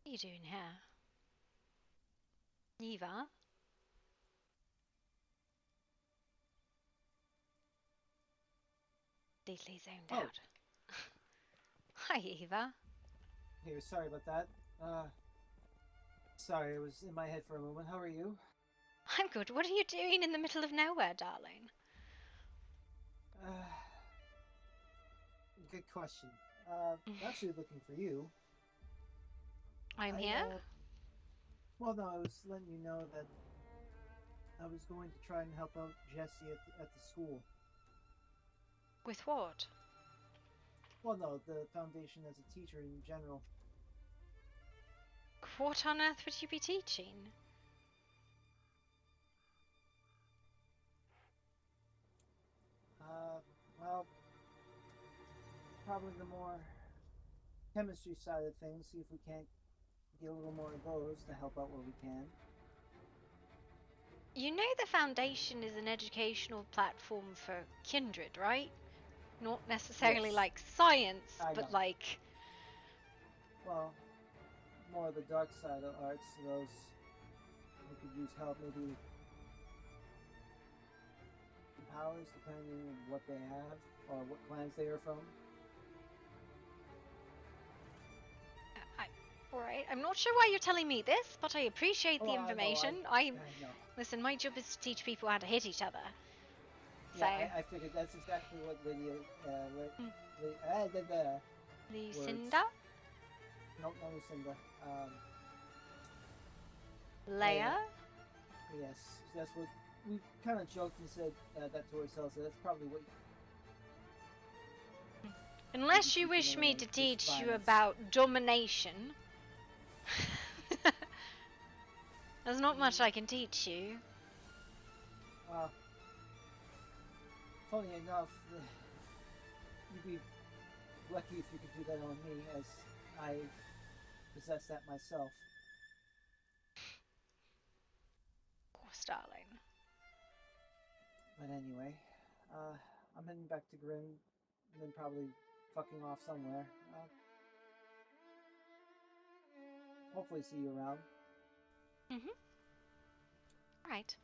What are you doing here? Eva? Completely zoned Oh, out. Hi, Eva. here, sorry about that. Sorry, I was in my head for a moment. How are you? I'm good. What are you doing in the middle of nowhere, darling? Uh, Good question. Actually looking for you. I'm I, here? well, no, I was letting you know that I was going to try and help out Jesse at the school. With what? Well, no, the foundation as a teacher in general. What on earth would you be teaching? Uh, well, probably the more chemistry side of things, see if we can't get a little more of those to help out where we can. You know the foundation is an educational platform for kindred, right? Not necessarily Yes, like science, I but know. like... Well, more of the dark side of arts, those who could use help, maybe powers depending on what they have or what clans they are from. Alright, I'm not sure why you're telling me this, but I appreciate Oh, the I know, information. I know. Listen, my job is to teach people how to hit each other. Yeah, So... I figured that's exactly what Lydia, Mm. the words. Lucinda? Nope, no Lucinda. Leia. Leia? Yes, that's what we kind of joked and said that to ourselves. So that's probably what you'd be Unless you teaching wish me anyway. to Just teach you violence. about domination, there's not much Mm, I can teach you. well, funny enough, you'd be lucky if you could do that on me, as I possess that myself. Of course, darling. But anyway, uh, I'm heading back to Grim, and then probably fucking off somewhere. Hopefully, see you around. Mm-hmm. Right.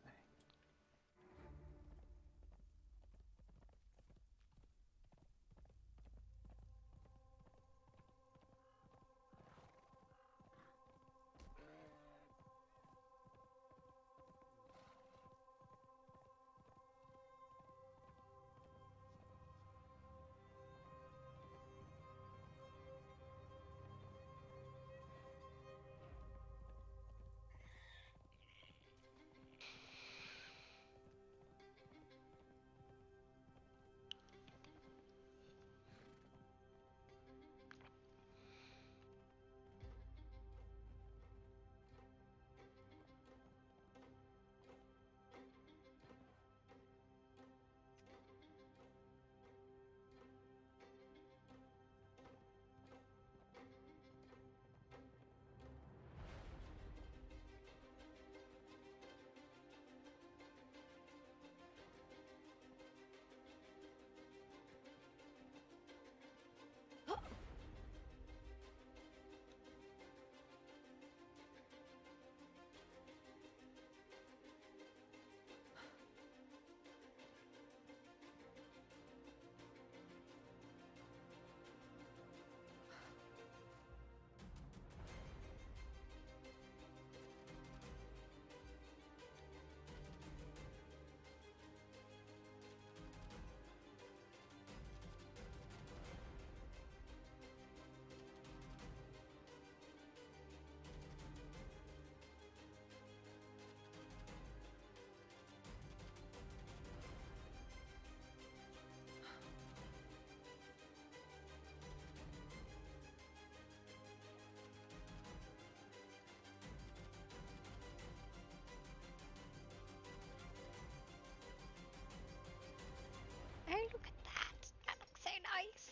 Oh, look at that. That looks so nice.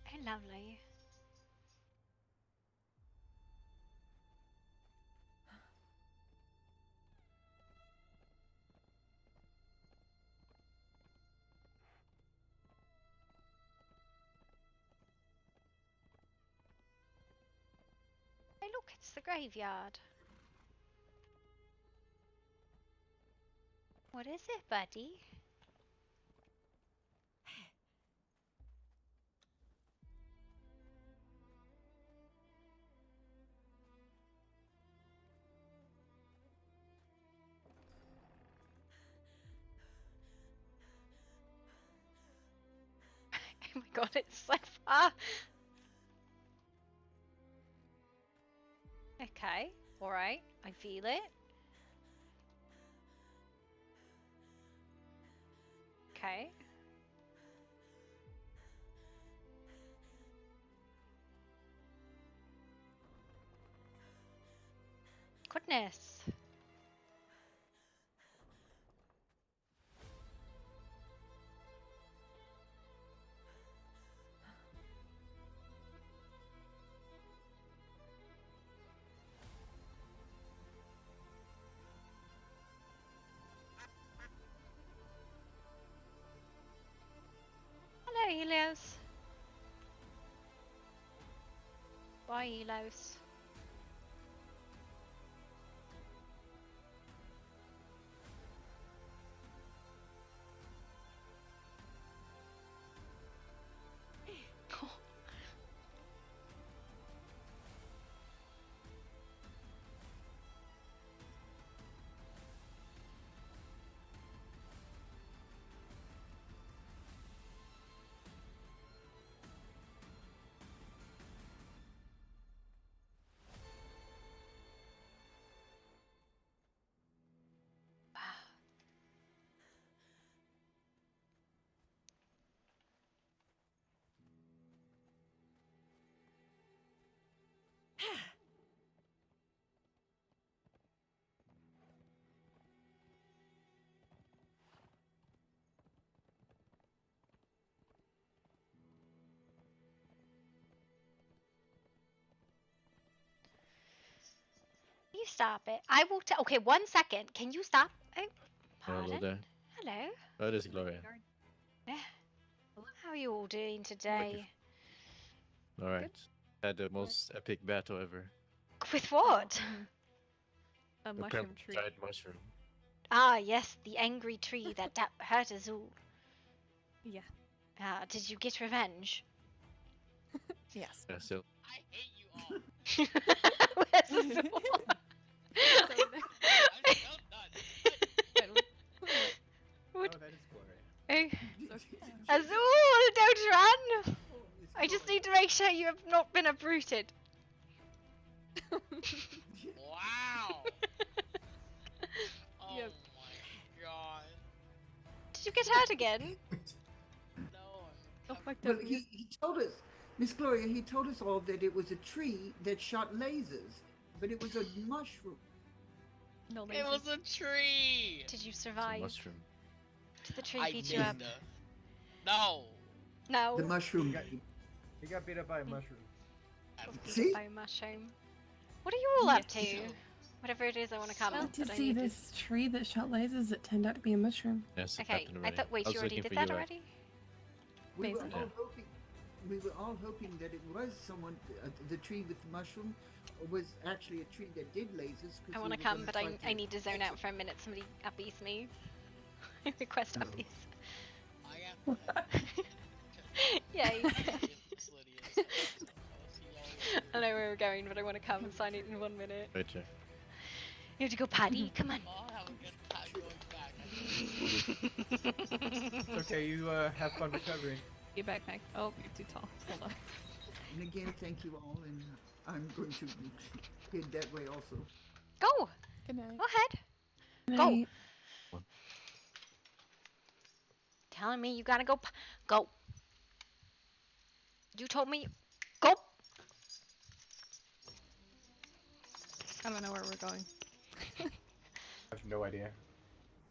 Oh, lovely. it's the graveyard. What is it, buddy? Oh my god, it's so far. Okay, alright, I feel it. Okay. Goodness. Hello, Helios. Bye, Helios. You stop it. I will okay, 1 second. Can you stop? Oh, pardon. Hello there. Hello. Oh, this is Gloria. How are you all doing today? Alright. Had the most epic battle ever. With what? A mushroom tree. Giant mushroom. Ah, yes, the angry tree that hurt us all. Yeah. Did you get revenge? Yes. Yeah, so I hate you all. Where's Azul? Over there. I'm so done. What? Oh, that is Gloria. Oh, Okay. Azul, don't run! I just need to make sure you have not been uprooted. Wow. Oh Yep. my god. Did you get hurt again? No. Oh, fuck Well, that. he told us, Miss Gloria, he told us all that it was a tree that shot lasers, but it was a mushroom. No, It was a tree. Did you it's a survive? mushroom. Did the tree I beat missed you up? the- No. No. The mushroom. He got beat up by a mushroom. See? By mushroom. What are you all up to? Whatever it is, I want to come. To but I see need to- this tree that shot lasers that turned out to be a mushroom. Yes, it Okay, happened I already. thought. Wait, was you already looking did for that you, already? We were Basically. all hoping. We were all hoping that it was someone. The tree with the mushroom was actually a tree that did lasers. 'cause I we want to were come, gonna but try I need to zone out for a minute. Somebody upbeats me. Request No. upbeats. I am. Yay. Miss Lydia, so I'll see y'all I later. know where we're going, but I want to come and sign it in 1 minute. Right here. You have to go potty. Come on. I'll have a good time going back. It's okay, you have fun recovering. Your backpack. Oh, you're too tall. Hold on. And again, thank you all, and I'm going to head that way also. Go. Good night. Go ahead. And Go. I- Telling me you gotta go. Go. You told me. Go. I don't know where we're going. I have no idea.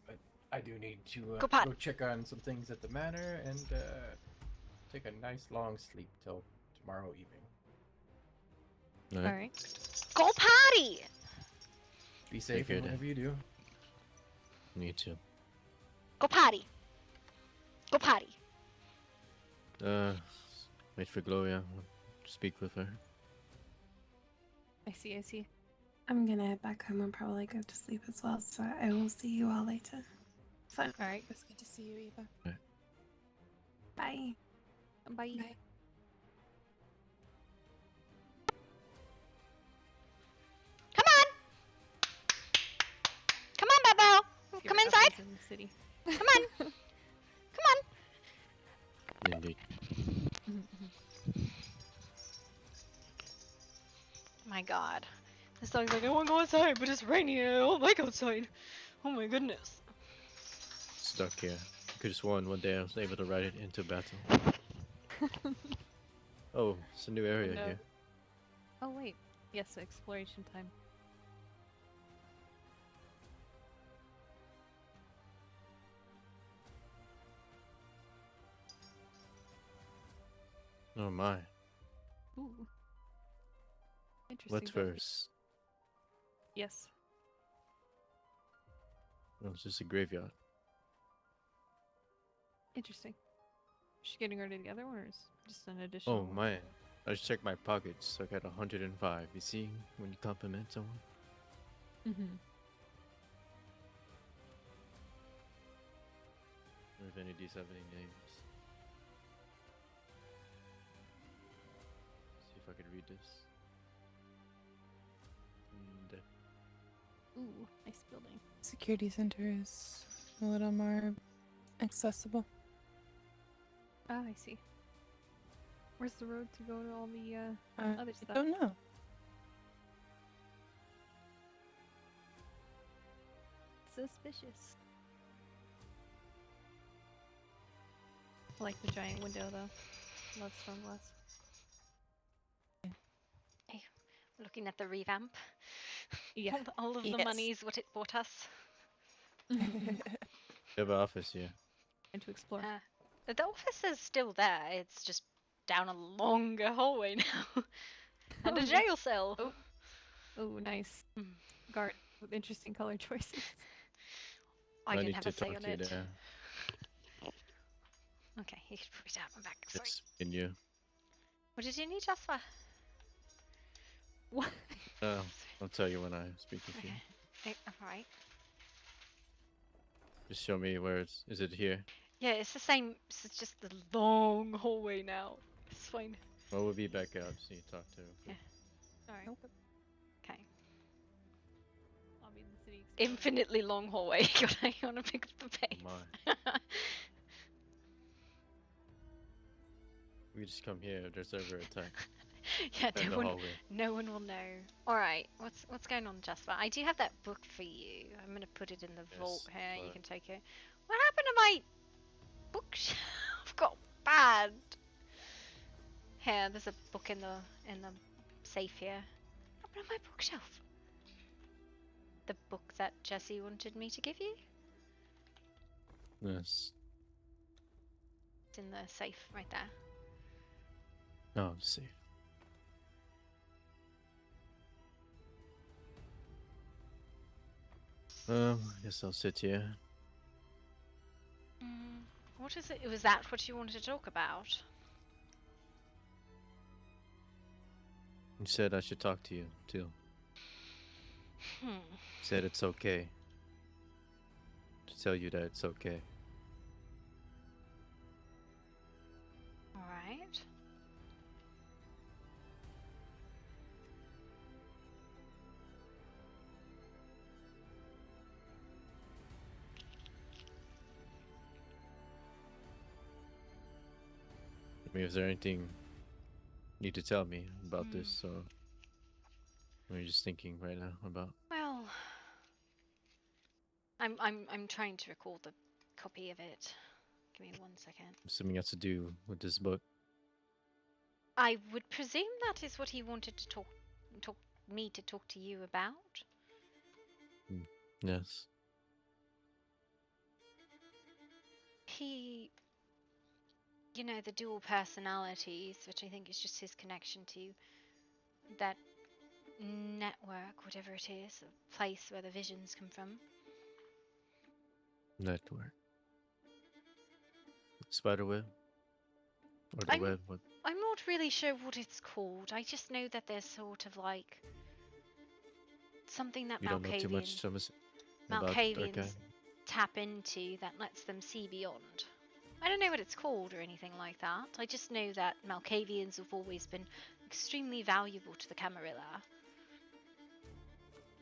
But I do need to Go pot. go check on some things at the manor and take a nice long sleep till tomorrow evening. Alright. Alright. Go potty. Be safe care, in whatever you do. Me too. Go potty. Go potty. Wait for Gloria. Speak with her. I see, I see. I'm gonna head back home and probably go to sleep as well, so I will see you all later. So, Alright, It's good to see you, Eva. bye. bye. Bye. Come on! Come on, Babo! Your Come F inside! is in the city. Come on! Come on! Indeed. My god. This dog's like, I want to go outside, but it's rainy and I don't like outside. Oh my goodness. Stuck here. I could have sworn one day I was able to ride it into battle. Oh, it's a new area no. here. Oh wait, yes, exploration time. Oh my. Ooh. Interesting. What's but- first? Yes. Oh, it's just a graveyard. Interesting. Is she getting rid of the other one, or is it just an additional? Oh man. I just checked my pockets. So I got 105. You see, when you compliment someone. Mm-hmm. Or if any of these have any names. See if I could read this. Ooh, nice building. Security center is a little more accessible. Ah, I see. Where's the road to go to all the other I stuff? don't know. Suspicious. I like the giant window though. Love stone glass. Looking at the revamp. Yeah. All of the Yes. money is what it bought us. You have an office here. And to explore. The office is still there. It's just down a longer hallway now. And a Oh, jail cell. Oh. Oh, nice. Mm. Guard with interesting color choices. I didn't need have to a say talk on to you it. there. Okay, you can put it down my back. Sorry. It's in you. What did you need, Jasper? What? I'll tell you when I speak with you. Okay. Alright. Just show me where it's. Is it here? Yeah, it's the same. It's just the long hallway now. It's fine. Well, we'll be back out so you talk to. Yeah. Alright. Okay. I'll be in the city exploring. Infinitely long hallway. You wanna pick up the pace. My. We just come here. There's ever attack. Yeah, In the hallway. no one will know. Alright, what's going on, Jasper? I do have that book for you. I'm gonna put it in the vault Yes, here, you but- can take it. What happened to my bookshelf? Got bad. Here, there's a book in the safe here. What happened to my bookshelf? The book that Jesse wanted me to give you? Yes. It's in the safe right there. Oh, let's see. I guess I'll sit here. What is it? Was that what you wanted to talk about? You said I should talk to you, too. Hmm. Said it's okay. To tell you that it's okay. Alright. I mean, is there anything you need to tell me about this, or are you just thinking right now about? Well, I'm trying to recall the copy of it. Give me 1 second. Something has to do with this book. I would presume that is what he wanted to talk me to talk to you about. Yes. He, you know, the dual personalities, which I think is just his connection to that network, whatever it is, a place where the visions come from. Network. Spiderweb? Or the I'm- web? What? I'm not really sure what it's called. I just know that there's sort of like something that You don't know too much about Malkavians Archive? tap into that lets them see beyond. I don't know what it's called or anything like that. I just know that Malkavians have always been extremely valuable to the Camarilla.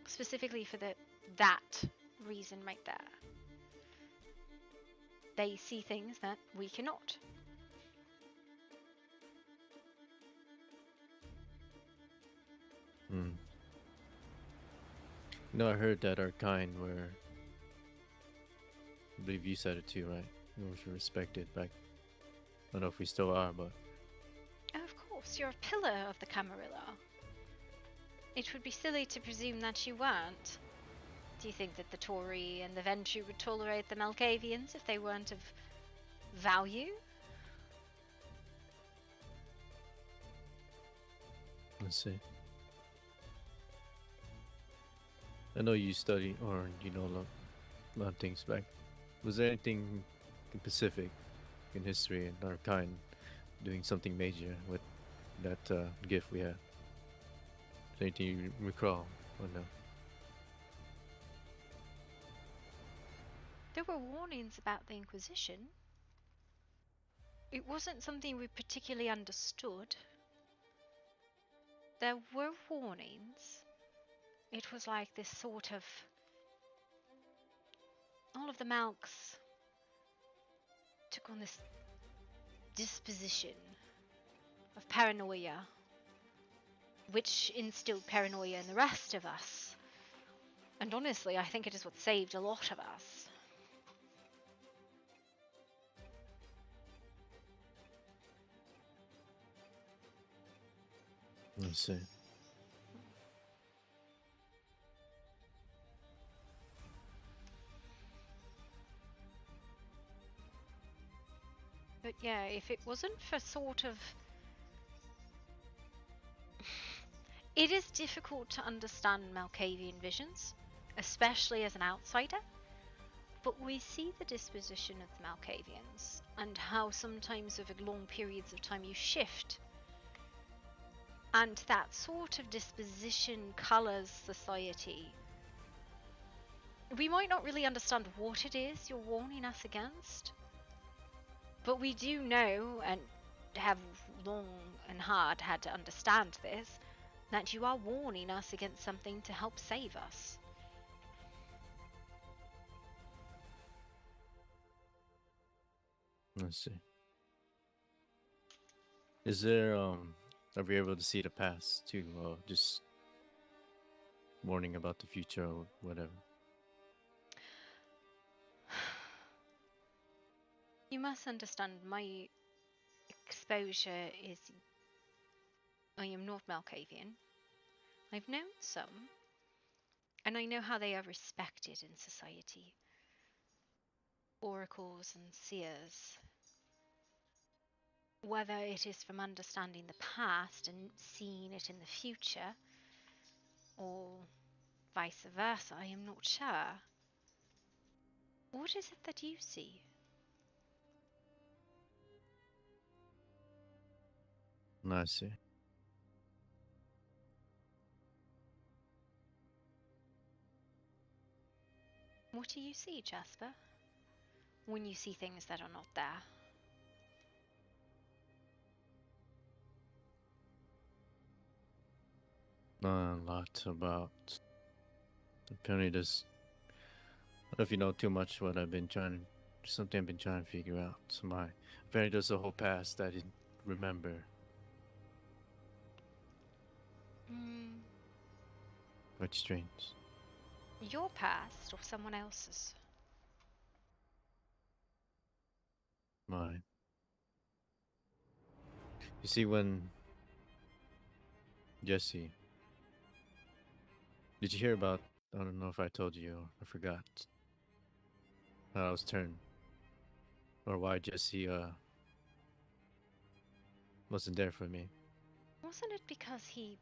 Specifically for that reason right there. They see things that we cannot. Hmm. No, I heard that our kind were. I believe you said it too, right? We were respected back. I don't know if we still are, but Oh, of course, you're a pillar of the Camarilla. It would be silly to presume that you weren't. Do you think that the Tory and the Ventru would tolerate the Malkavians if they weren't of value? let's see. I know you study or you know a lot of things back. Was there anything in Pacific in history and our kind doing something major with that gift we had? Is there anything you recall or no? There were warnings about the Inquisition. It wasn't something we particularly understood. There were warnings. It was like this sort of... all of the Malks took on this disposition of paranoia, which instilled paranoia in the rest of us. And honestly, I think it is what saved a lot of us. Let's see. But yeah, if it wasn't for sort of... It is difficult to understand Malkavian visions, especially as an outsider, but we see the disposition of the Malkavians, and how sometimes over long periods of time you shift. And that sort of disposition colours society. We might not really understand what it is you're warning us against, but we do know, and have long and hard had to understand this, that you are warning us against something to help save us. Let's see. Is there are we able to see the past too? Just warning about the future or whatever. You must understand, my exposure is... I am North Malkavian. I've known some, and I know how they are respected in society. Oracles and seers. Whether it is from understanding the past and seeing it in the future, or vice versa, I am not sure. What is it that you see? I see. What do you see, Jasper, when you see things that are not there? A lot about. Apparently, there's. I don't know if you know too much what I've been trying. Something I've been trying to figure out. Apparently, there's a whole past that I didn't remember. Quite strange. Your past or someone else's? Mine. You see, when Jesse. Did you hear about? I don't know if I told you or I forgot. How I was turned. Or why Jesse wasn't there for me. Wasn't it because he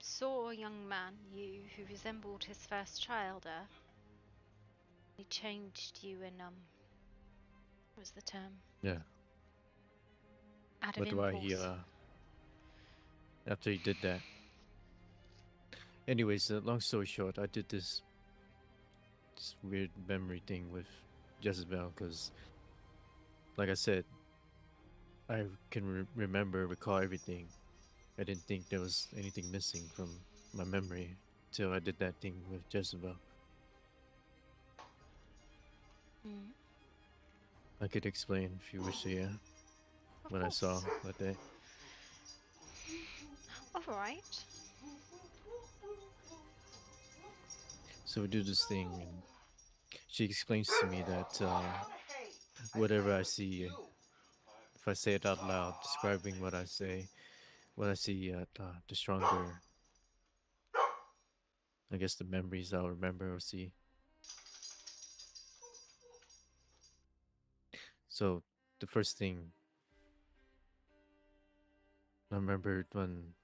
saw a young man, you, who resembled his first child, he changed you in, what was the term? Yeah. Out of But why impulse. he after he did that, Anyways, long story short, I did this weird memory thing with Jezebel because, like I said, I can recall everything. I didn't think there was anything missing from my memory till I did that thing with Jezebel. Mm. I could explain if you wish to hear Of what I saw course. that day. All right. So we do this thing, and she explains to me that whatever I see, if I say it out loud, describing what I say, what I see, the stronger, I guess, the memories I'll remember or see. So the first thing I remembered when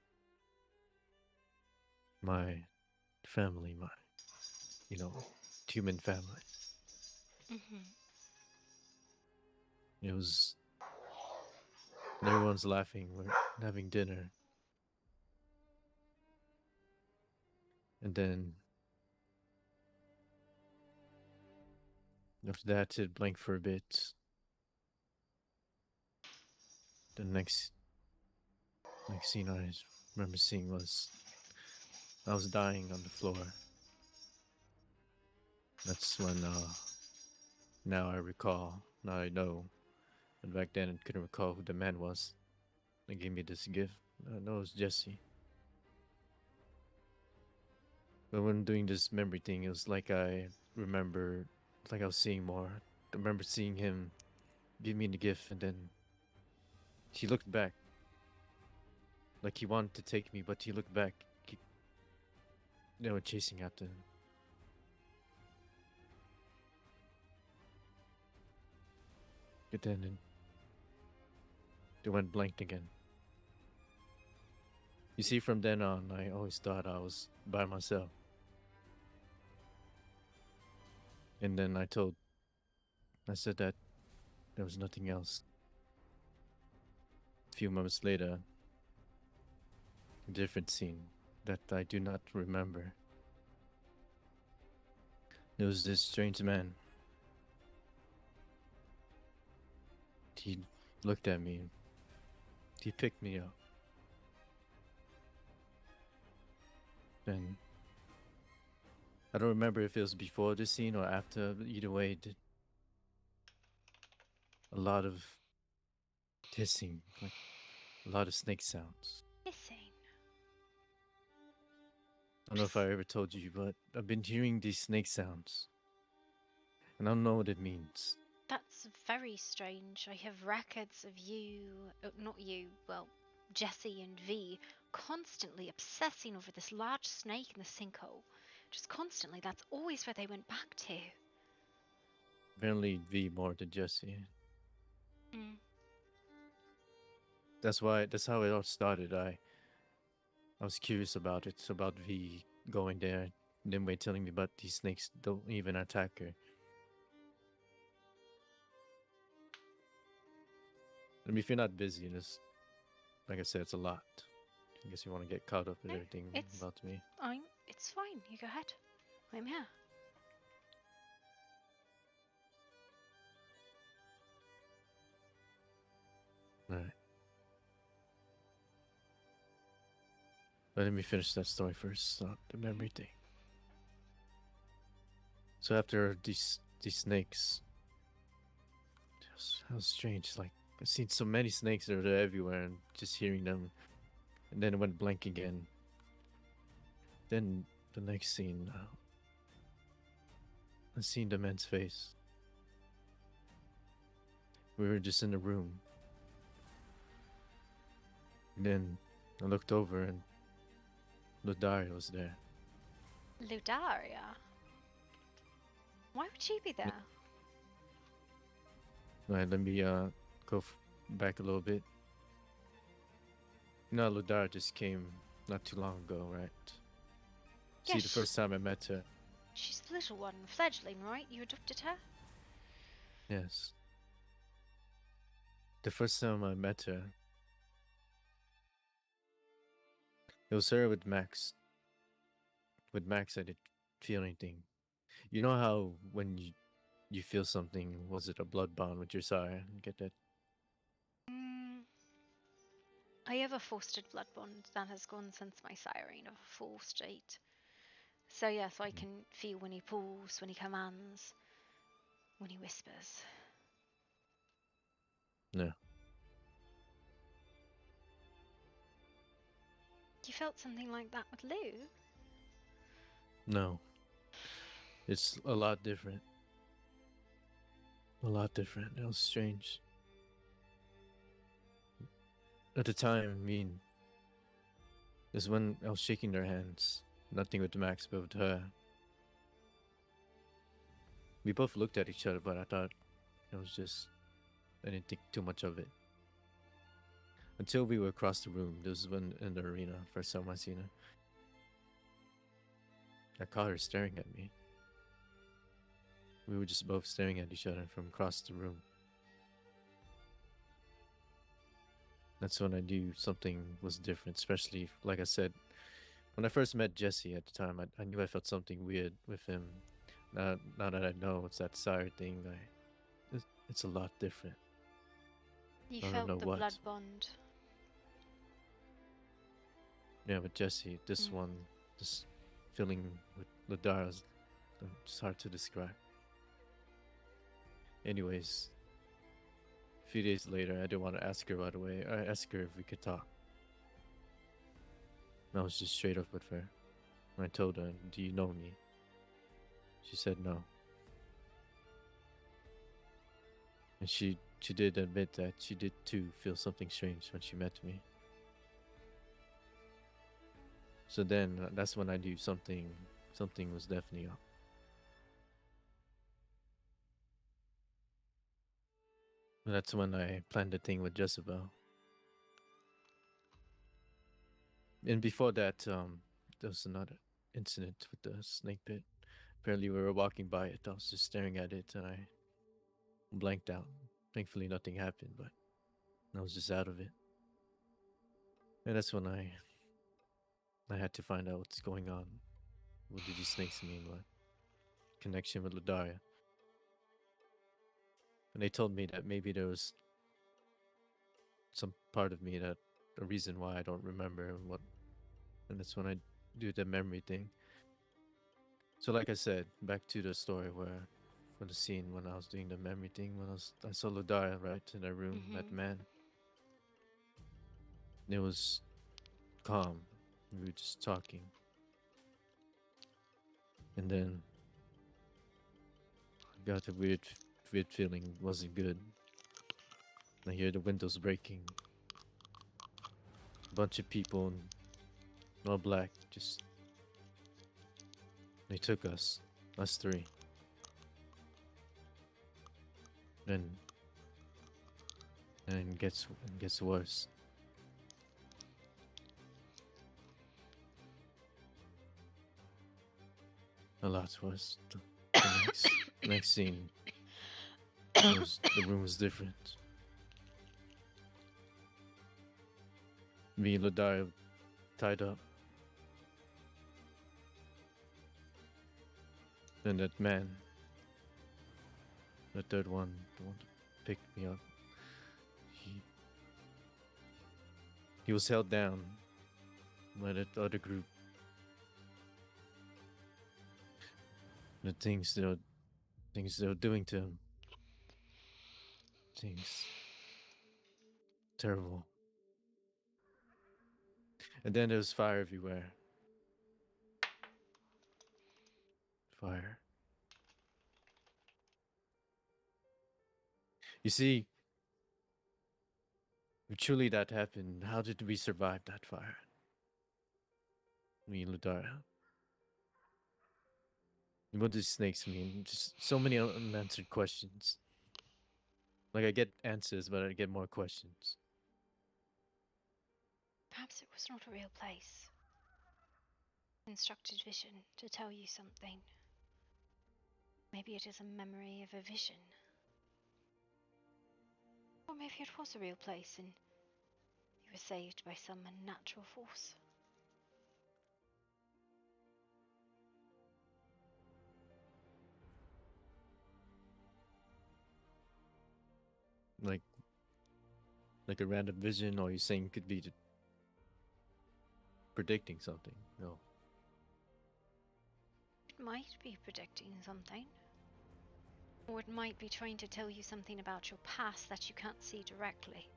my family, my, you know, human family, Mhm. it was, and everyone's laughing, we're having dinner. And then after that, it blanked for a bit. The next scene I remember seeing was I was dying on the floor. That's when now I recall, now I know. But back then I couldn't recall who the man was that gave me this gift. I know it was Jesse. But when doing this memory thing, it was like I remember, it's like I was seeing more. I remember seeing him give me the gift, and then he looked back, like he wanted to take me, but he looked back, chasing after him. But then it went blank again. You see, from then on, I always thought I was by myself. And then I said that there was nothing else. A few moments later, a different scene that I do not remember. There was this strange man. He looked at me. He picked me up. And I don't remember if it was before the scene or after, but either way, a lot of hissing, like a lot of snake sounds. Hissing. I don't know if I ever told you, but I've been hearing these snake sounds. And I don't know what it means. That's very strange. I have records of you, not you, well, Jesse and V, constantly obsessing over this large snake in the sinkhole. Just constantly, that's always where they went back to. Apparently V more than Jesse. Mm. That's how it all started. I was curious about it, about V going there, and then wait telling me about these snakes don't even attack her. I mean, if you're not busy, and it's, like I said, it's a lot. I guess you want to get caught up with everything It's about me. It's fine. You go ahead. I'm here. Alright. But let me finish that story first, the memory thing. So after these snakes, how strange. Like, I've seen so many snakes that are everywhere, and just hearing them, and then it went blank again. Then the next scene, I seen the man's face. We were just in the room. And then I looked over, and Lodaria was there. Ludaria? Why would she be there? Alright, let me go back a little bit. No, Lodaria just came not too long ago, right? See, Yes. the first time I met her. She's the little one, fledgling, right? You adopted her? Yes. The first time I met her, it was her with Max. with Max, I didn't feel anything. You know how when you feel something, was it a blood bond with your sire? Get that? Mm, I have a fostered blood bond that has gone since my siren of a full state. So yes, I can feel when he pulls, when he commands, when he whispers. No. You felt something like that with Lou? No. It's a lot different. A lot different. It was strange. At the time, I mean, is when I was shaking their hands. Nothing with Max, but with her. We both looked at each other, but I thought it was just, I didn't think too much of it. Until we were across the room. This was when in the arena, first time I seen her. I caught her staring at me. We were just both staring at each other from across the room. That's when I knew something was different, especially, like I said, when I first met Jesse at the time, I knew I felt something weird with him. Now that I know it's that sire thing, it's a lot different. You I don't felt know the what. blood bond. Yeah, with Jesse, this one, this feeling with Ladara is it's hard to describe. Anyways, a few days later, I didn't want to ask her right away. I asked her if we could talk. And I was just straight up with her. And I told her, "Do you know me?" She said no. And she did admit that she did too feel something strange when she met me. So then that's when I knew something was definitely up. And that's when I planned the thing with Jezebel. And before that, there was another incident with the snake pit. Apparently, we were walking by it. I was just staring at it, and I blanked out. Thankfully, nothing happened, but I was just out of it. And that's when I had to find out what's going on. What did these snakes mean? What connection with Ladaria? And they told me that maybe there was some part of me that a reason why I don't remember what, and that's when I do the memory thing. So, like I said, back to the story where, for the scene when I was doing the memory thing, when I saw Ladaria right in the room, that man. And it was calm. We were just talking, and then I got a weird feeling. Wasn't good. I hear the windows breaking. A bunch of people in all black just they took us three. And it gets worse. A lot worse. The next scene, the room was different. Me and Ladara tied up. And that man, the third one, the one that picked me up, he was held down by that other group. The things they were doing to him. Things terrible. And then there was fire everywhere. Fire. You see, if truly that happened, how did we survive that fire? Me and Ludara. What does snakes mean? Just so many unanswered questions. Like I get answers, but I get more questions. Perhaps it was not a real place. Instructed vision to tell you something. Maybe it is a memory of a vision. Or maybe it was a real place and you were saved by some unnatural force. Like a random vision, or you saying could be predicting something? No. It might be predicting something. Or it might be trying to tell you something about your past that you can't see directly.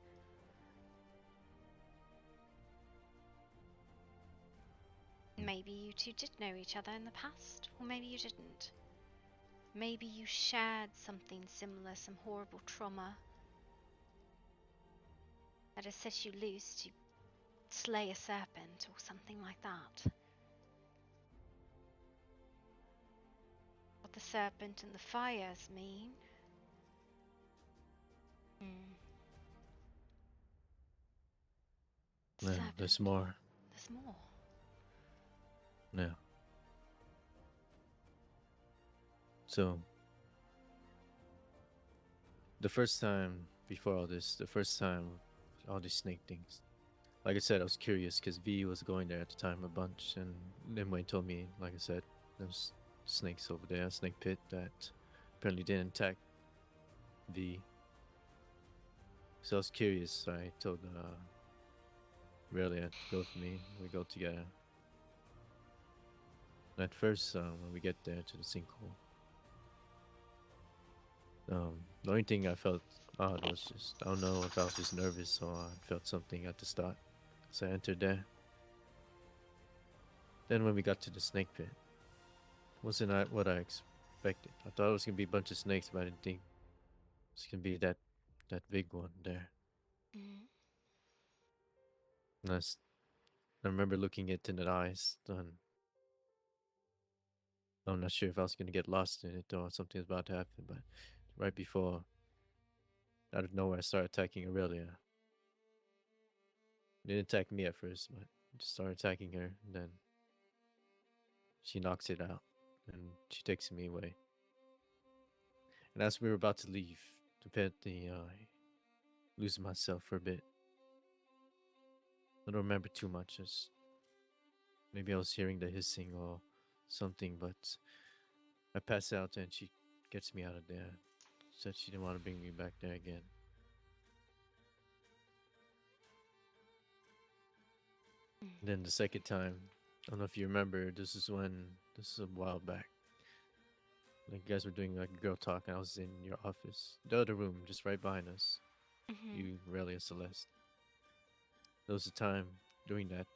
Maybe you two did know each other in the past, or maybe you didn't. Maybe you shared something similar, some horrible trauma that has set you loose to slay a serpent or something like that. What the serpent and the fires mean. The Yeah, serpent. there's more. There's more. Yeah. So, the first time before all this, the first time all these snake things, like I said, I was curious because V was going there at the time a bunch, and then Wayne told me, like I said, there's snakes over there, a snake pit that apparently didn't attack V. So I was curious. I told Aurelia to go with me. We go together. And at first, when we get there to the sinkhole, the only thing I felt odd was just, I don't know if I was just nervous or I felt something at the start. So I entered there. Then when we got to the snake pit, wasn't what I expected. I thought it was gonna be a bunch of snakes, but I didn't think it's gonna be that big one there. And I remember looking it in the eyes, and I'm not sure if I was gonna get lost in it or something was about to happen. But right before, out of nowhere, I started attacking Aurelia. It didn't attack me at first, but just started attacking her, and then she knocks it out, and she takes me away. And as we were about to leave the pit, I lose myself for a bit. I don't remember too much. Maybe I was hearing the hissing or something, but I pass out and she gets me out of there. Said she didn't want to bring me back there again. Then the second time, I don't know if you remember, this is a while back. Like you guys were doing like a girl talk, and I was in your office, the other room, just right behind us. You, Aurelia, Celeste. There was a time during that.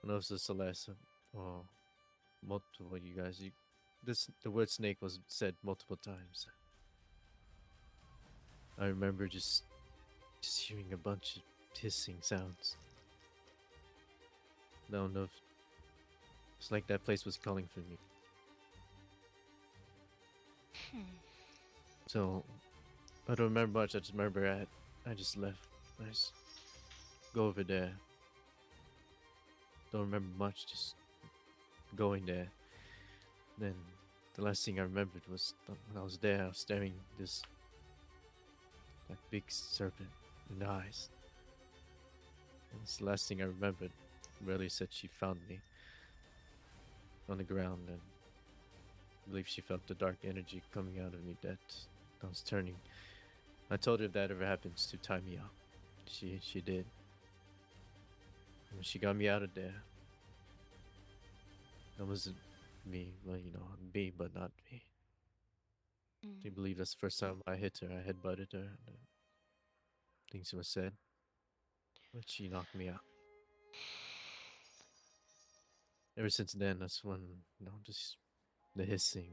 I don't know if it was Celeste or multiple of you guys. The word snake was said multiple times. I remember just hearing a bunch of hissing sounds. I don't know if it's like that place was calling for me. So I don't remember much. I just remember I just left. I just go over there. Don't remember much. Just going there. Then the last thing I remembered was when I was there, I was staring this like big serpent in the eyes. And it's the last thing I remembered. Really said she found me on the ground, and I believe she felt the dark energy coming out of me that I was turning. I told her if that ever happens to tie me up. She did. And she got me out of there. That wasn't me, well, me, but not me. Do you believe that's the first time I hit her? I headbutted her. And things were said, but she knocked me out. Ever since then, that's when, just the hissing,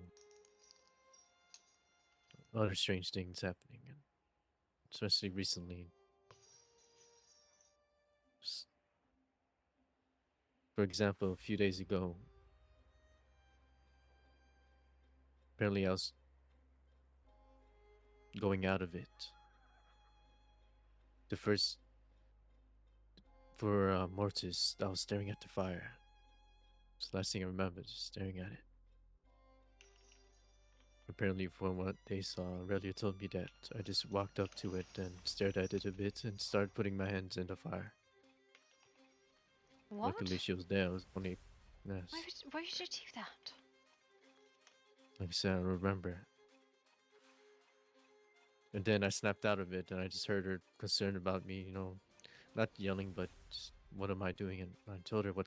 other strange things happening, and especially recently. Just, for example, a few days ago, apparently I was going out of it. The first, for Mortis, I was staring at the fire. It's the last thing I remember, just staring at it. Apparently, from what they saw, Aurelia told me that I just walked up to it and stared at it a bit and started putting my hands in the fire. What? Luckily, she was there. It was only, yes. Why would you do that? Like I said, I remember. And then I snapped out of it, and I just heard her concerned about me, not yelling, but just, what am I doing? And I told her, what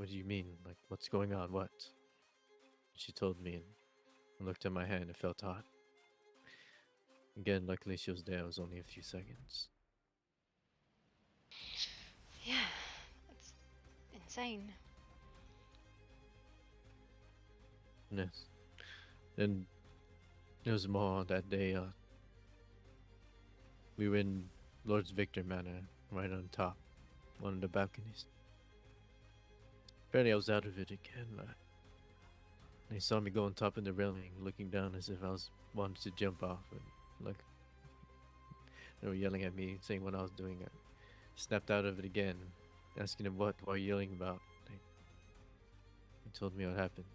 do you mean? Like, what's going on? What? She told me, and I looked at my hand and it felt hot. Again, luckily she was there. It was only a few seconds. Yeah, that's insane. Yes. And there was more that day. We were in Lord's Victor Manor, right on top, one of the balconies. Apparently I was out of it again. They saw me go on top of the railing, looking down as if I was wanted to jump off. And like they were yelling at me, saying what I was doing. I snapped out of it again, asking them what are you yelling about. They told me what happened.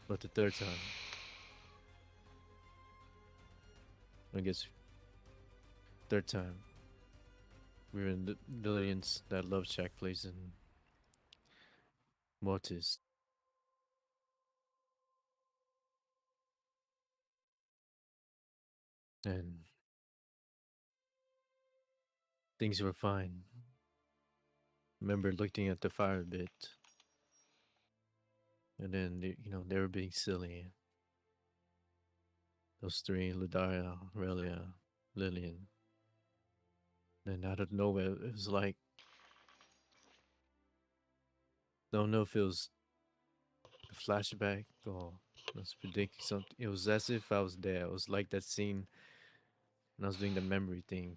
But the third time, I guess, third time, we were in the Lillian's, that Love Shack place in Mortis. And things were fine. Remember looking at the fire a bit. And then, they were being silly. Those three, Ludaria, Aurelia, Lillian. Then out of nowhere, it was like, don't know if it was a flashback or I was predicting something. It was as if I was there. It was like that scene when I was doing the memory thing.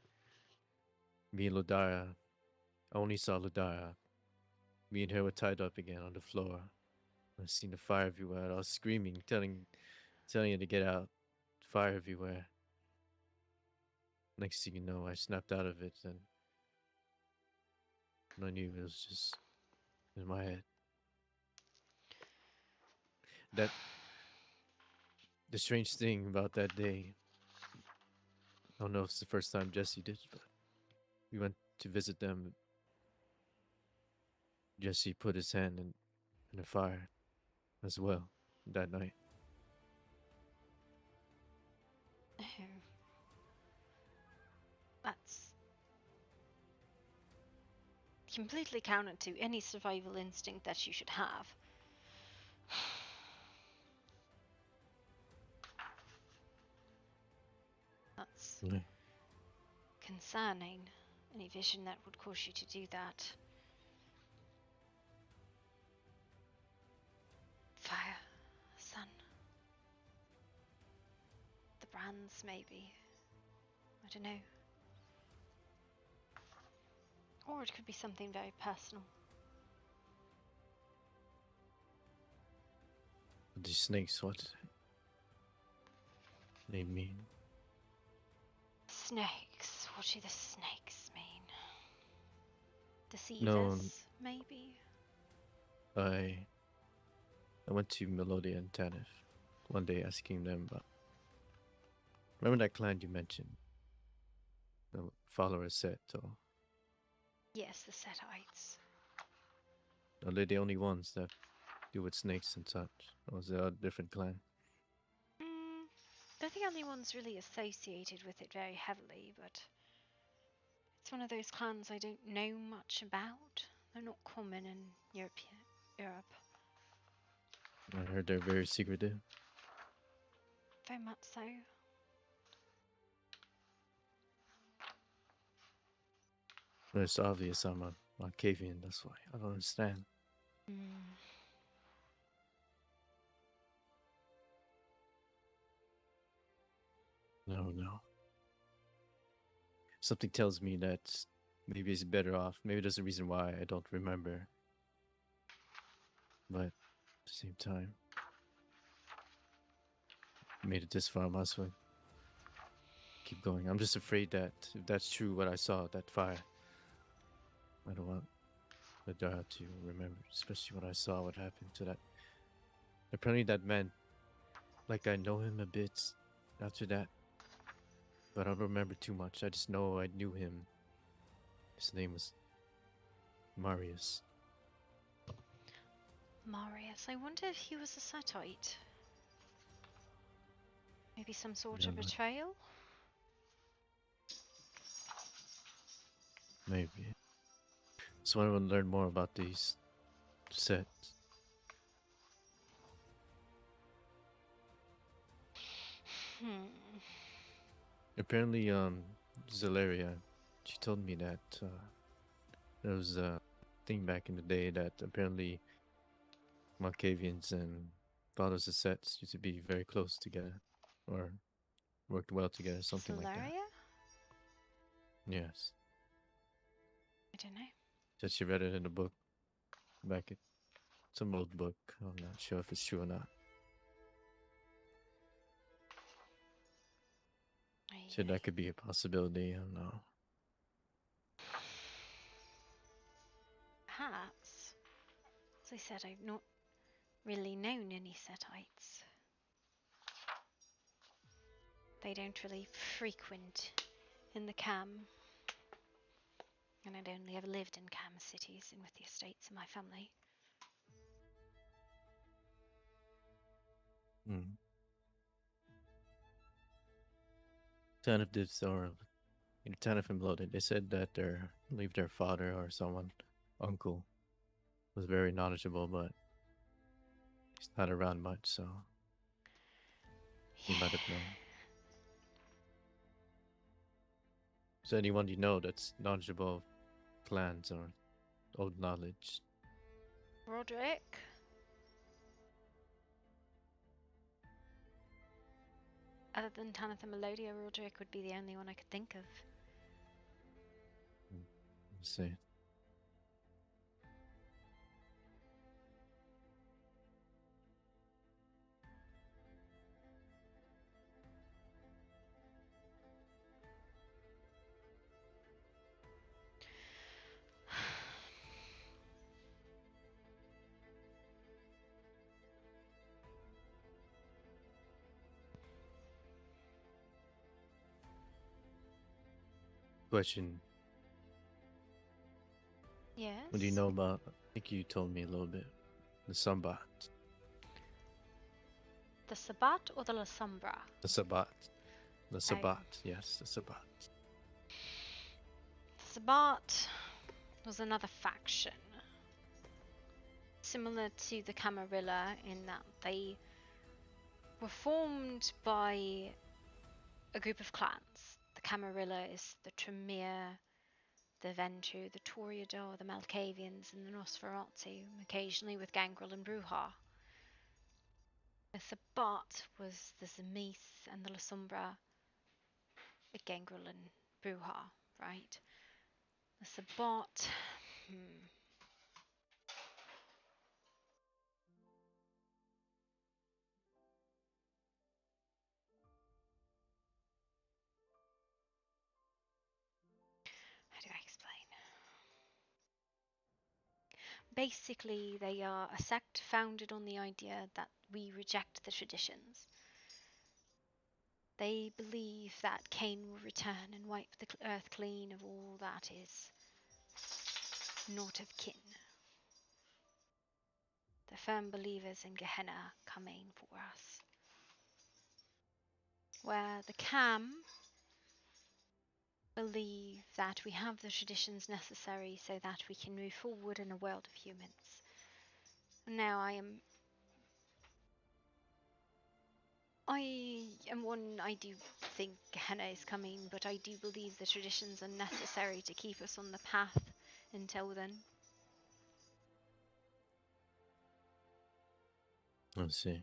Me and Ludaria, I only saw Ludaria. Me and her were tied up again on the floor. I seen the fire everywhere. I was screaming, telling her to get out. Fire everywhere. Next thing you know, I snapped out of it, and I knew it was just in my head. That the strange thing about that day. I don't know if it's the first time Jesse did, but we went to visit them. Jesse put his hand in the fire as well that night. Oh. That's completely counter to any survival instinct that you should have. That's Yeah. concerning. Any vision that would cause you to do that. Fire, sun. The brands, maybe. I don't know. Or it could be something very personal. These snakes, what they mean? Snakes. What do the snakes mean? Deceivers, No, maybe? I went to Melodia and Tanif one day asking them about. Remember that clan you mentioned? The follower set, or Yes, the Setites. are they the only ones that deal with snakes and such? Or is there a different clan? They're the only ones really associated with it very heavily, but it's one of those clans I don't know much about. They're not common in Europe. I heard they're very secretive. Very much so. It's obvious I'm a Markavian, that's why. I don't understand. No. Something tells me that maybe it's better off. Maybe there's a reason why I don't remember. But at the same time, made it this far, I might as well keep going. I'm just afraid that if that's true, what I saw, that fire, I don't want the Dara to remember, especially what I saw, what happened to that. Apparently that man, like I know him a bit after that, but I don't remember too much. I just know I knew him. His name was Marius. Marius, I wonder if he was a Satite. Maybe some sort Yeah, of betrayal? maybe. So I want to learn more about these sets. Hmm. Apparently, Zaleria, she told me that there was a thing back in the day that apparently Malkavians and Fathers of Sets used to be very close together, or worked well together, something like that. Solaria? Yes. I don't know. Said she read it in a book back at some old book. I'm not sure if it's true or not. Said that could be a possibility. I don't know. Perhaps. As I said, I've not really known any Setites. They don't really frequent in the Cam. And I'd only ever lived in Cam cities and with the estates of my family. Hmm. Tanif or Tanif and Bloated, they said that I believe their father or someone, uncle, was very knowledgeable, but he's not around much, so he might have known. Is there anyone you know that's knowledgeable of clans or old knowledge? Roderick? Other than Tanith and Melodia, Roderick would be the only one I could think of. Let's see. Question. Yes? What do you know about? I think you told me a little bit. The Sambat. The Sabat or the La Sombra? The Sabat. The Oh. Sabat. Yes, the Sabat. Sabat was another faction. Similar to the Camarilla in that they were formed by a group of clans. The Camarilla is the Tremere, the Ventu, the Toreador, the Malkavians, and the Nosferatu, occasionally with Gangrel and Bruja. The Sabat was the Zemis and the La Sombra with Gangrel and Bruja, right? The Sabat. How do I explain? Basically, they are a sect founded on the idea that we reject the traditions. They believe that Cain will return and wipe the earth clean of all that is not of kin. The firm believers in Gehenna coming for us. Where the Cam believe that we have the traditions necessary so that we can move forward in a world of humans. Now I do think Gehenna is coming, but I do believe the traditions are necessary to keep us on the path until then. Let's see.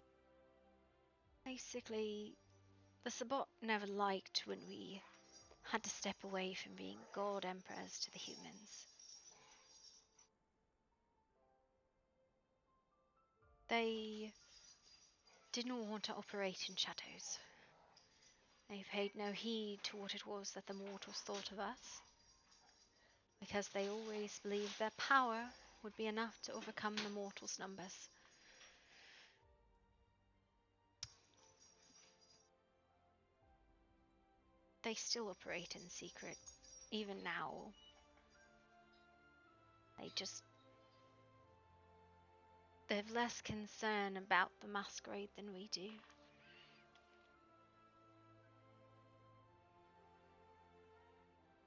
Basically, the Sabbat never liked when we had to step away from being god emperors to the humans. They did not want to operate in shadows. They paid no heed to what it was that the mortals thought of us, because they always believed their power would be enough to overcome the mortals' numbers. They still operate in secret, even now. They just They've less concern about the masquerade than we do.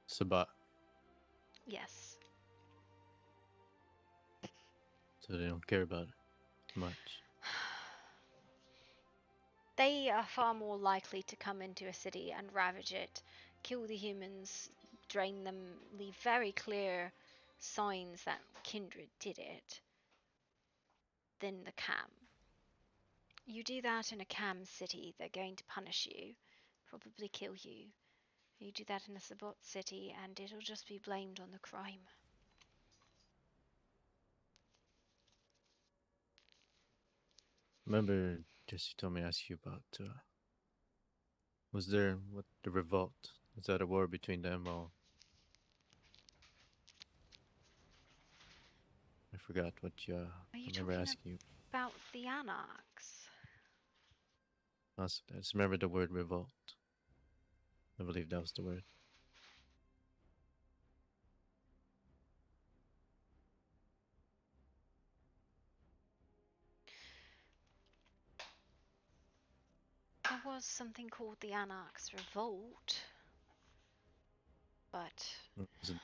Sabat. Yes. So they don't care about it much. They are far more likely to come into a city and ravage it, kill the humans, drain them, leave very clear signs that Kindred did it, than the Cam. You do that in a Cam city, they're going to punish you, probably kill you. You do that in a Sabot city, and it'll just be blamed on the crime. Remember, Jesse told me to ask you about. Was there what the revolt? Was that a war between them or? I forgot what you. Are you I remember talking asking you. about the Anarchs? I just remember the word revolt. I believe that was the word. There was something called the Anarchs Revolt, but Was it-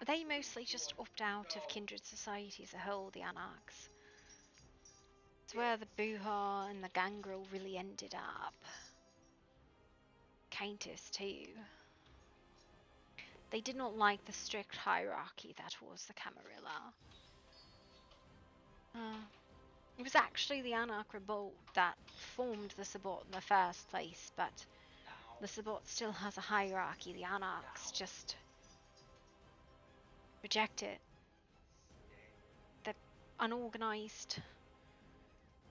they mostly just opt out of kindred society as a whole, the Anarchs. It's where the Buha and the Gangrel really ended up. Countess too. They did not like the strict hierarchy that was the Camarilla. It was actually the Anarch Revolt that formed the Sabot in the first place, but the Sabot still has a hierarchy. The Anarchs just reject it. They're unorganized.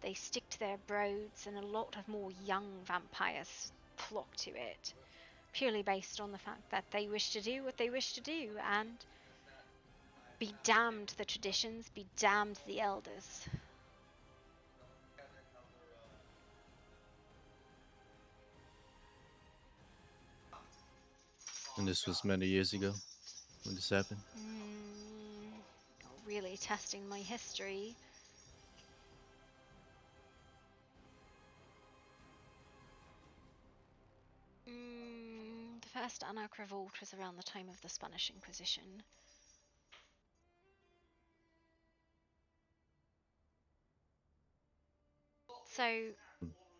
They stick to their broads, and a lot of more young vampires flock to it, purely based on the fact that they wish to do what they wish to do, and be damned the traditions, be damned the elders. And this was many years ago when this happened. Really testing my history. The first Anarch Revolt was around the time of the Spanish Inquisition. So,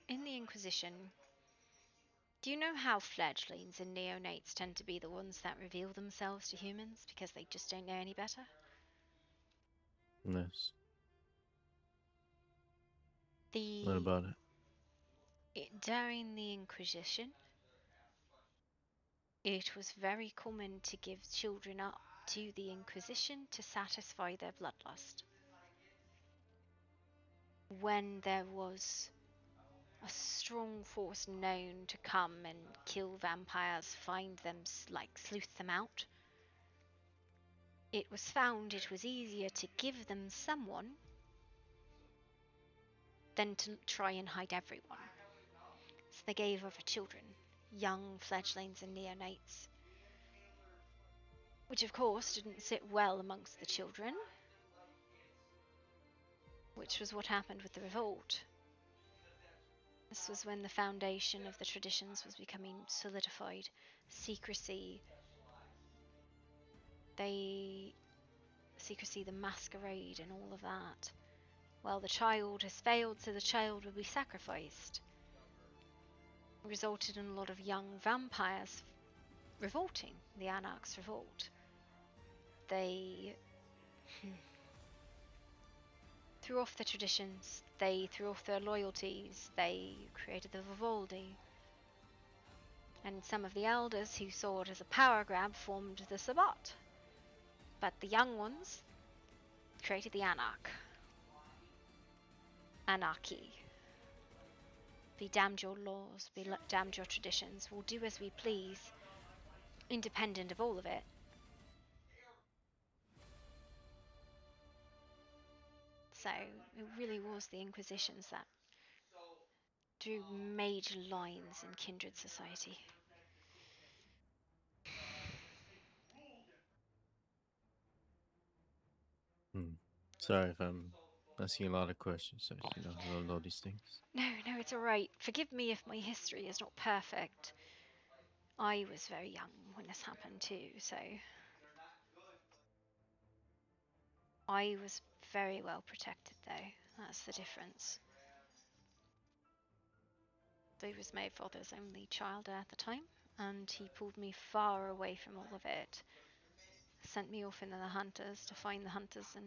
in the Inquisition, do you know how fledglings and neonates tend to be the ones that reveal themselves to humans because they just don't know any better? Yes. What about it? During the Inquisition, it was very common to give children up to the Inquisition to satisfy their bloodlust. When there was a strong force known to come and kill vampires, find them, sleuth them out, it was found it was easier to give them someone than to try and hide everyone. So they gave over children, young fledglings and neonates, which of course didn't sit well amongst the children, which was what happened with the revolt. This was when the foundation of the traditions was becoming solidified. Secrecy, the masquerade and all of that. Well, the child has failed, so the child will be sacrificed. It resulted in a lot of young vampires revolting, the Anarchs revolt. They threw off the traditions, they threw off their loyalties, they created the Vivaldi. And some of the elders who saw it as a power grab formed the Sabbat. But the young ones created the Anarchy. Be damned your laws, be damned your traditions, we'll do as we please, independent of all of it. So it really was the Inquisitions that drew major lines in kindred society. Sorry if I'm asking a lot of questions. I don't know these things. No, no, it's alright. Forgive me if my history is not perfect. I was very young when this happened too, so I was very well protected though. That's the difference. I was my father's only child at the time, and he pulled me far away from all of it. Sent me off into the hunters to find the hunters and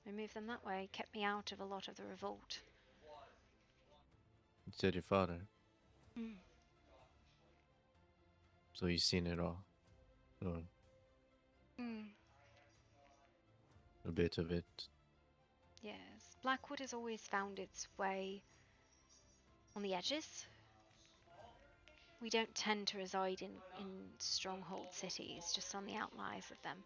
remove them that way. Kept me out of a lot of the revolt. You said your father, Mm. so you've seen it all, or Mm. a bit of it. Yes, Blackwood has always found its way on the edges. We don't tend to reside in stronghold cities, just on the outliers of them.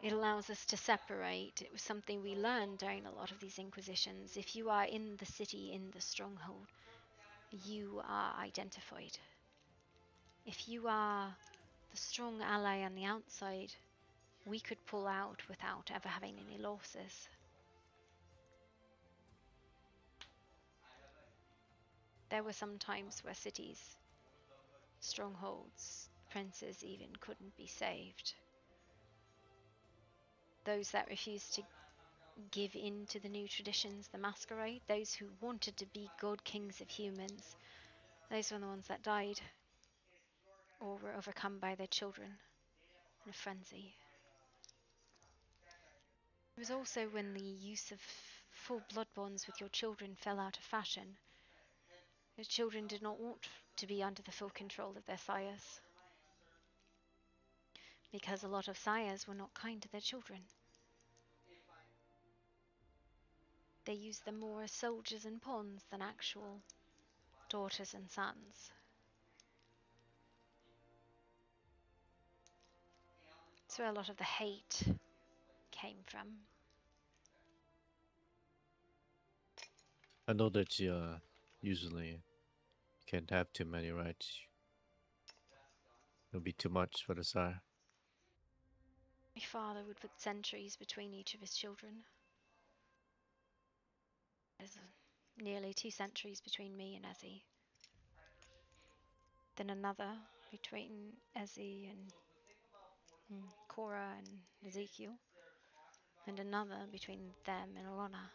It allows us to separate. It was something we learned during a lot of these inquisitions. If you are in the city, in the stronghold, you are identified. If you are the strong ally on the outside, we could pull out without ever having any losses. There were some times where cities, strongholds, princes even couldn't be saved. Those that refused to give in to the new traditions, the masquerade, those who wanted to be god kings of humans, those were the ones that died or were overcome by their children in a frenzy. It was also when the use of full blood bonds with your children fell out of fashion. Your children did not want to be under the full control of their sires, because a lot of sires were not kind to their children. They used them more as soldiers and pawns than actual daughters and sons. That's where a lot of the hate came from. I know that you usually can't have too many rights. It'll be too much for the sire. My father would put sentries between each of his children. There's nearly 2 centuries between me and Ezzy. Then another between Ezzy and Cora and Ezekiel. And another between them and Alana.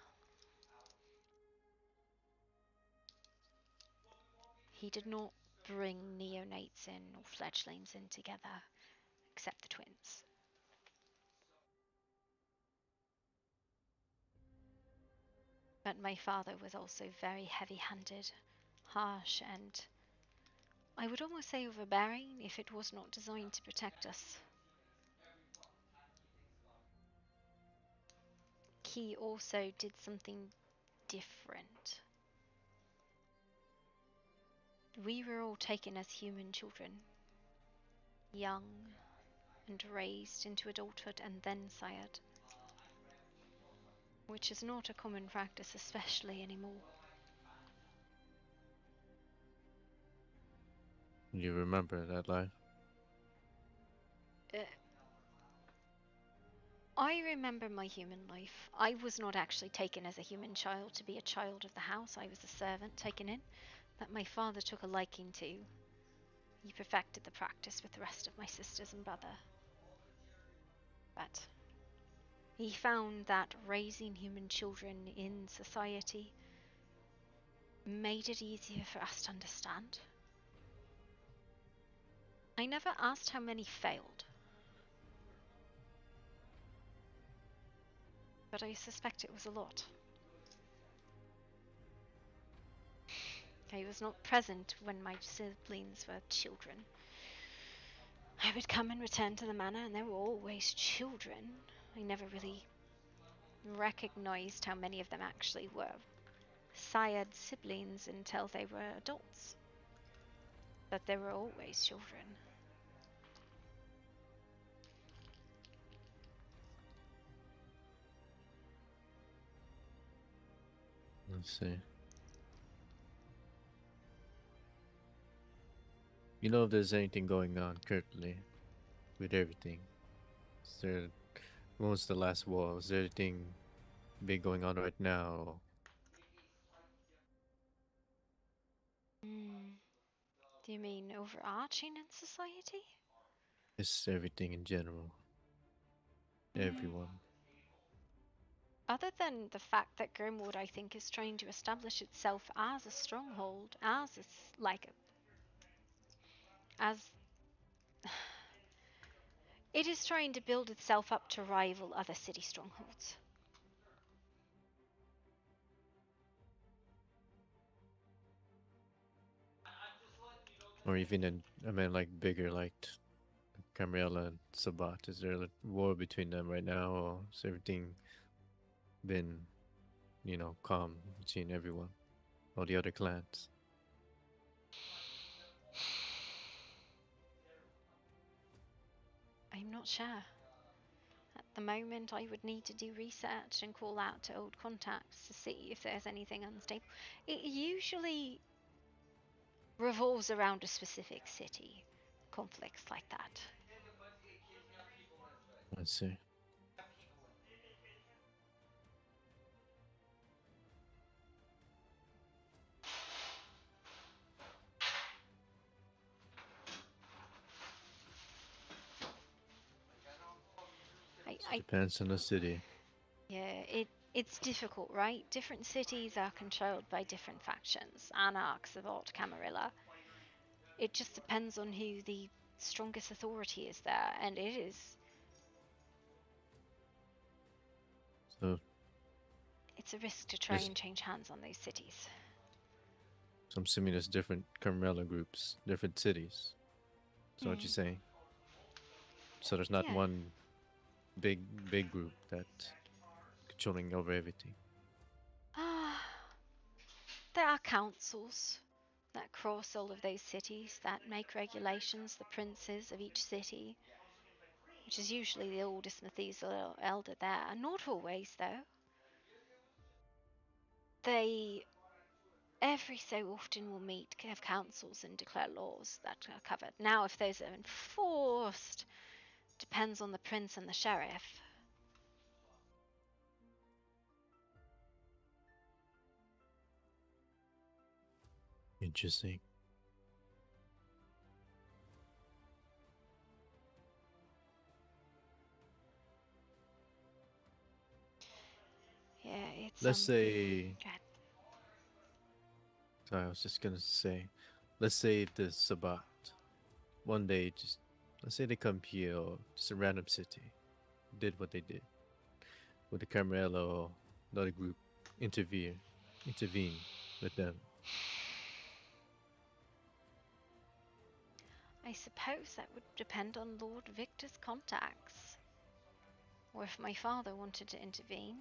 He did not bring neonates in or fledglings in together, except the twins. But my father was also very heavy-handed, harsh, and I would almost say overbearing if it was not designed to protect us. He also did something different. We were all taken as human children, young and raised into adulthood and then sired, which is not a common practice, especially anymore. You remember that life? I remember my human life. I was not actually taken as a human child to be a child of the house. I was a servant taken in that my father took a liking to. He perfected the practice with the rest of my sisters and brother. But he found that raising human children in society made it easier for us to understand. I never asked how many failed, but I suspect it was a lot. I was not present when my siblings were children. I would come and return to the manor, and there were always children. I never really recognized how many of them actually were sired siblings until they were adults. But there were always children. Let's see. You know if there's anything going on currently with everything? Is there When was the last war? Is there anything big going on right now? Or Hmm. Do you mean overarching in society? is everything in general? Everyone. Other than the fact that Grimwood, I think, is trying to establish itself as a stronghold, as it is trying to build itself up to rival other city strongholds. Or even in, I mean, like bigger, like Camarilla and Sabat. Is there a war between them right now, or has everything been, calm between everyone, all the other clans? I'm not sure. At the moment, I would need to do research and call out to old contacts to see if there's anything unstable. It usually revolves around a specific city, conflicts like that. Let's see. I Depends on the city. Yeah, it's difficult, right? Different cities are controlled by different factions, Anarchs of Alt Camarilla. It just depends on who the strongest authority is there, and it is. So It's a risk to try there's, and change hands on those cities. so I'm assuming there's different Camarilla groups, different cities. So what you're saying? So there's not Yeah. one big group that's controlling over everything. There are councils that cross all of those cities that make regulations, the princes of each city, which is usually the oldest Methuselah elder there. Not always, though. They every so often will meet, have councils, and declare laws that are covered. Now, if those are enforced, depends on the prince and the sheriff. Interesting. Yeah, it's Let's say. God. Sorry, I was just gonna say. Let's say the Sabat one day just. Let's say they come here, or just a random city, did what they did. Would the Camarilla or another group intervene with them? I suppose that would depend on Lord Victor's contacts, or if my father wanted to intervene.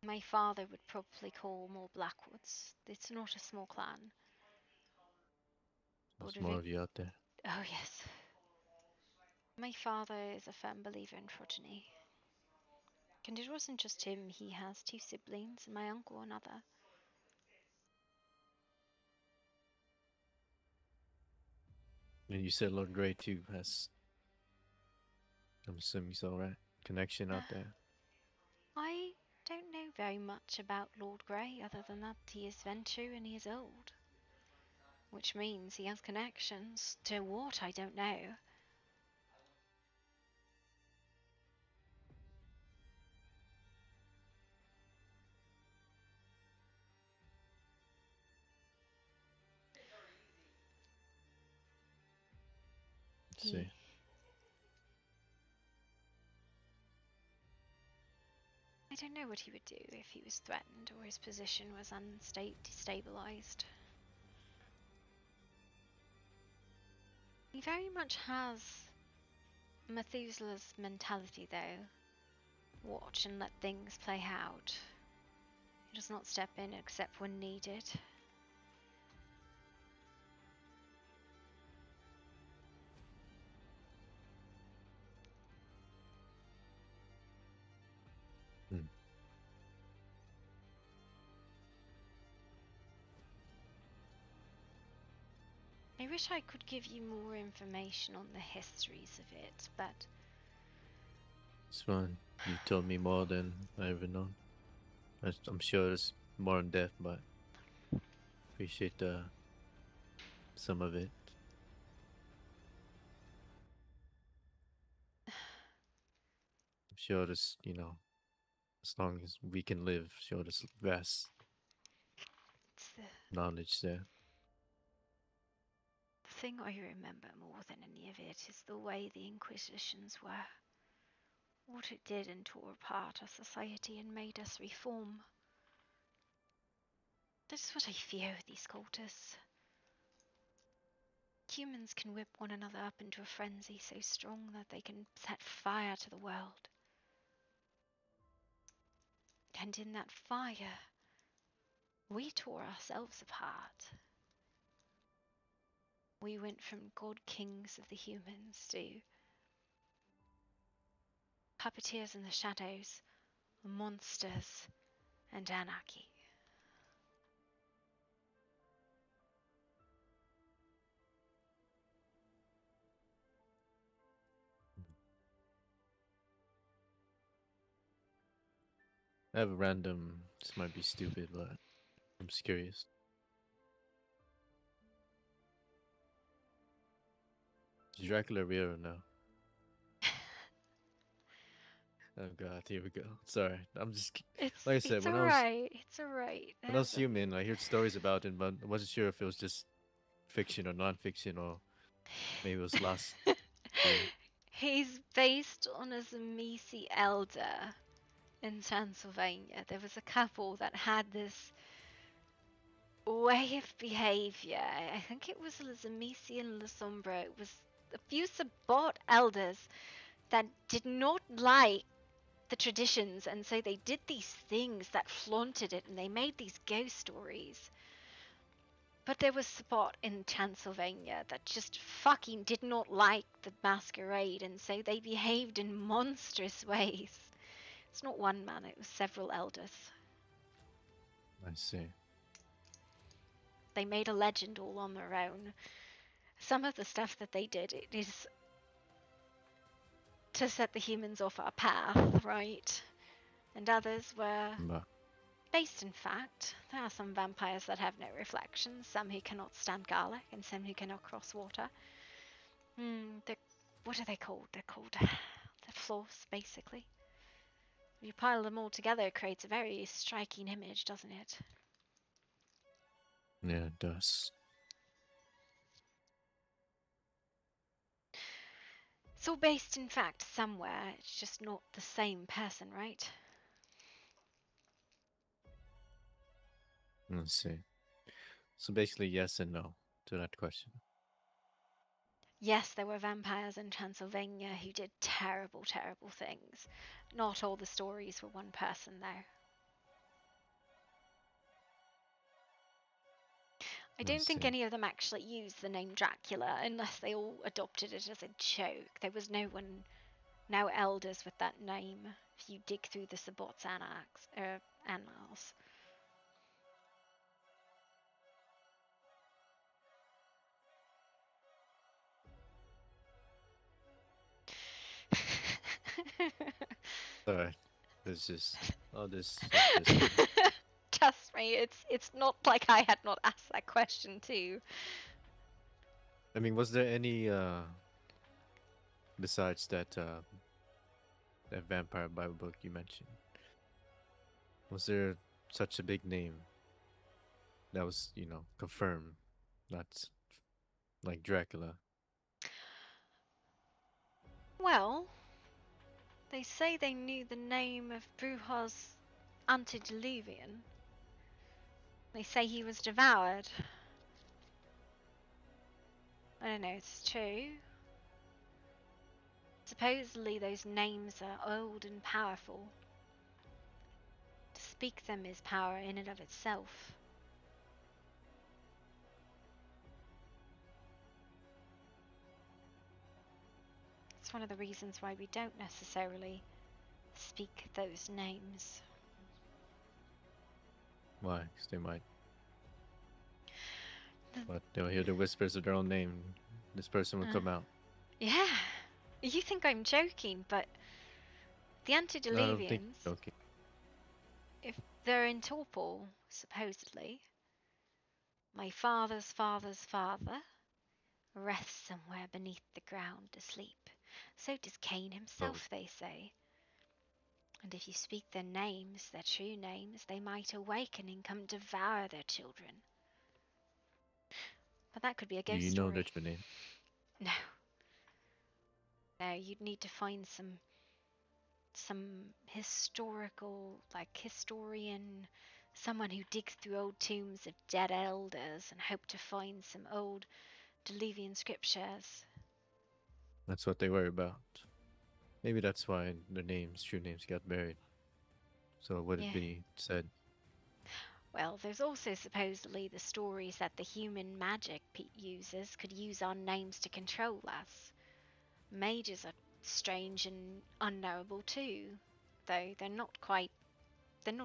My father would probably call more Blackwoods. It's not a small clan. Lord There's more of you out there. Oh yes. My father is a firm believer in progeny. And it wasn't just him, he has two siblings, and my uncle another. And you said Lord Grey too has. I'm assuming so, right? Connection out there. I don't know very much about Lord Grey, other than that he is Ventrue and he is old. Which means he has connections. To what, I don't know. Let's see. I don't know what he would do if he was threatened or his position was destabilized. He very much has Methuselah's mentality, though. Watch and let things play out. He does not step in except when needed. Hmm. I wish I could give you more information on the histories of it, but It's fine. You told me more than I ever known. I'm sure there's more in depth, but appreciate some of it. I'm sure there's, as long as we can live, sure there's vast it's the knowledge there. thing I remember more than any of it is the way the Inquisitions were. What it did and tore apart our society and made us reform. That is what I fear with these cultists. Humans can whip one another up into a frenzy so strong that they can set fire to the world. And in that fire, we tore ourselves apart. We went from god kings of the humans to puppeteers in the shadows, monsters, and anarchy. I have a random, this might be stupid, but I'm just curious. Is Dracula real or no? Oh god, here we go. Sorry, I'm just like I said, It's when alright. It's alright. I was human, I heard stories about him, but I wasn't sure if it was just fiction or non-fiction, or maybe it was lost. He's based on a Zamisi elder in Transylvania. There was a couple that had this way of behavior. I think it was Zamisi and La Sombra. It was a few Sabbat elders that did not like the traditions, and so they did these things that flaunted it, and they made these ghost stories. But there was Sabbat in Transylvania that just fucking did not like the masquerade, and so they behaved in monstrous ways. It's not one man, it was several elders. I see. They made a legend all on their own. Some of the stuff that they did, it is to set the humans off our path, right? And others were based in fact. There are some vampires that have no reflections, some who cannot stand garlic, and some who cannot cross water. What are they called? They're called the floss, basically. If you pile them all together, it creates a very striking image, doesn't it? Yeah, it does. It's all based in fact somewhere, it's just not the same person, right? Let's see. So basically, yes and no to that question. Yes, there were vampires in Transylvania who did terrible, terrible things. Not all the stories were one person, though. I don't think any of them actually used the name Dracula unless they all adopted it as a joke. There was no elders with that name if you dig through the Sabbat's annals. Sorry, there's just all this. Trust me, it's not like I had not asked that question too. I mean, was there any besides that that vampire Bible book you mentioned? Was there such a big name that was, confirmed? That's like Dracula. Well, they say they knew the name of Bruja's antediluvian. They say he was devoured. I don't know if it's true. Supposedly those names are old and powerful. To speak them is power in and of itself. It's one of the reasons why we don't necessarily speak those names. Why? 'Cause they might. But they'll hear the whispers of their own name. This person will Uh, come out. Yeah. You think I'm joking, but the No, I don't think antediluvians, you're joking. if they're in torpor, supposedly, my father's father's father rests somewhere beneath the ground asleep. So does Cain Oh, himself, they say. And if you speak their names, their true names, they might awaken and come devour their children. But that could be a do ghost you know story. that your name? No, no, you'd need to find some historical, like historian, someone who digs through old tombs of dead elders and hope to find some old Diluvian scriptures. That's what they worry about. Maybe that's why their names, true names, got buried. So would it Yeah. be said? Well, there's also supposedly the stories that the human magic users could use our names to control us. Mages are strange and unknowable too, though they're not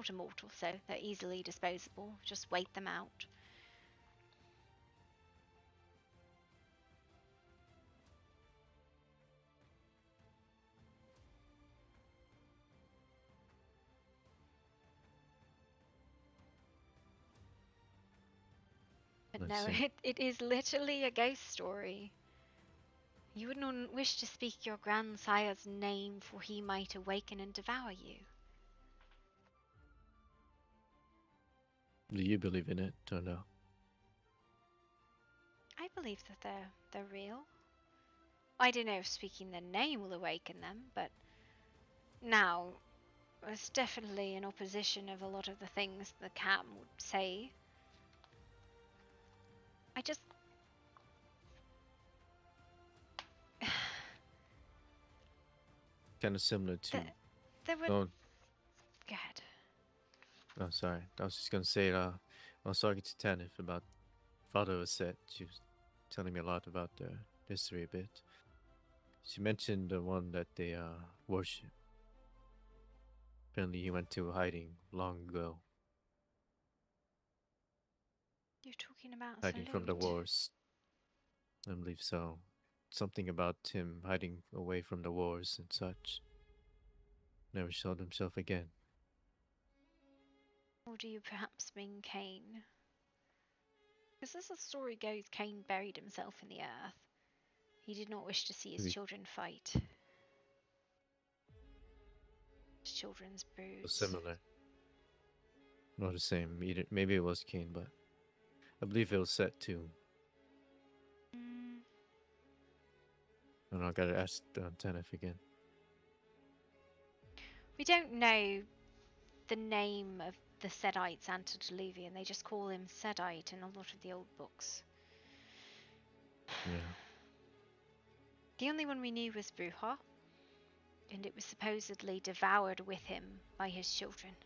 immortal, so they're easily disposable. Just wait them out. But I no, see. it is literally a ghost story. You would not wish to speak your grandsire's name, for he might awaken and devour you. Do you believe in it or no? I believe that they're real. I don't know if speaking their name will awaken them, but now it's definitely in opposition of a lot of the things the cat would say. I just Kind of similar to. there would Oh, go ahead. oh, sorry. I was just gonna say. I was talking to Tanif about Father was set. She was telling me a lot about the history a bit. She mentioned the one that they worship. Apparently, he went to hiding long ago, You're talking about hiding from the salute. wars. I believe so. Something about him hiding away from the wars and such. Never showed himself again. Or do you perhaps mean Cain? Because as the story goes, Cain buried himself in the earth. He did not wish to see his Maybe children fight. His children's broods. similar. Not the same. Either. Maybe it was Cain, but I believe it was set too. Mm, I don't know. I gotta ask Tanif again. we don't know the name of the Sedites antediluvian. They just call him Sedite in a lot of the old books. Yeah. The only one we knew was Bruja, and it was supposedly devoured with him by his children.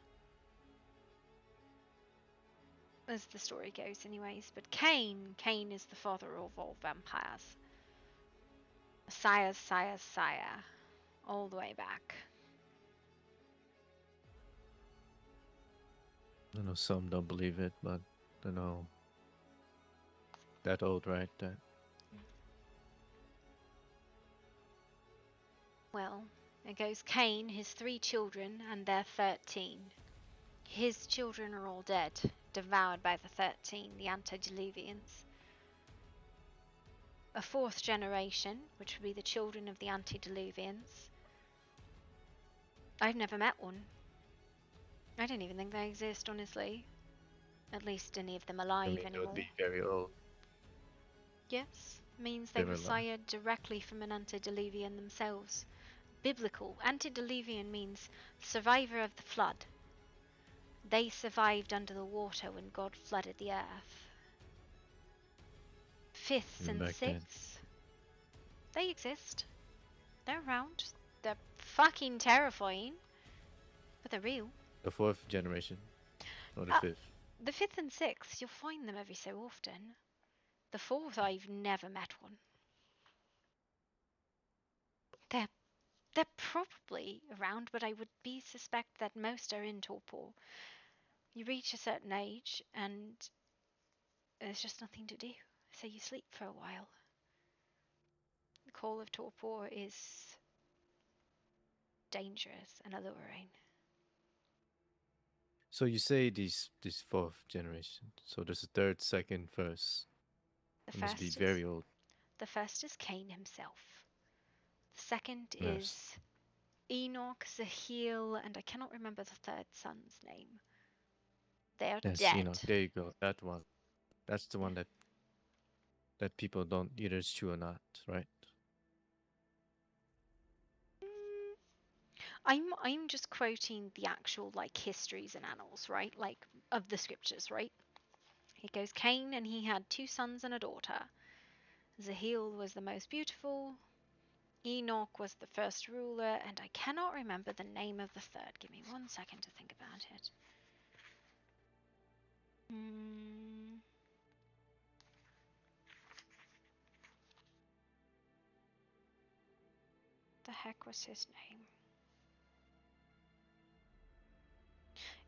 As the story goes, anyways. But Cain is the father of all vampires. Sire's sire's sire, all the way back. I know some don't believe it, but I know that old, right? That Well, it goes Cain, his 3 children, and their 13. His children are all dead, devoured by the 13, the antediluvians. A 4th generation, which would be the children of the antediluvians. I've never met one. I don't even think they exist, honestly. At least any of them I alive mean, they would anymore. be very old. Yes, means they They were alive. sired directly from an antediluvian themselves. Biblical. Antediluvian means survivor of the flood. They survived under the water when God flooded the earth. 5th Even and back then. 6th, they exist. They're around. They're fucking terrifying, but they're real. The 4th generation, or the Uh, 5th. The 5th and 6th, you'll find them every so often. The 4th, I've never met one. They're they're probably around, but I would be suspect that most are in torpor. You reach a certain age, and there's just nothing to do, so you sleep for a while. The call of torpor is dangerous and alluring. So you say these fourth generation. So there's a third, second, first. The It must be first very is old. the first is Cain himself. The second Yes. is Enoch, Zahiel, and I cannot remember the third son's name. They are Yes, dead. there you go. That one. That's the one that people don't either it's true or not, right? Mm, I'm just quoting the actual like histories and annals, right? Like of the scriptures, right? It goes Cain and he had 2 sons and a daughter. Zahiel was the most beautiful. Enoch was the first ruler, and I cannot remember the name of the third. Give me 1 second to think about it. The heck was his name?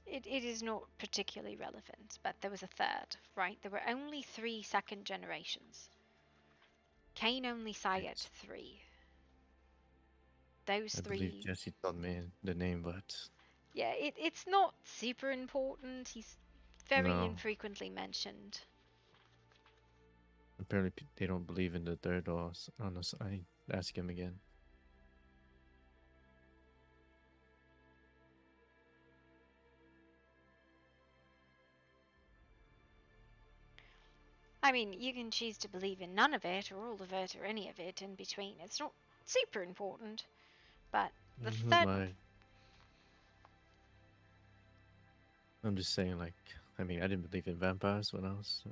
It is not particularly relevant, but there was a third, right? There were only 3 second generations. Cain only sired Yes. 3. Those I believe 3. Jesse told me the name, but Yeah, it's not super important. He's very no. infrequently mentioned. Apparently they don't believe in the third or unless I ask him again. I mean, you can choose to believe in none of it, or all of it, or any of it in between. It's not super important. But the Who third. am I? I'm just saying, like, I mean, I didn't believe in vampires when I was, so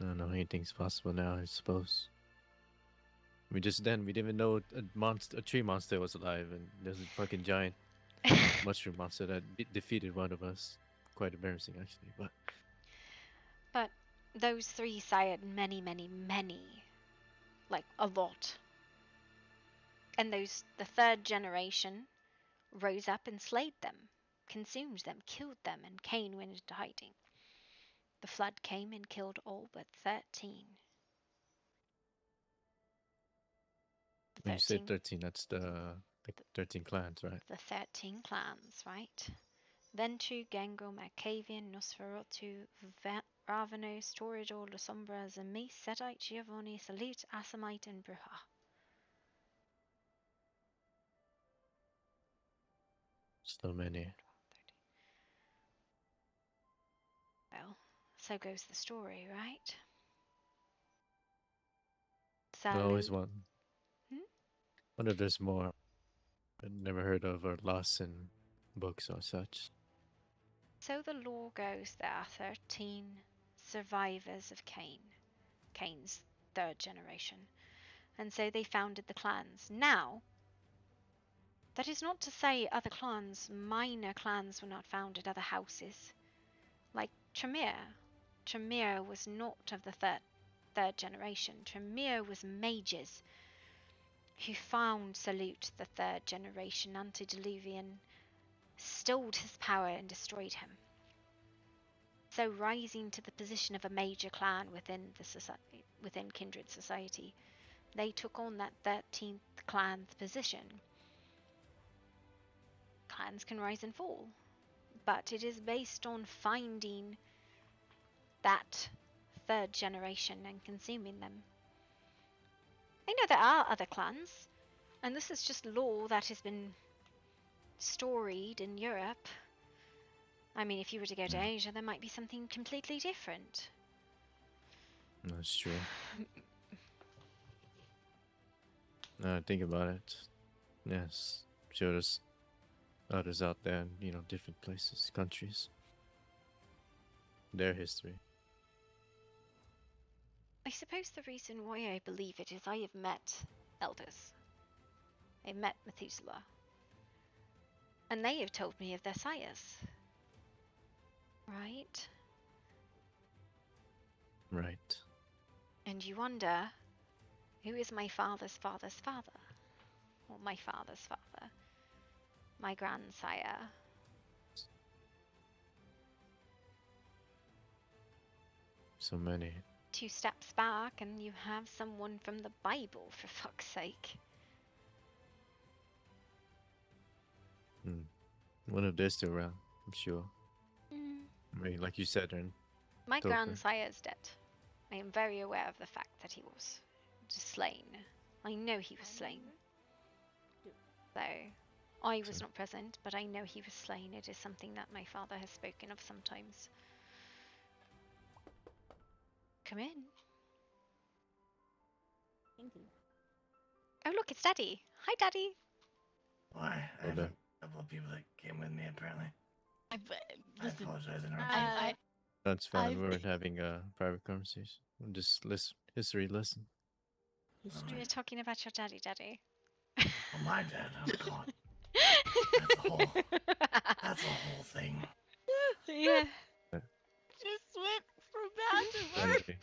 I don't know. Anything's possible now, I suppose. We just then we didn't even know a tree monster was alive, and there's a fucking giant mushroom monster that defeated one of us. Quite embarrassing, actually, but But those 3 sired many, many, many. Like, a lot. And the third generation rose up and slayed them, consumed them, killed them, and Cain went into hiding. The flood came and killed all but 13. The when you said 13, 13, that's the 13 clans, right? the 13 clans, right? Ventu, Gengo, Macavian, Nosferatu, Ravanos, Toreador, Lasombra, Zemis, Sedite, Giovanni, Salute, Assamite, and Bruja. So many. Well, so goes the story, right? I always Salute. wonder if there's more I never heard of or lost in books or such. So the lore goes there are 13 survivors of Cain, Cain's third generation, and so they founded the clans. Now, that is not to say other clans, minor clans, were not founded, other houses. Like Tremere. Tremere was not of the third generation. Tremere was mages who found Salute, the third generation antediluvian, stole his power and destroyed him. So rising to the position of a major clan within kindred society, they took on that 13th clan's position. Clans can rise and fall, but it is based on finding that third generation and consuming them. I know there are other clans, and this is just lore that has been storied in Europe. I mean, if you were to go to Asia, there might be something completely different. That's true. Now I think about it. Yes, sure there's others out there in, different places, countries. Their history. I suppose the reason why I believe it is I have met elders. I've met Methuselah. And they have told me of their sires. Right? Right. And you wonder, who is my father's father's father? Or my father's father? My grandsire? So many. 2 steps back and you have someone from the Bible, for fuck's sake. One of they're still around, I'm sure. Mm. I mean, like you said, and My Totally. grandsire is dead. I am very aware of the fact that he was slain. I know he was slain. So, I was So- not present, but I know he was slain. It is something that my father has spoken of sometimes. Come in. Thank you. Oh, look, it's Daddy. Hi, Daddy. Why? I have Hold a couple of people that came with me apparently. I Listen, apologize in I, That's fine. I've- We weren't having a private conversation. We'll just history lesson. We were talking about your daddy, Daddy. Oh, my dad. Oh, God. That's a whole, that's a whole thing. Yeah. just went from bad to worse. Anyway,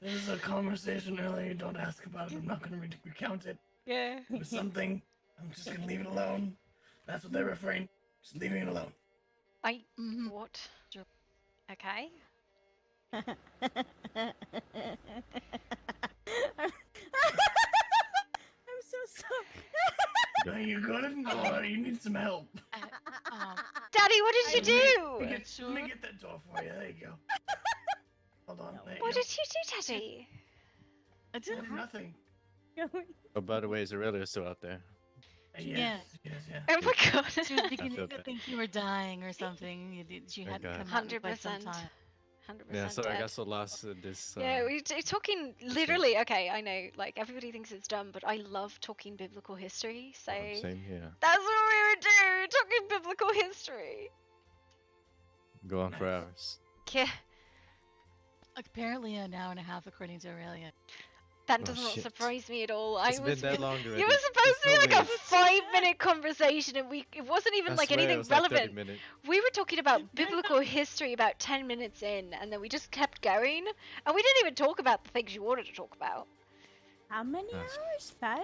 There was a conversation earlier. Don't ask about it. I'm not going to recount it. Yeah. It was something. I'm just going to leave it alone. That's what they're referring. Just leaving it alone. Mhm. What? Okay. I'm so sorry. Are you good? Or you need some help? Daddy, what did you Let me do? get, let me get that door for you. There you go. Hold on. There you What go. did you do, Daddy? I didn't. Nothing. oh, by the way, is Aurelia still out there? Yes. Yes. Yeah. Oh my god. She was beginning felt to that. think you were dying or something. You Thank hadn't God. come out in quite some 100%. time. 100% Yeah, sorry, I dead. got so lost in this. Yeah, we're talking literally. Okay, I know. Like everybody thinks it's dumb, but I love talking biblical history. So Same here. that's what we would do. Talking biblical history. Go on for hours. Yeah, Apparently an hour and a half, according to Aurelia. that Oh, does not shit. surprise me at all. It's I been was. that long already. It was supposed to be There's like no a way. 5-minute conversation, and it wasn't even I like swear it anything was like 30 relevant. minutes. We were talking about biblical history about 10 minutes in, and then we just kept going, and we didn't even talk about the things you wanted to talk about. How many That's- hours? 5,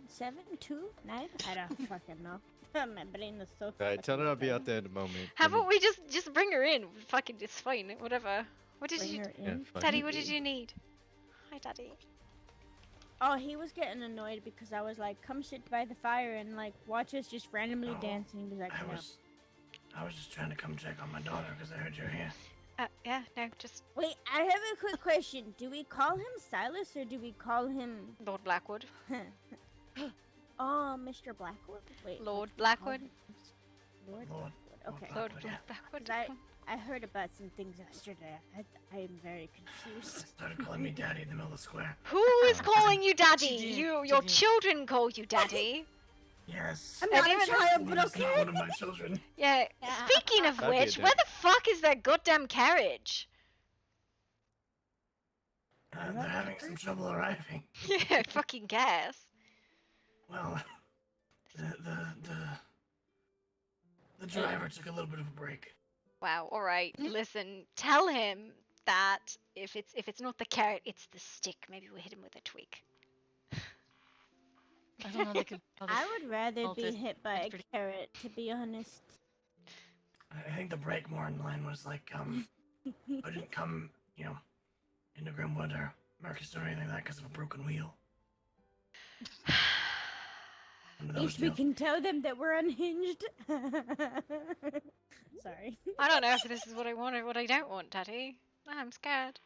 7, 2, 9? I don't fucking know. My brain is so. Alright, tell her fucking I'll be dead. out there in a moment. How Let me- about we just bring her in? Fucking, it's fine. Whatever. What did Bring you, her Yeah, in. fuck Daddy? it. What did you need? Hi, Daddy. Oh, he was getting annoyed because I was like, "Come sit by the fire and like watch us just randomly Oh, dancing." He was like, I "No." was just trying to come check on my daughter because I heard you're here. Yeah, no, just Wait, I have a quick question. Do we call him Silas or do we call him? Lord Blackwood. Oh, Mr. Blackwood. Wait. Lord what do we call Blackwood. him? Lord Lord. Blackwood. Okay. Lord Yeah. Blackwood. 'Cause I heard about some things yesterday. I am very confused. Started calling me daddy in the middle of the square. Who is calling you Daddy? did, Your she did. children call you Daddy. Yes. I'm not even- a child, but He's not okay. one of my children. Yeah. Yeah. Speaking of That'd be a which, where daddy. the fuck is that goddamn carriage? They're having some trouble arriving. Yeah, fucking guess. Well, the driver took a little bit of a break. Wow. All right. Listen. Tell him that if it's not the carrot, it's the stick. Maybe we'll hit him with a twig. I don't know. They could. I would rather Well, be this- hit by it's a pretty- carrot, to be honest. I think the break more in line was like, I didn't come, into Grimwood or Marcus or anything like that because of a broken wheel. One of those If we deals. can tell them that we're unhinged. Sorry. I don't know if this is what I want or what I don't want, Daddy. I'm scared.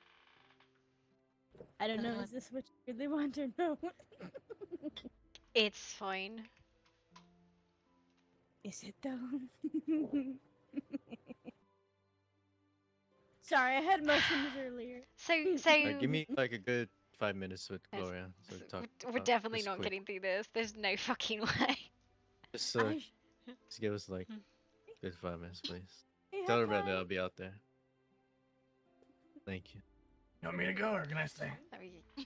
I don't know, is this what you really want or no? It's fine. Is it though? Sorry, I had mushrooms earlier. So give me like a good 5 minutes with Yes, Gloria. So so talk, we're definitely just not quick. getting through this. There's no fucking way. Just, I just give us like Hmm. good 5 minutes, please. I Tell her have about that fun. I'll be out there. Thank you. You want me to go or can I stay? I mean,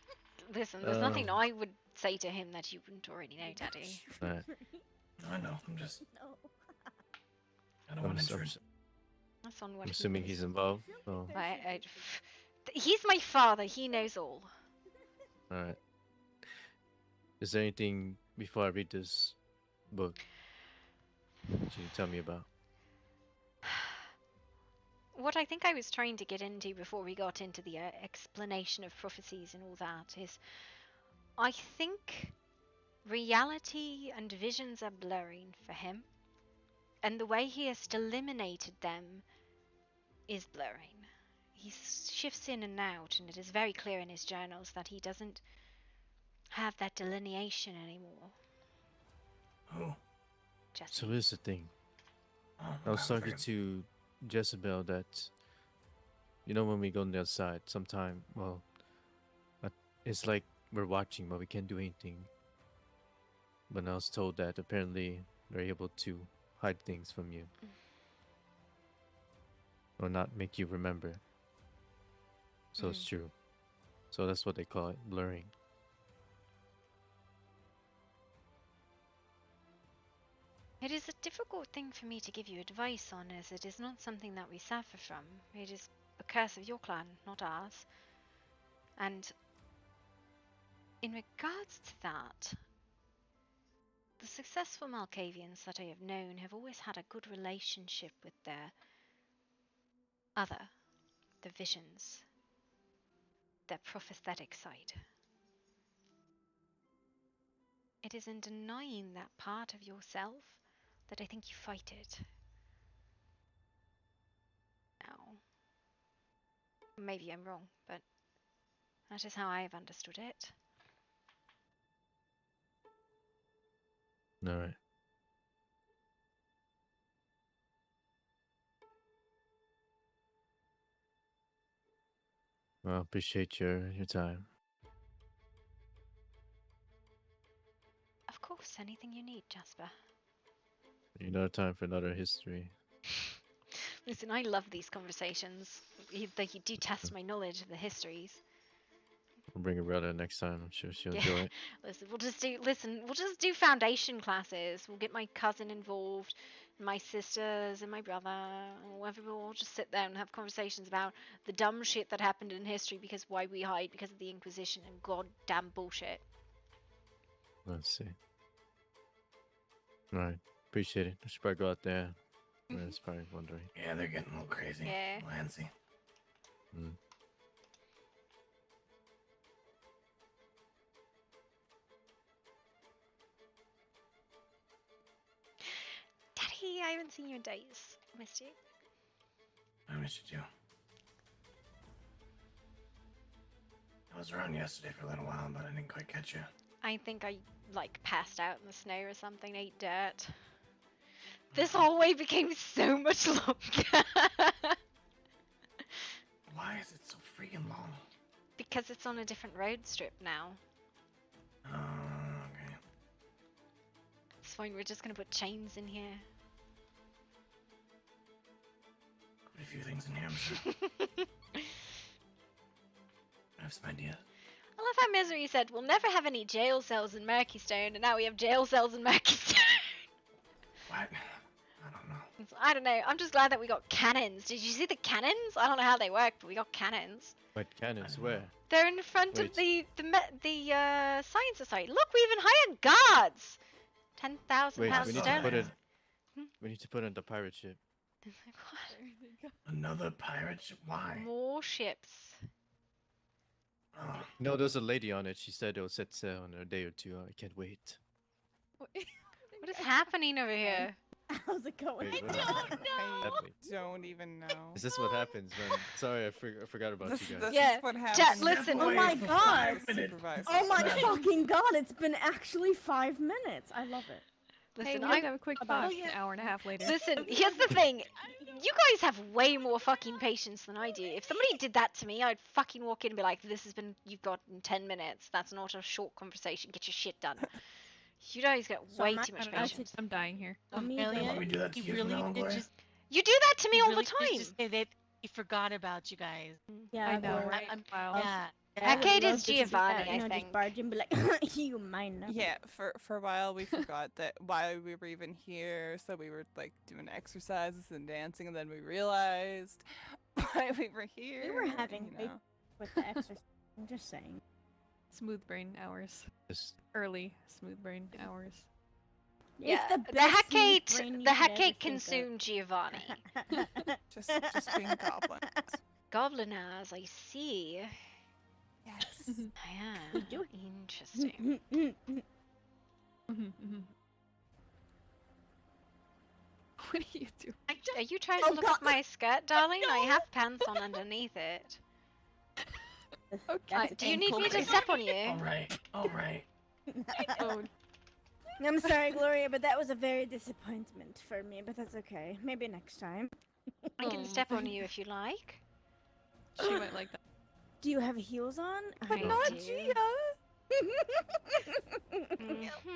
listen, there's nothing I would say to him that you wouldn't already know, Daddy. Alright. I know. I'm just. No. I don't I'm, want s- to I'm, intrude. s- That's on what I'm assuming he he's involved. So, he's my father. He knows all. alright. Is there anything before I read this book that you can tell me about? what I think I was trying to get into before we got into the explanation of prophecies and all that is, I think reality and visions are blurring for him, and the way he has eliminated them is blurring. He shifts in and out, and it is very clear in his journals that he doesn't have that delineation anymore. Oh. Jesse. So here's the thing. Oh, I was okay, talking figured. to Jezebel that, you know, when we go on the outside, sometime, well, it's like we're watching, but we can't do anything. But I was told that apparently they're able to hide things from you. Or not make you remember. So it's true. So that's what they call it, blurring. It is a difficult thing for me to give you advice on, as it is not something that we suffer from. It is a curse of your clan, not ours. And in regards to that, the successful Malkavians that I have known have always had a good relationship with their other, the visions, their prophetic side. It is in denying that part of yourself that I think you fight it. Now, maybe I'm wrong, but that is how I have understood it. Alright. Well, appreciate your time. Of course, anything you need, Jasper. Another time for another history. Listen, I love these conversations. You do test my knowledge of the histories. We'll bring her brother next time. I'm sure she'll Yeah. enjoy it. We'll just do foundation classes. We'll get my cousin involved, my sisters and my brother, and whatever. We'll just sit there and have conversations about the dumb shit that happened in history, because why we hide because of the Inquisition and goddamn bullshit. Let's see. Alright. Appreciate it. I should probably go out there. It's probably wondering. Yeah, they're getting a little crazy. Yeah. A little antsy. Daddy, I haven't seen you in days. Missed you. I miss you too. I was around yesterday for a little while, but I didn't quite catch you. I think I passed out in the snow or something, ate dirt. This hallway became so much longer. Why is it so freaking long? Because it's on a different road strip now. Oh, okay. It's fine, we're just gonna put chains in here. Put a few things in here, I'm sure. I have some ideas. I love how Misery said, we'll never have any jail cells in Murkystone, and now we have jail cells in Murkystone. What? I don't know. I don't know, I'm just glad that we got cannons. Did you see the cannons? I don't know how they work, but we got cannons. Wait, cannons, where? They're in front of Wait. the Science Society. Look, we even hired guards! 10,000 Wait, pounds we need sterling. to put it. We need to put it on the pirate ship. Another pirate ship? Why? More ships. Oh. No, there's a lady on it. She said it'll set sail in a day or two. I can't wait. What is happening over here? How's it going? Wait, I what don't happened? know. Definitely. Don't even know. Is this what happens when? Sorry, I forgot about This, you guys. this Yeah, is what Chat, happens. listen. Oh my god! Supervisor. Oh my fucking god, it's been actually 5 minutes. I love it. Hey, Listen, we have to have a quick talk an hour and a half later. Listen, here's the thing. You guys have way more fucking patience than I do. If somebody did that to me, I'd fucking walk in and be like, you've got 10 minutes. That's not a short conversation. Get your shit done. You guys got So way am I- too much I- patience. I'm dying here. Really? Want me to do that to you from now on, Gloria? You do that to me all the time. Just say that he forgot about you guys. Yeah, I know, but- right? Yeah. I would Arcade love is to just, Giovanni, you I know, think. just barge in and be like, you mine now. Yeah, for a while we forgot that why we were even here, so we were like doing exercises and dancing, and then we realized why we were here. We were having you big know. with the exercise. I'm just saying. Smooth brain hours. Just Early smooth brain hours. Yeah, It's the the best smooth Hecate, brain you the could ever Hecate think of. consumed Giovanni. Just being goblins. Goblinaz, I see. Yes. Yeah, We do it. interesting. What do you do? Are you trying Oh, to look God. at my skirt, darling? I have pants on underneath it. That's a Do you need me to thing. step on you? All right. Oh, I'm sorry, Gloria, but that was a very disappointment for me, but that's okay. Maybe next time. I can step on you if you like. she might like that. Do you have heels on? But Not do. Gia.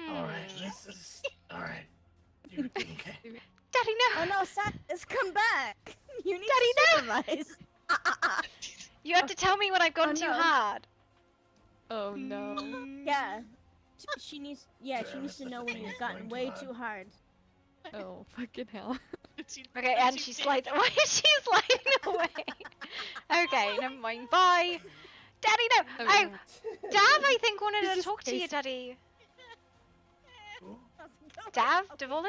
All right. This is all right. Okay. Daddy, no! Oh no, Satis, come back! You need Daddy, to supervise. You have to tell me when I've gone Oh, too no. hard. Oh no. Yeah. She needs. Yeah, she Travis, needs to such know a when thing you've as gotten going too way hard. too hard. Oh fucking hell. Okay, and she slides. Why is she sliding away? Okay, never mind. Bye. Daddy, no! Oh, Oh, Dav, I think, wanted He's to just talk to you, pacing. Daddy. Who? Dav, Devlin?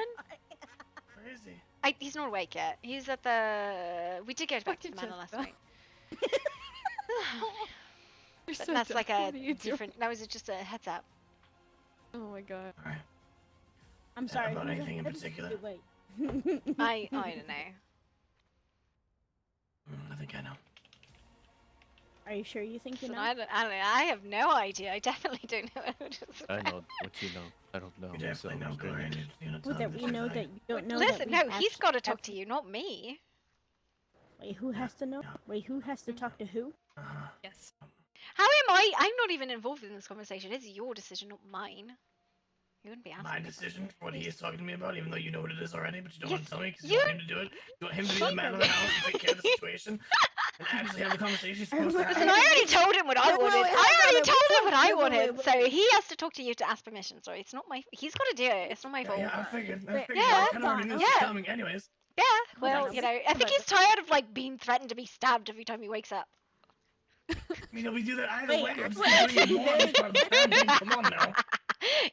Where is he? He's not awake yet. He's at the... We did go back to the Fucking manor last Jessica. night. You're But so that's dumb. like a What are you doing? different... That was just a heads up. Oh my god. All right. I'm sorry. About who's anything in ahead? particular? Wait. I don't know. I think I know. Are you sure you think you So know? I don't know. I have no idea. I definitely don't know what it is I about. know what you know. I don't know. You definitely so know, Gloria. You know, Well, that we know that you don't know. Listen, that we no, he's actually got to talk have- to you, not me. Wait, who has to know? Wait, who has to talk to who? Yes. How am I? I'm not even involved in this conversation. It's your decision, not mine. You wouldn't be asking. My me that. decision for what he is talking to me about, even though you know what it is already, but you don't Yes, want to tell me because you- you want him to do it. You want him to be the man of the house and take care of the situation and actually have the conversation he's supposed to Listen, have. I already told him what I Wait, wait, wanted. wait, I hold on, already wait, told him what I wait, wait, wanted, wait, so wait. he has to talk to you to ask permission. So it's not my. He's got to do it. It's not my fault. Yeah, I figured. I Wait, figured. yeah, I kind of already knew this yeah. was coming, anyways. Yeah. Hold Well, on, you know, I hold think on. he's tired of like being threatened to be stabbed every time he wakes up. I mean, we do that either Wait, way. I'm wait, just doing it more as part of the family. Come on now.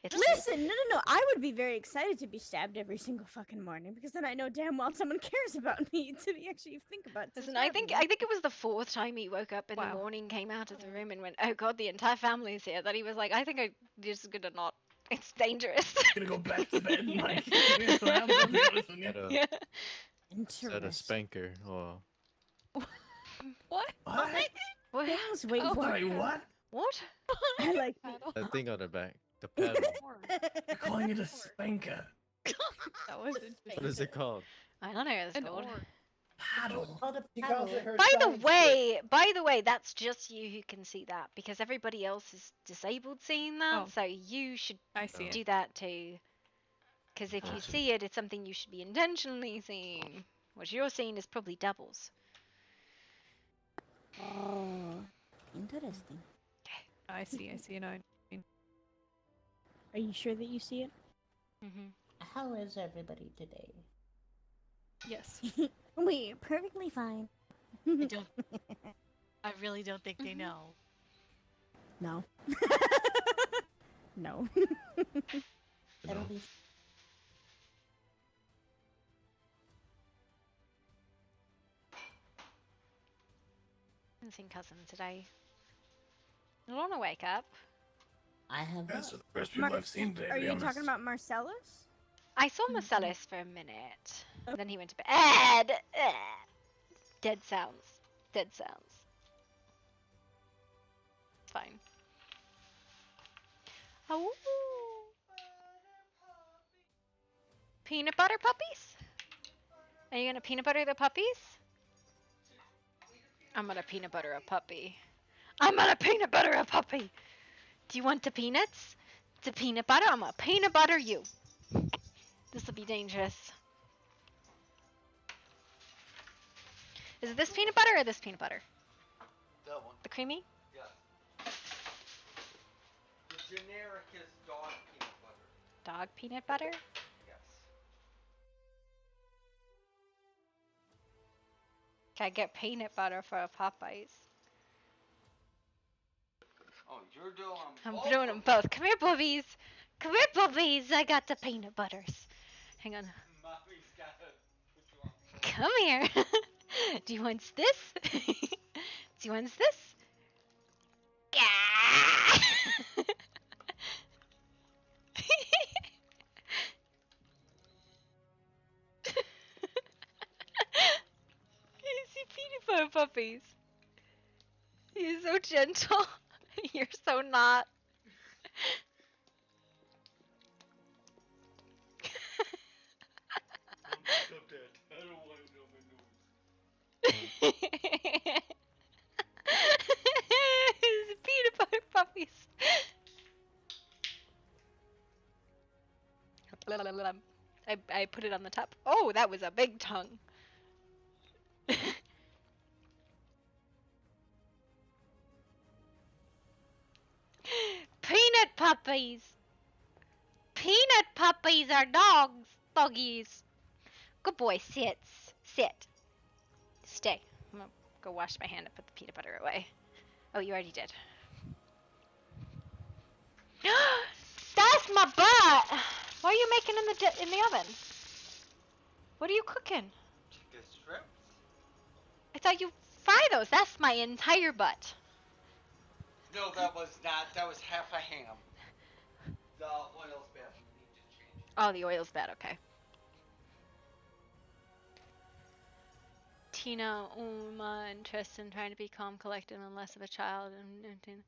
It's Listen, no. I would be very excited to be stabbed every single fucking morning because then I know damn well someone cares about me to actually think about. to Listen, stab I think me. it was the fourth time he woke up in the Wow. morning, came out of the room, and went, "Oh God, the entire family's here." That he was like, "I think I'm just gonna not. It's dangerous." Gonna go back to bed, Mike. That's what happens, I'll be honest with you. At a, Yeah. at a Interesting. spanker or What? What? What? Things. Wait, Oh. what? Sorry, what? What? I like. that thing on the back, the paddle. You're calling it a spanker. That was interesting. What is it called? I don't know what it's An called. orb. Paddle. She calls it her By the side way, that's just you who can see that because everybody else is disabled seeing that. Oh. So you should I see it. do that too. Because if you Gotcha. see it, it's something you should be intentionally seeing. What you're seeing is probably doubles. Oh, interesting. I see. I see it now. Are you sure that you see it? Mm-hmm. How is everybody today? Yes. We're perfectly fine. I don't. I really don't think they know. No. No. It'll be Haven't seen cousin today. I don't want to wake up. I have That's the first people I've seen today. Are to be you honest. talking about Marcellus? I saw Marcellus for a minute. Then he went to bed. Dead sounds. Dead sounds. It's fine. Oh. Peanut butter puppies? Are you gonna peanut butter the puppies? I'm gonna peanut butter a puppy. I'm gonna peanut butter a puppy. Do you want the peanuts? The peanut butter? I'm gonna peanut butter you. This will be dangerous. Is it this peanut butter or this peanut butter? That one. The creamy? Yeah. The generic is dog peanut butter. Dog peanut butter? Yes. Can I get peanut butter for a Popeyes? Oh, you're doing. I'm both doing of them both. Come here, boobies. Come here, puppies. I got the peanut butters. Hang on. Mommy's gotta put you on. Come here. Do you want this? Do you want this? Yeah. You see peanut butter puppies. He's so gentle. You're so not. Stop that. I don't want to know my nose. Peanut butter puppies. I put it on the top. Oh, that was a big tongue. Peanut puppies. Peanut puppies are dogs. Doggies. Good boy. Sit. Sit. Stay. I'm gonna go wash my hand and put the peanut butter away. Oh, you already did. That's my butt. What are you making in the oven? What are you cooking? Chicken strips? I thought you fry those. That's my entire butt. No, that was not. That was half a ham. The oil's bad. You need to change it. Oh, the oil's bad. Okay. Tina, my interest in trying to be calm, collected, and less of a child, and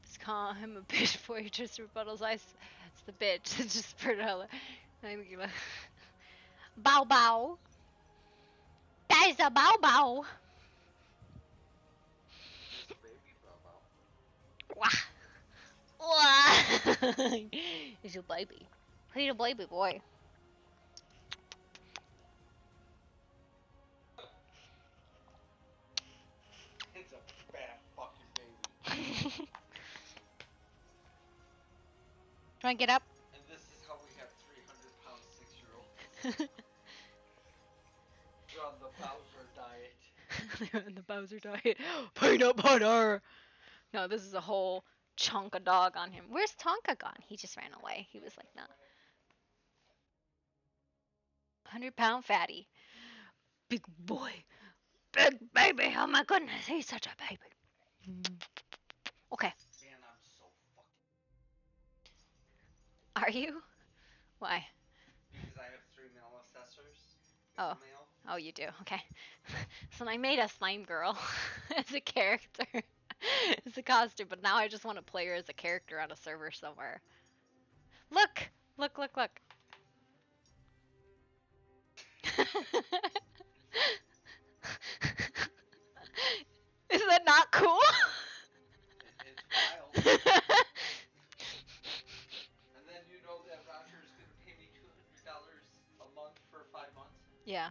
just call him a bitch before he just rebuttals. It's the bitch. It's just for dollar. Bow bow. That is a bow bow. Baby Bobo. Wah. Wah. He's a baby. He's a baby boy. It's a fat fucking baby. Try and get up. And this is how we have 300-pound 6-year-olds. They're on the Bowser diet. They're on the Bowser diet. Peanut butter. No, this is a whole chunk of dog on him. Where's Tonka gone? He just ran away. He was like, nah. 100-pound fatty. Big boy. Big baby. Oh my goodness. He's such a baby. Okay. Man, I'm so fucking... Are you? Why? Because I have 3 male assessors. Oh. Male. Oh, you do. Okay. So I made a slime girl as a character. As a costume, but now I just want to play her as a character on a server somewhere. Look! Look, look, look. Is that not cool? It's wild. And then you know that Roger is going to pay me $200 a month for 5 months. Yeah.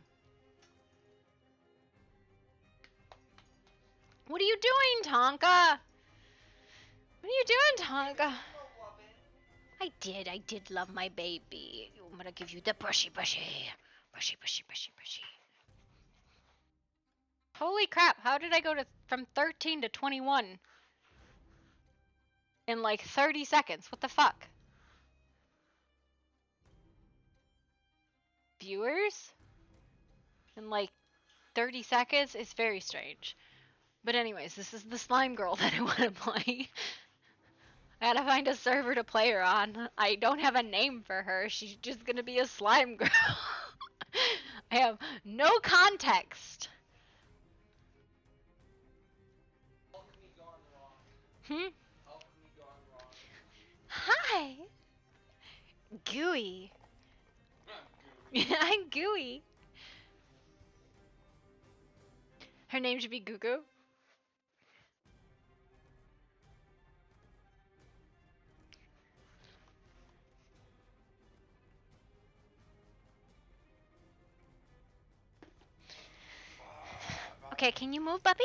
What are you doing, Tonka? What are you doing, Tonka? I did love my baby. I'm gonna give you the bushy, bushy. Bushy, bushy, bushy, bushy. Holy crap, how did I go from 13 to 21? In like 30 seconds, what the fuck? Viewers? In like 30 seconds? It's very strange. But anyways, this is the slime girl that I want to play. I gotta find a server to play her on. I don't have a name for her. She's just gonna be a slime girl. I have no context. Alchemy gone wrong. Hmm? Alchemy gone wrong. Hi. Gooey. I'm Gooey. Her name should be Goo Goo. Okay, can you move, Bubby?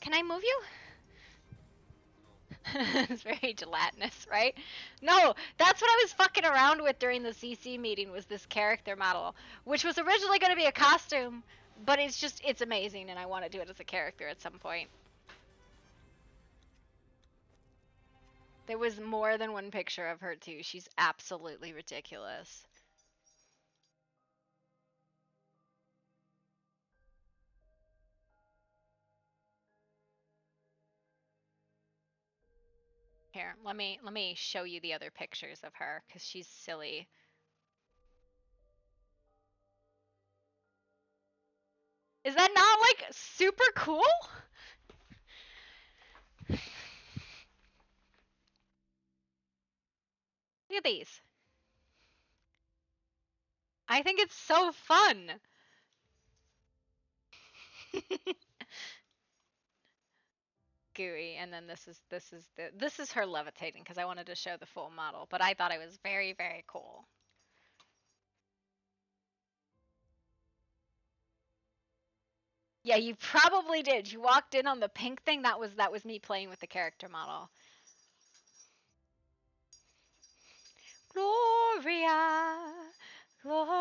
Can I move you? It's very gelatinous, right? No, that's what I was fucking around with during the CC meeting, was this character model, which was originally going to be a costume, but it's amazing, and I want to do it as a character at some point. There was more than one picture of her too. She's absolutely ridiculous. Here, let me show you the other pictures of her because she's silly. Is that not like super cool? Look at these. I think it's so fun. Gooey, and then this is her levitating because I wanted to show the full model, but I thought it was very, very cool. Yeah, you probably did. You walked in on the pink thing. That was me playing with the character model. Gloria, Gloria.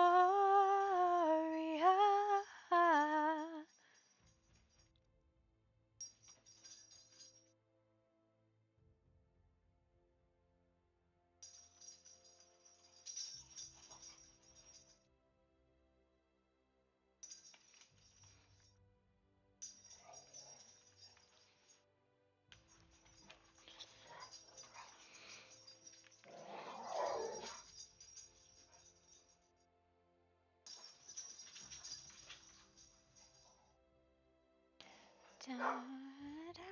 Da, da, da.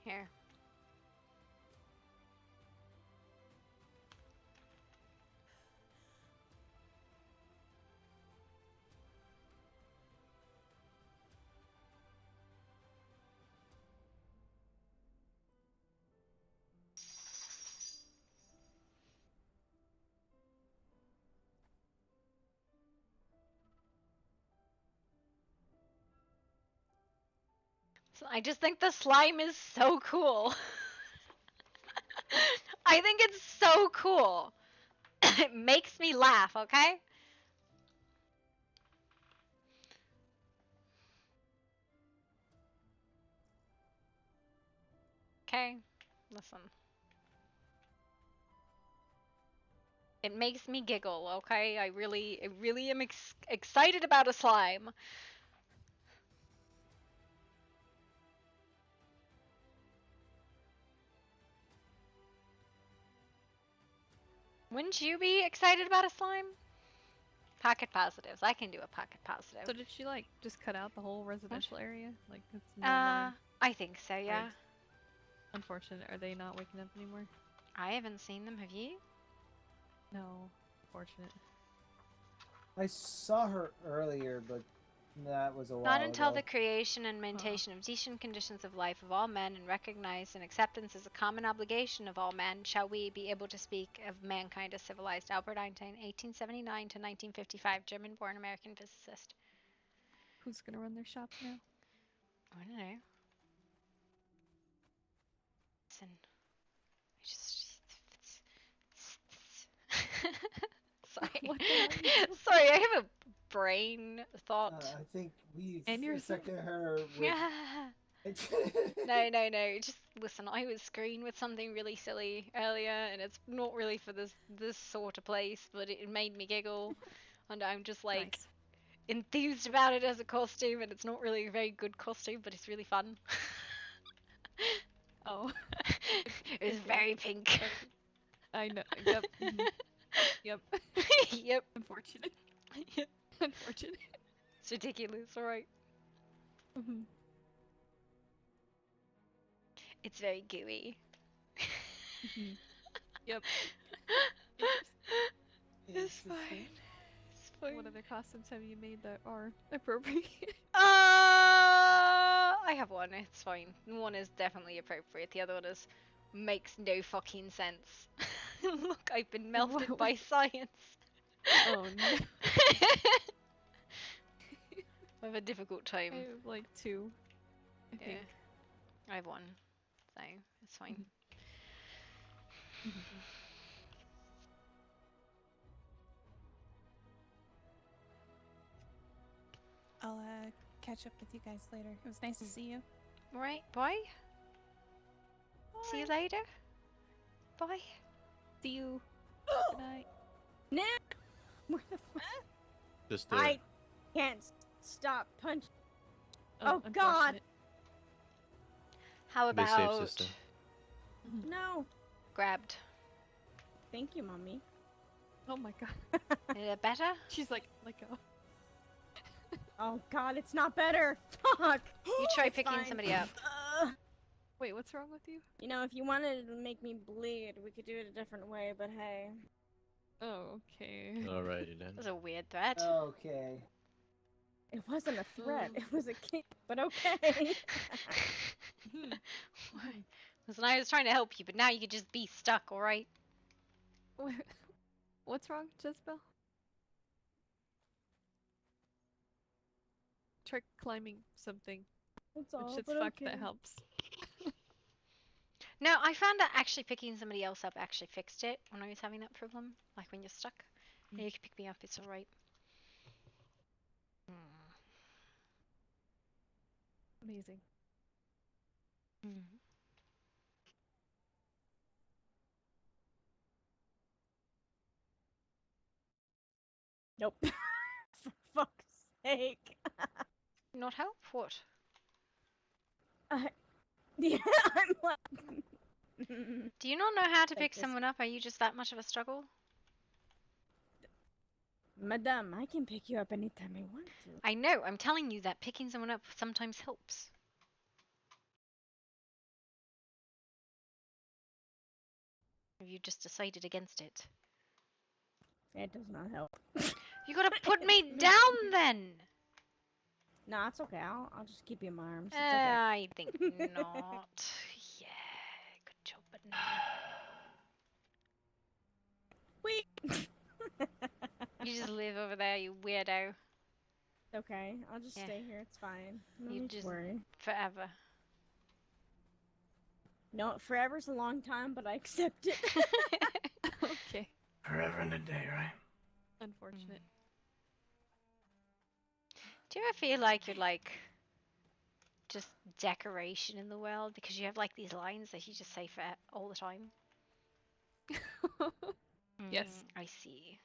Here. So I just think the slime is so cool. I think it's so cool. It makes me laugh, okay? Okay, listen. It makes me giggle, okay? I really am excited about a slime. Wouldn't you be excited about a slime? Pocket positives. I can do a pocket positive. So did she like just cut out the whole residential area? Like it's no more. I think so, yeah. Right. Unfortunate. Are they not waking up anymore? I haven't seen them. Have you? No. Unfortunate. I saw her earlier, but that was a while Not until ago. the creation and maintain of decent conditions of life of all men and recognize and acceptance as a common obligation of all men shall we be able to speak of mankind as civilized. Albert Einstein, 1879 to 1955, German-born American physicist. Who's gonna run their shops now? I don't know. Listen, I just sorry. Sorry, I have a brain thought. I think we've Aneurysm? affected her with... No. Just listen. I was screened with something really silly earlier, and it's not really for this sort of place, but it made me giggle, and I'm just like Nice. enthused about it as a costume, and it's not really a very good costume, but it's really fun. Oh. It was very pink. I know. Yep. Mhm. Yep. Yep. Unfortunate. Yep. Unfortunate. It's ridiculous, alright. Mhm. It's very gooey. Mhm. Yep. It's fine. It's fine. What other costumes have you made that are appropriate? I have one. It's fine. One is definitely appropriate. The other one is makes no fucking sense. Look, I've been melted by science. Oh no. I have a difficult time. I have like 2. I Yeah. think. I have 1, so it's fine. I'll catch up with you guys later. It was nice to see you. Alright, bye. See you later. Bye. See you. Good night. Nah. Where the fuck? Just I can't stop punching. Oh, Oh God. How be safe, about sister. No. grabbed? Thank you, mommy. Oh my god. Is it better? She's like, let go. Oh God, it's not better. Fuck. You try It's picking fine. somebody up. Wait, what's wrong with you? You know, if you wanted to make me bleed, we could do it a different way, but hey. Oh, okay. Alrighty then. That was a weird threat. Okay. It wasn't a threat, it was a kick, but okay. Listen, I was trying to help you, but now you could just be stuck, alright? What's wrong, Jezebel? Try climbing something. That's all, Which it's but fuck okay. that helps. No, I found that actually picking somebody else up actually fixed it when I was having that problem. Like when you're stuck. Yeah, you can pick me up, it's alright. Amazing. Nope. For fuck's sake. Not help? What? Yeah, I'm like... Do you not know how to Like pick this. someone up? Are you just that much of a struggle? Madame, I can pick you up anytime I want to. I know, I'm telling you that picking someone up sometimes helps. Have you just decided against it? It does not help. You gotta put me down then! Nah, it's okay. I'll just keep you in my arms. It's okay. I think not. Yeah, good job, but no. Wait. You just live over there, you weirdo. Okay, I'll just Yeah. stay here. It's fine. No You need to just worry. forever. No, forever's a long time, but I accept it. Okay. Forever and a day, right? Unfortunate. Do you ever feel like you're like just decoration in the world because you have like these lines that you just say for all the time? Yes. I see.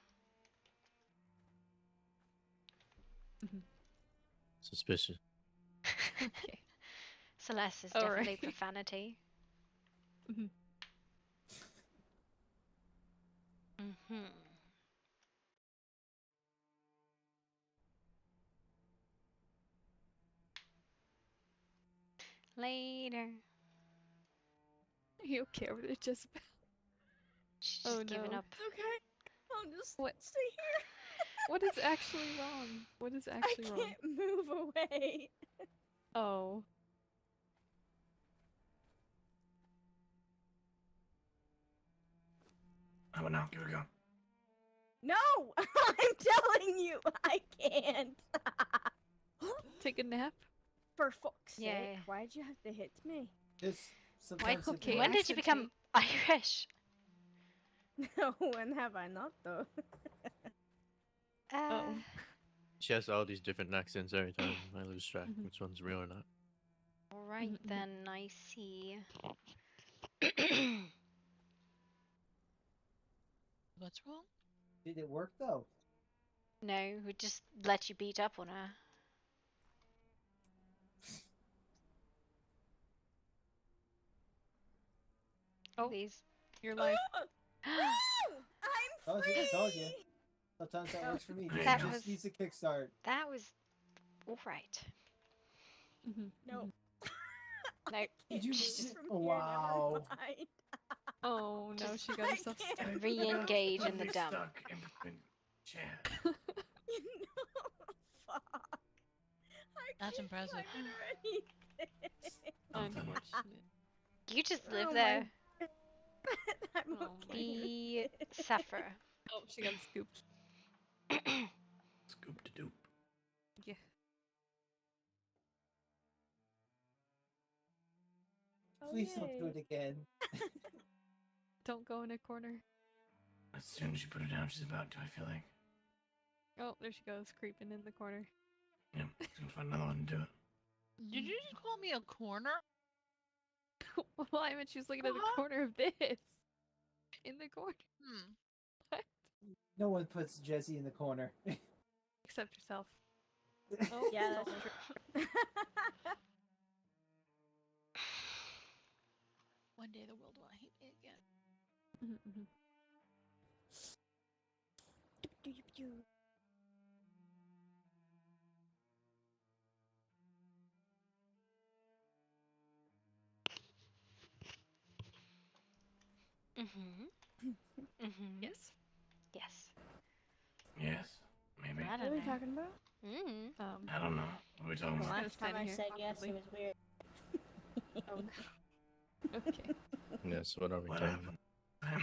Suspicious. Okay. Celeste is All definitely right. profanity. Later. Are you okay over there, Jezebel? She's Oh just giving no. up. It's okay. I'll just What? stay here. What is actually wrong? What is actually I wrong? can't move away. Oh. How about now? Give it a go. No! I'm telling you, I can't. Take a nap? For fuck's sake, Yeah. why'd you have to hit me? Just Why, sometimes it okay, when works. did you become Irish? No, when have I not, though? Oh. She has all these different accents every time. I lose track which one's real or not. Alright then, I see. What's wrong? Did it work though? No, we just let you beat up on her. Oh, These. you're live. I'm Told free! you, told you. Sometimes that works for me. That Just, was- just needs a kickstart. That was alright. No. No. Did you? Just from Wow. Here, never mind. Oh no, she got herself I stuck. can't Re-engage in I'd the be dump. stuck in between chairs. No, fuck. That's can't impressive. climb it or anything. Unfortunate. You just live Oh my there. God. I'm Oh okay. my The Sapphire. Oh, she got scooped. Scoop to doop. Yeah. Oh, Please don't do yay. it again. Don't go in a corner. As soon as you put her down, she's about to, I feel like. Oh, there she goes, creeping in the corner. Yeah, she's gonna find another one to do it. Did you just call me a corner? Well, I meant she was looking at the Uh-huh. corner of this. In the corner. Hmm. What? No one puts Jesse in the corner. Except herself. Oh, Yeah, no. that's true. One day the world will hate me again. Mhm. Mm-hmm. Mm-hmm. Yes. Yes. Yes, maybe. I What are don't we know. talking about? I don't know. What are we talking The about? last time I here, said yes, awkwardly. it was weird. Oh no. Okay. Yes, what are we What talking happened? about?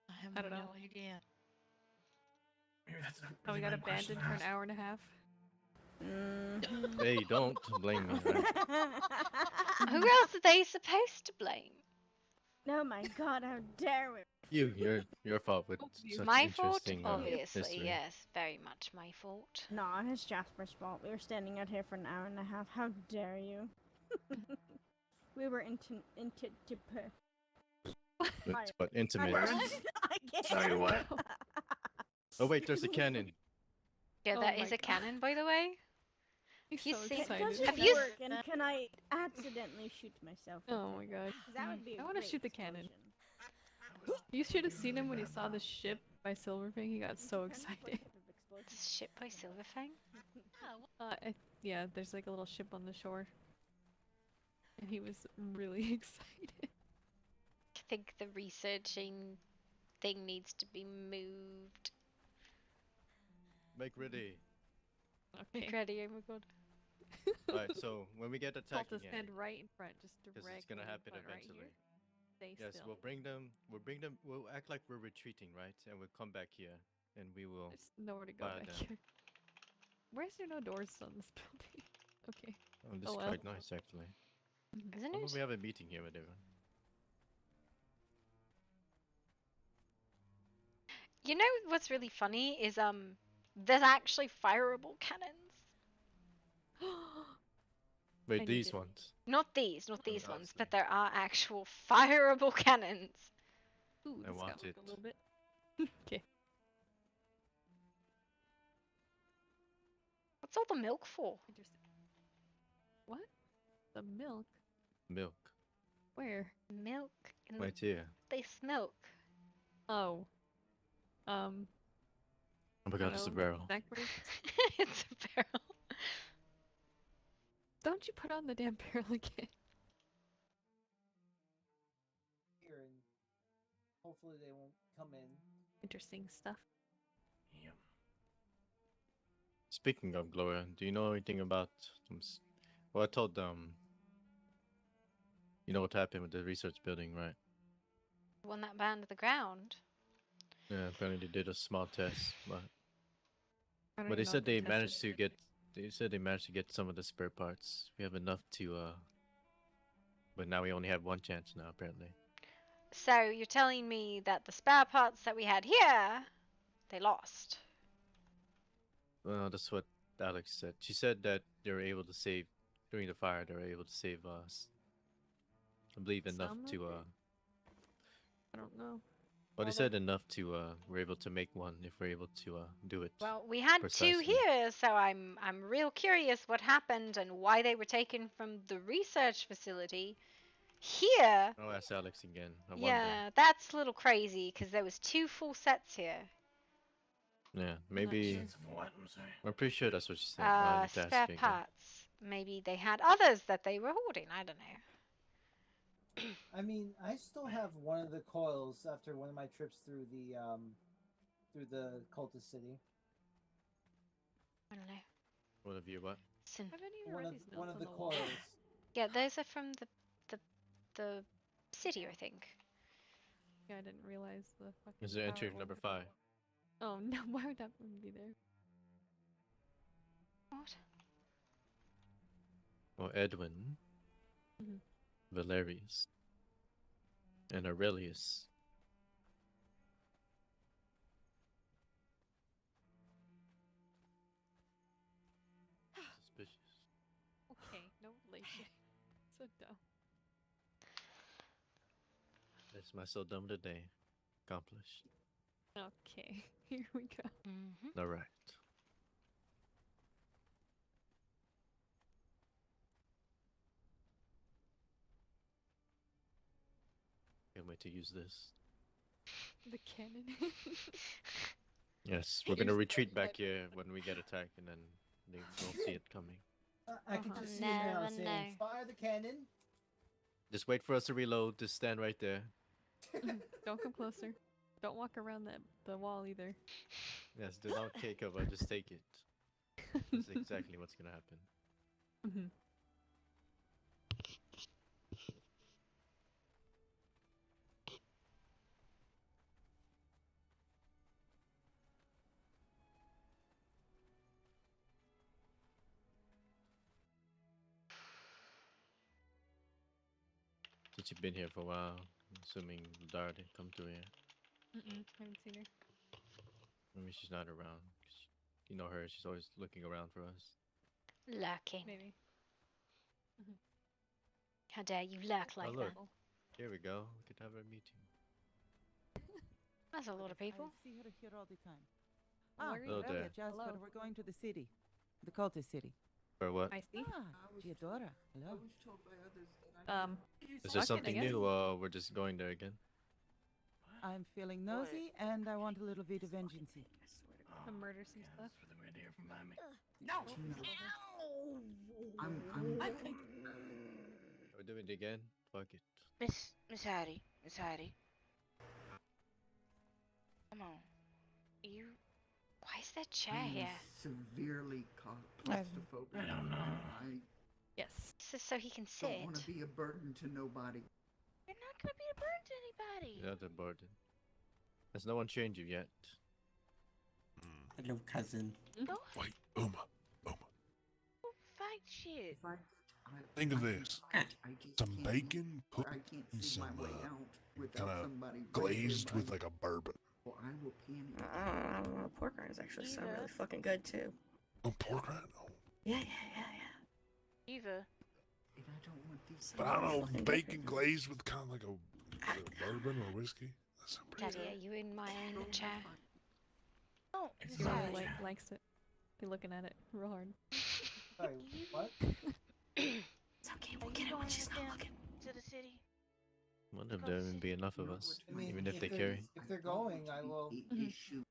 I have I don't no know. idea. Maybe that's a Oh, we really got bad question abandoned to for an ask. hour and a half. Hey, don't blame me, right? Who else are they supposed to blame? Oh my god, how dare we? Your fault with you. such My fault? interesting Obviously, history. yes. Very much my fault. No, it's Jasper's fault. We were standing out here for an hour and a half. How dare you? We were into It's but intimate. I can't. Sorry, what? Oh wait, there's a cannon. Yeah, Oh that my is a God. cannon, by the way. He's You so see- excited. Does it Have you work? And can I accidentally shoot myself? with Oh it? my god. 'Cause that would be. I want to shoot the cannon. You should have seen him when he saw the ship by Silverfang. He got so excited. Ship by Silverfang? Yeah, there's like a little ship on the shore. And he was really excited. I think the researching thing needs to be moved. Make ready. Make ready, oh my god. Alright, so when we get attacked To again, stand right in front, just because directly it's gonna in happen front right eventually. here. Stay Yes, still. we'll act like we're retreating, right? And we'll come back here, and we will. There's nowhere to go fire back them. here. Why is there no doors on this building? Okay. Oh, this Oh, is well. quite nice, actually. Isn't How about it? we have a meeting here with everyone? You know what's really funny is there's actually fireable cannons. Wait, I these need it. ones. Not these Oh, ones, obviously. but there are actual fireable cannons. Ooh, I this want got work it. a little bit. Okay. What's all the milk for? Interesting. What? The milk? Milk. Where? Milk in Right here. this milk. Oh. Oh my god, it's a barrel. Backwards. It's a barrel. Don't you put on the damn barrel again? Here, and hopefully they won't come in. Interesting stuff. Yep. Speaking of Gloria, do you know anything about well, I told you know what happened with the research building, right? The one that burned to the ground. Yeah, apparently they did a small test, but I don't they even know said what they tested managed to it. get some of the spare parts. We have enough to but now we only have one chance now, apparently. So you're telling me that the spare parts that we had here, they lost. Well, that's what Alex said. She said that they were able to save during the fire. They were able to save us. I believe enough Some of to it? I don't know. Well, they Well, said enough to we're able to make one if we're able to do it. Well, we had precisely. 2 here, so I'm real curious what happened and why they were taken from the research facility here. I'll ask Alex again. I Yeah, that's a little crazy because there was 2 full sets here. wonder. Yeah, maybe. Sense of what? I'm sorry. I'm pretty sure that's what she said. I'll need to ask Spare her again. parts. Maybe they had others that they were hoarding. I don't know. I mean, I still have one of the coils after one of my trips through the cultist city. I don't know. What have you what? Listen, I haven't even One read of these notes one of on the the wall. coils. yeah, those are from the city, I think. Yeah, I didn't realize the fucking. Is there entry power number wasn't- 5? Oh no! Why would that one be there? What? Well, Edwin, Mhm. Valerius, and Aurelius. Suspicious. Okay, no relation. So dumb. That's my so dumb today. Accomplished. Okay, here we go. Mm-hmm. All right. Can't wait to use this. The cannon. Yes, we're gonna Here's retreat the back cannon. here when we get attacked, and then they won't see it coming. I can Uh-huh. just see him now Never saying, know. "Fire the cannon." Just wait for us to reload. Just stand right there. Don't come closer. Don't walk around the wall either. Yes, do not take cover. Just take it. That's exactly what's gonna happen. Mhm. Since you've been here for a while, I'm assuming Dara didn't come through here. Haven't seen her. Maybe she's not around. 'Cause you know her, she's always looking around for us. Lurking. Maybe. How dare you lurk like Oh, look. that? Here we go. We could have a meeting. That's a lot of people. I see her here all the time. Where are Hello Gloria, there. Jasper, Hello. we're going to the city. The cultist city. For what? I see. Giadora, I hello. was told by others that I Is there Fuck it, I something guess. new, or we're just going there again? I'm feeling nosy and I want a little bit of vengeance. To murder some stuff. That's for the weird here from behind me. No. I'm Are we doing it again? Fuck it. Miss Hattie. Miss Hattie. Come on. You. Why is there a chair I'm here? severely claustrophobic. I don't know. I Yes. This is so he can sit. don't want to be a burden to nobody. You're not gonna be a burden to anybody. You're not a burden. Has no one trained you yet? Hello, cousin. Go Wait, fight shit. think of this. I just Some can't- bacon put I can't in see my some way out without kind of somebody right glazed there with by like a bourbon. me, or I will panic. Pork rinds actually sound Eva. really fucking good too. Oh, pork rind? Oh. Yeah. Eva. And I don't want these. But I don't know, Fucking good. bacon glazed with kind of like a bourbon or whiskey? That sounds pretty Daddy, are you in my own chair? Oh, It's Miss not Hattie. like- Likes it. Be looking at it real hard. Sorry, what? It's okay, we'll Are get you it when going she's with not them looking. to the city? Wonder if there even be enough of us, I mean, even if they they're- carry. If they're going, I will. Issue.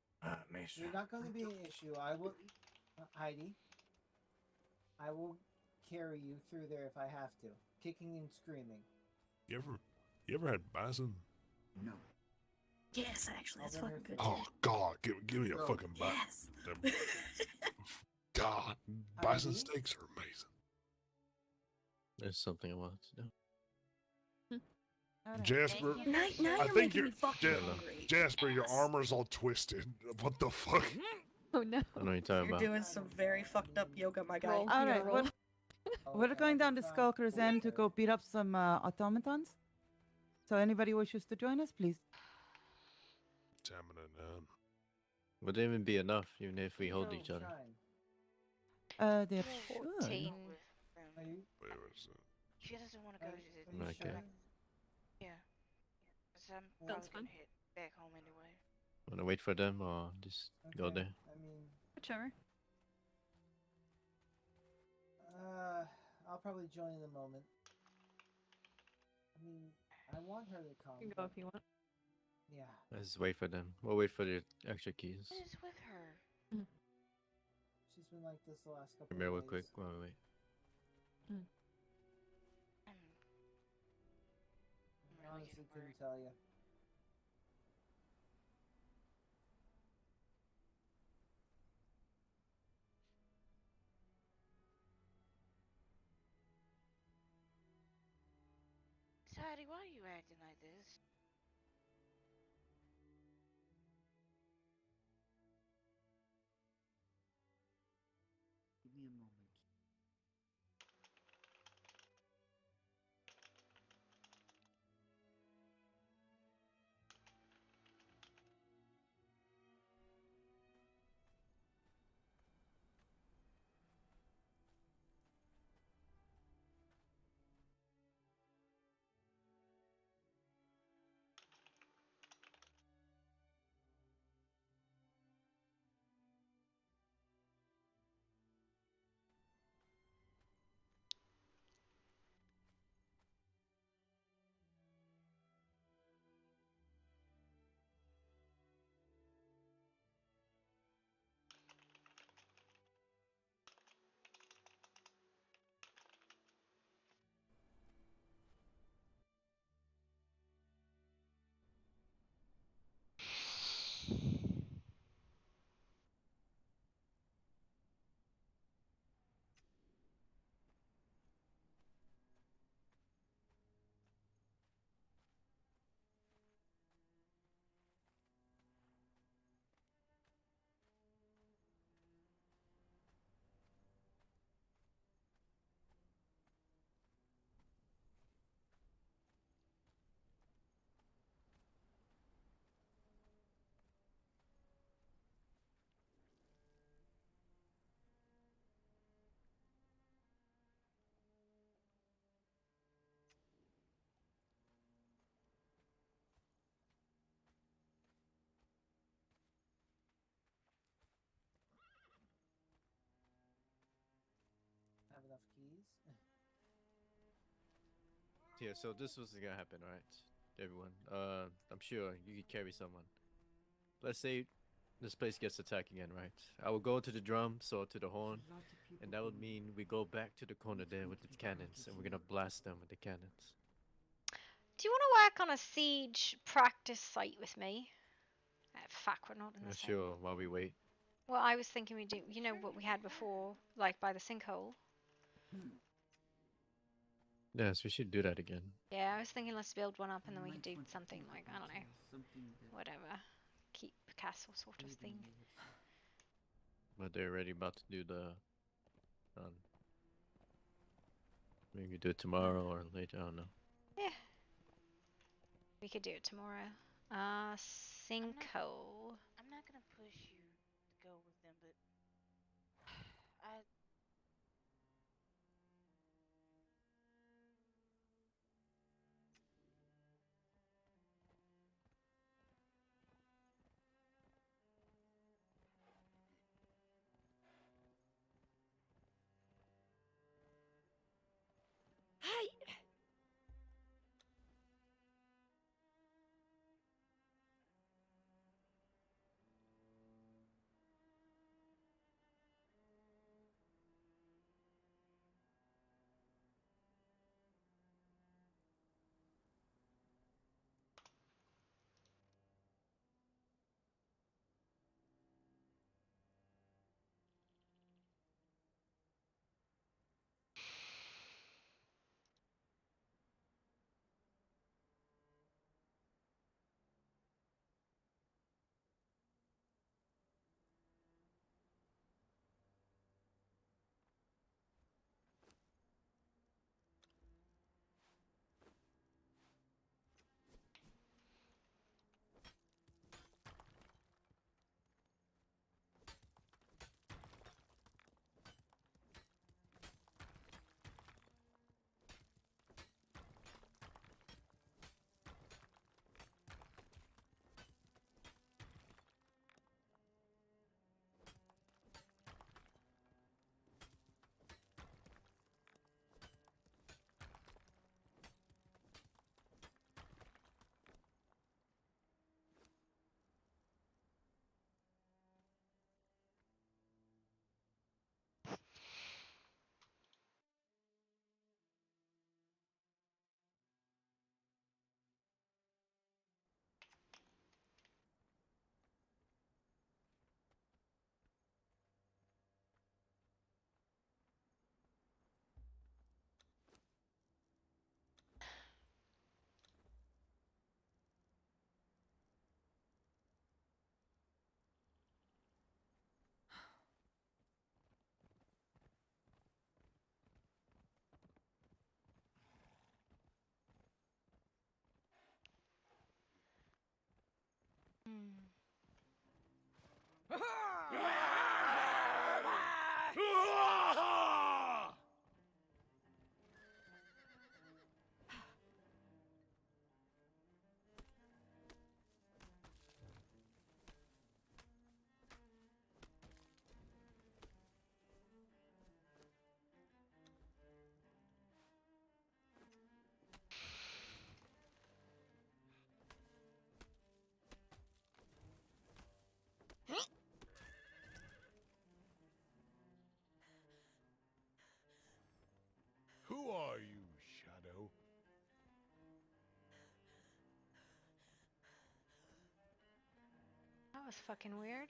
Maester. You're not going to be an issue. I will, Heidi. I will carry you through there if I have to, kicking and screaming. You ever had bison? No. Yes, actually, that's I'll bring fucking her good. Oh God, give me a Bro, fucking bite. Yes. God, bison Heidi? steaks are amazing. There's something I want to do. Alright. Jasper, Thank you. Now I you're think making you're me fucking Ja- hungry. Jasper, your Yes. armor's all twisted. What the fuck? Oh no. I know what you're talking You're about. doing some very fucked up yoga, my guy. Roll. All You gotta right, roll. we're going down to Skulker's End to go beat up some automatons. So anybody wishes to join us, please. Stamina none. Would it even be enough, even if we hold Go each other? shine. There should. 14. Are you? Wait, what's that? She doesn't want to go to the Are you Okay. sure? Yeah. So I'm Sounds probably fun. gonna head back home anyway. Wanna wait for them or just go Okay, there? I mean, Whichever. I'll probably join in a moment. I mean, I want her to come. You can go but- if you want. Yeah. Let's wait for them. We'll wait for the extra keys. What is with her? She's been like this the last couple Come here of real days. quick while we wait. I honestly couldn't tell you. Sadie, why are you acting like this? enough keys. Yeah, so this was gonna happen, right? Everyone. I'm sure you could carry someone. Let's say this place gets attacked again, right? I will go to the drums or to the horn, lot of people and that would going. mean we go back to the corner there with the be cannons, and we're gonna blast them with the cannons. Do you want to work on a siege practice site with me? Fuck, we're not in the same Sure, one. while we wait. Well, I was thinking we do. You know what we had before, like by the sinkhole. Yes, we should do that again. Yeah, I was thinking let's build one up and then we could Might do want to something think like, I about, don't know, something that whatever. Keep castle sort of Raven thing. may have said. But they're already about to do the. Maybe do it tomorrow or later. I don't know. Yeah. We could do it tomorrow. Sinkhole. I'm not gonna push you to go with them, but I Hi. Who are you, Shadow? That was fucking weird.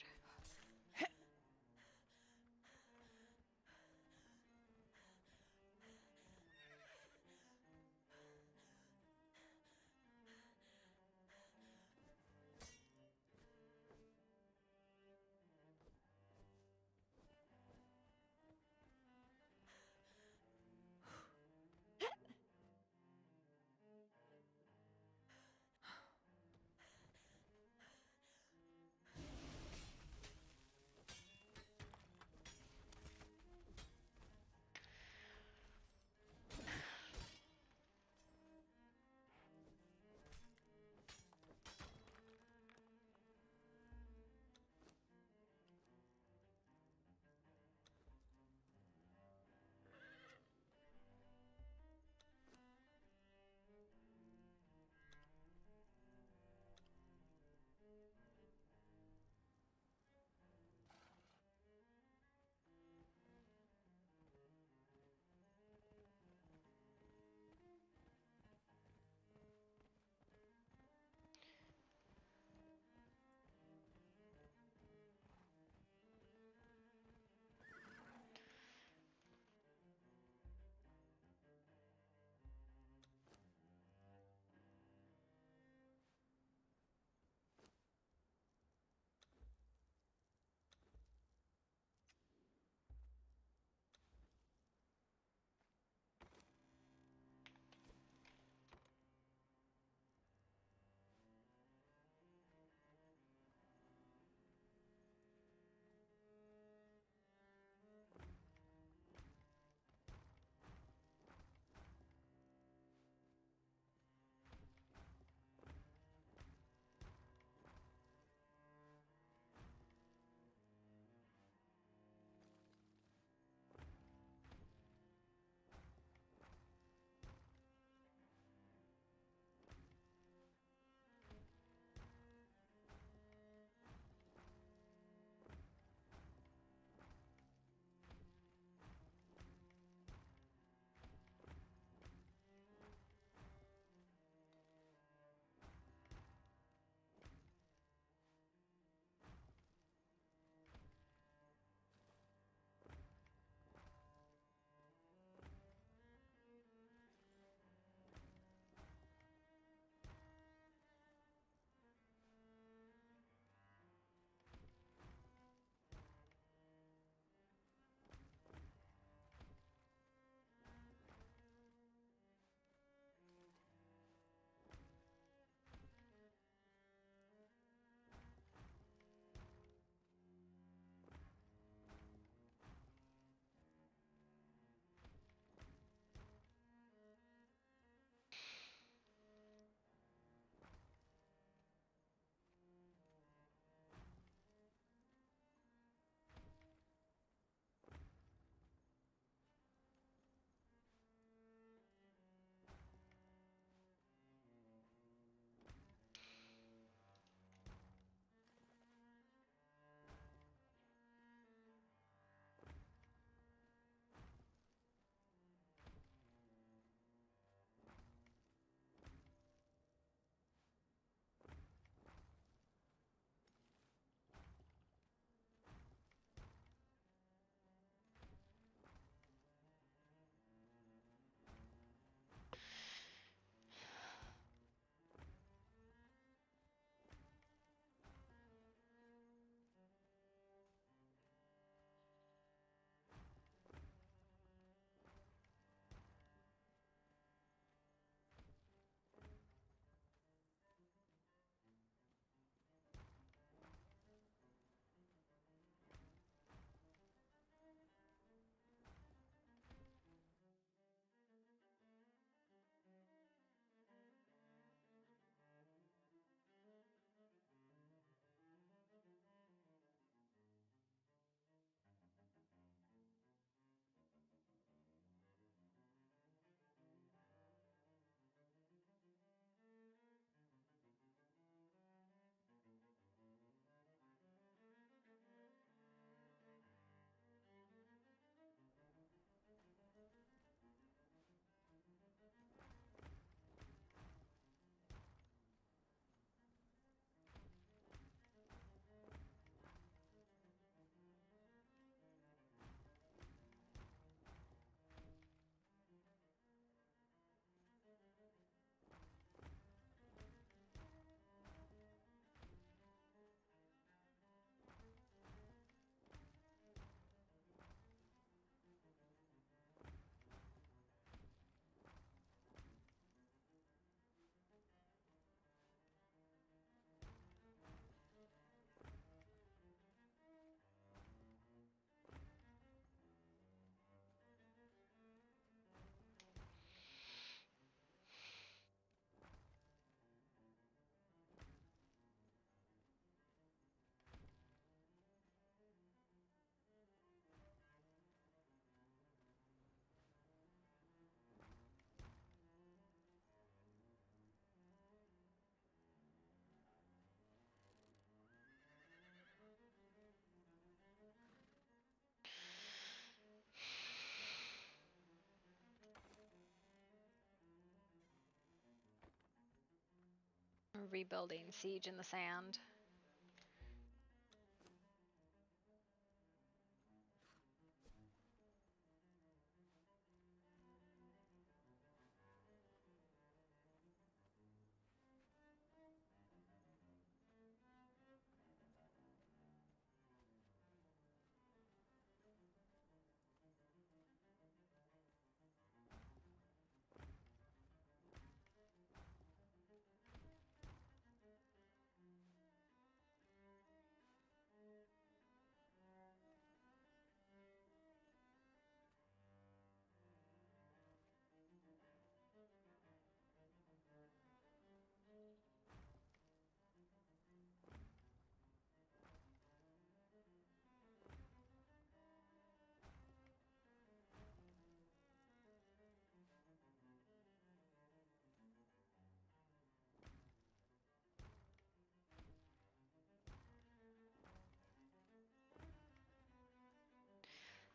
rebuilding Siege in the Sand.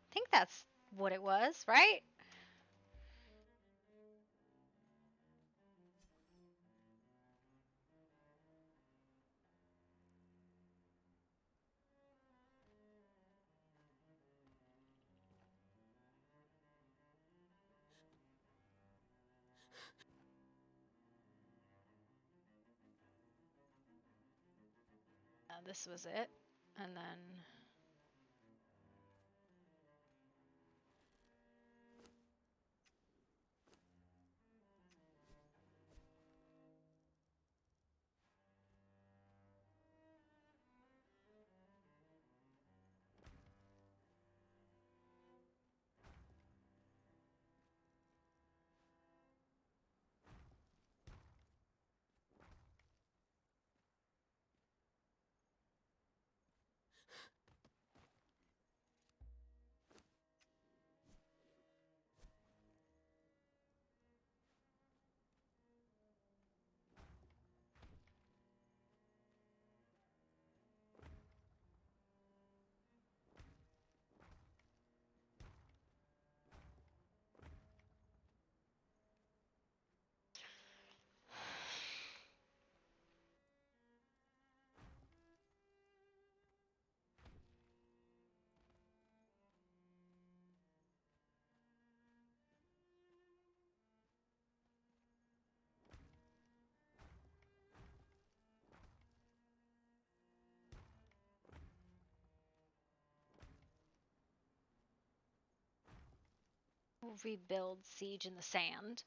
I think that's what it was, right? This was it. And then we'll rebuild Siege in the Sand.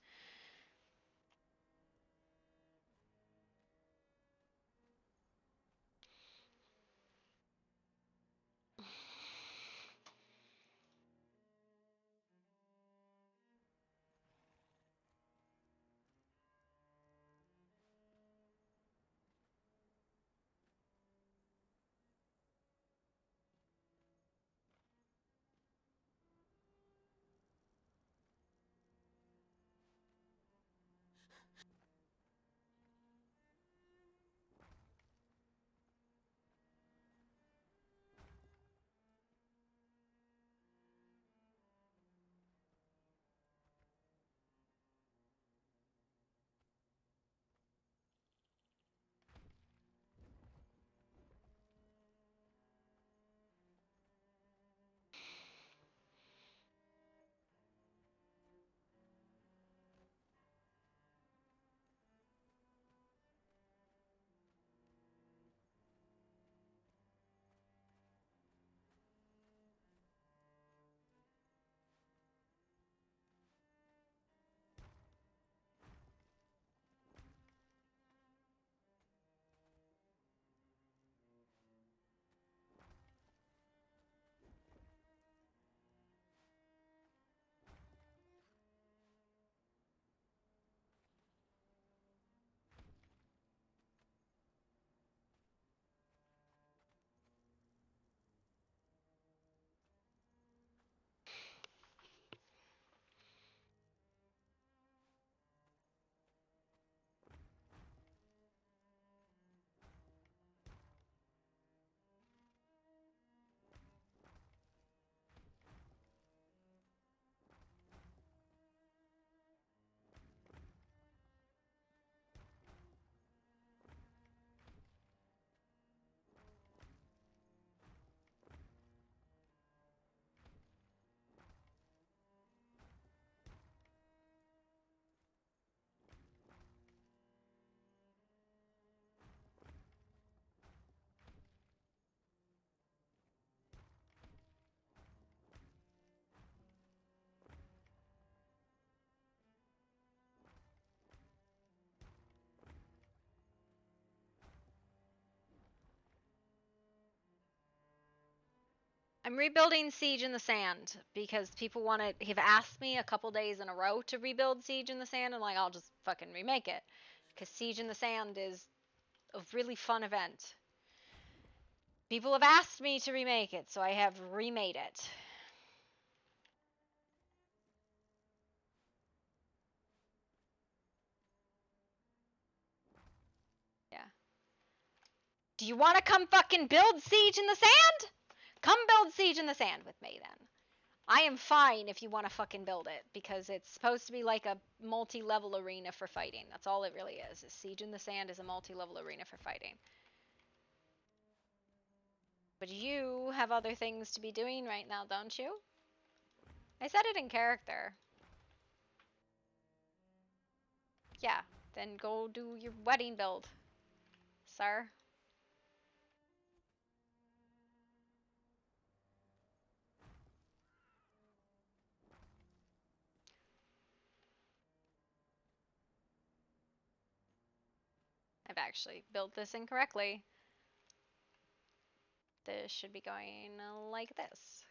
I'm rebuilding Siege in the Sand because people have asked me a couple days in a row to rebuild Siege in the Sand, and like I'll just fucking remake it. Because Siege in the Sand is a really fun event. People have asked me to remake it, so I have remade it. Yeah. Do you want to come fucking build Siege in the Sand? Come build Siege in the Sand with me then. I am fine if you want to fucking build it, because it's supposed to be like a multi-level arena for fighting. That's all it really is. Siege in the Sand is a multi-level arena for fighting. But you have other things to be doing right now, don't you? I said it in character. Yeah, then go do your wedding build, sir. I've actually built this incorrectly. This should be going like this.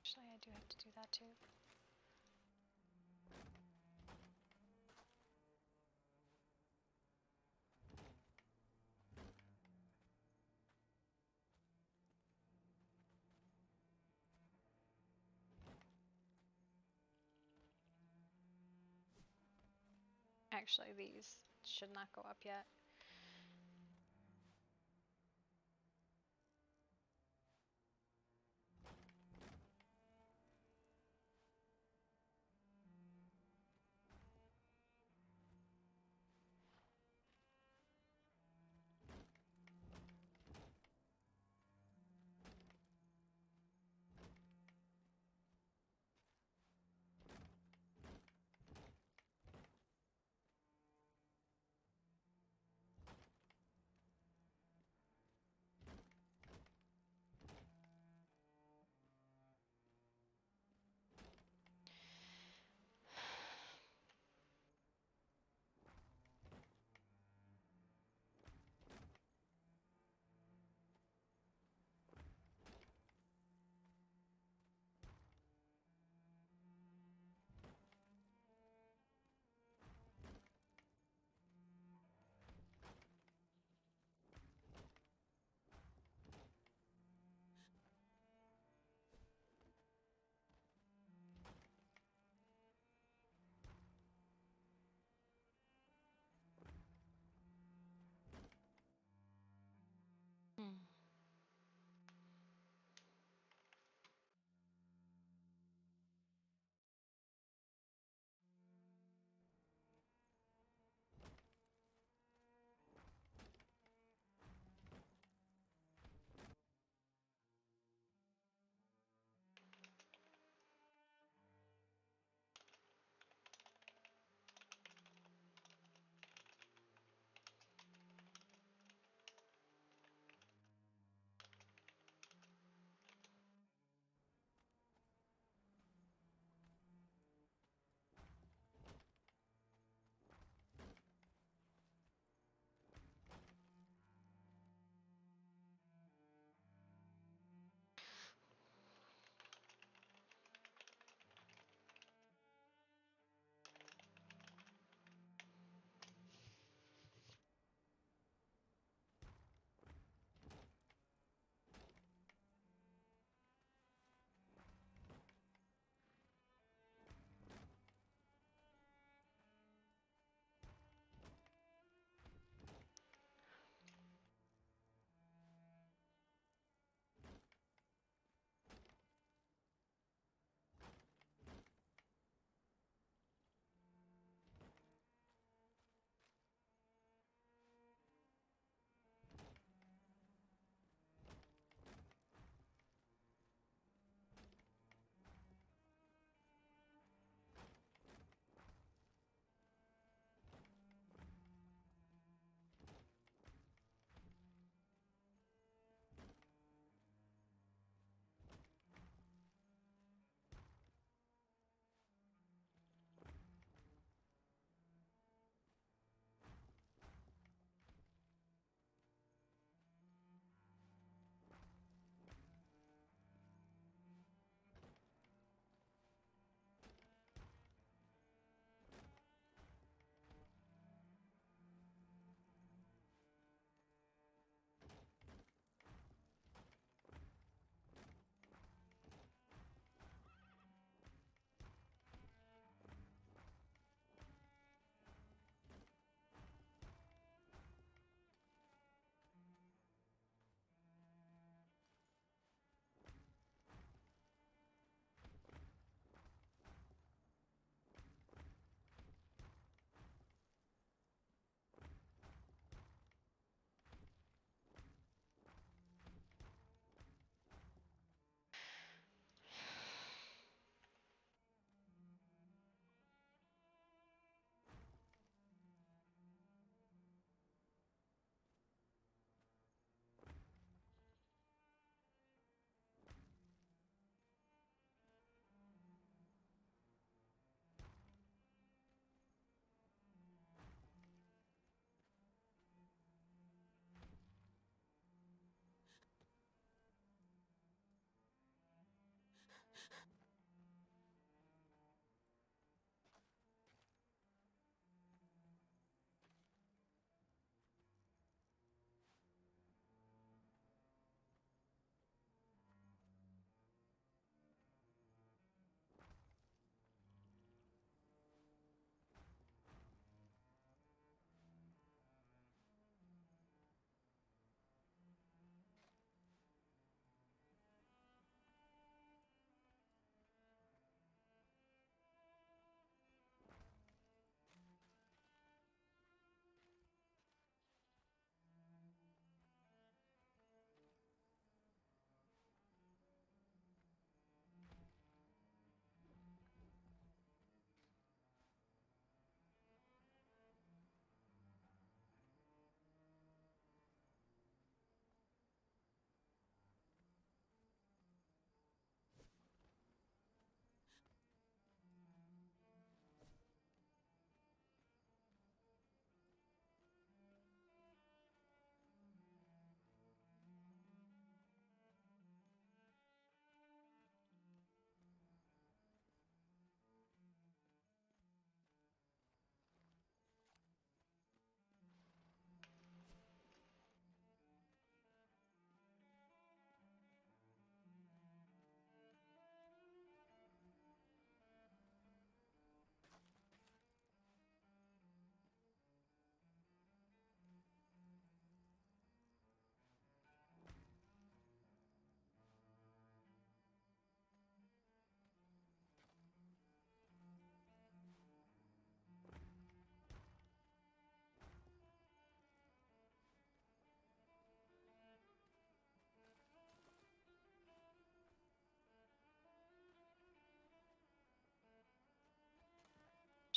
Actually, I do have to do that too. Actually, these should not go up yet.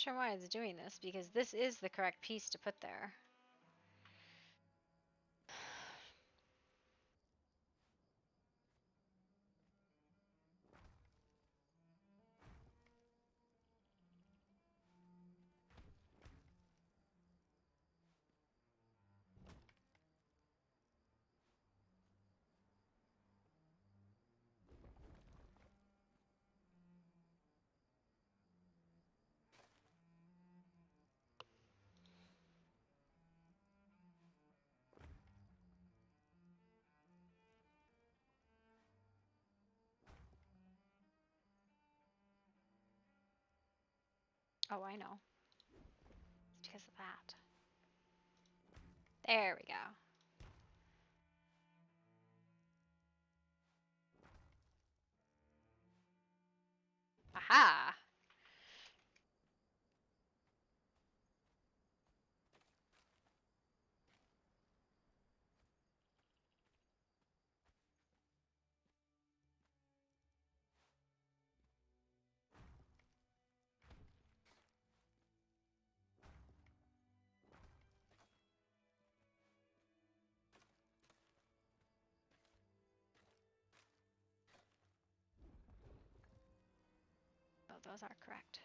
sure why it's doing this, because this is the correct piece to put there. Oh, I know. It's because of that. There we go. Aha! Oh, those are correct.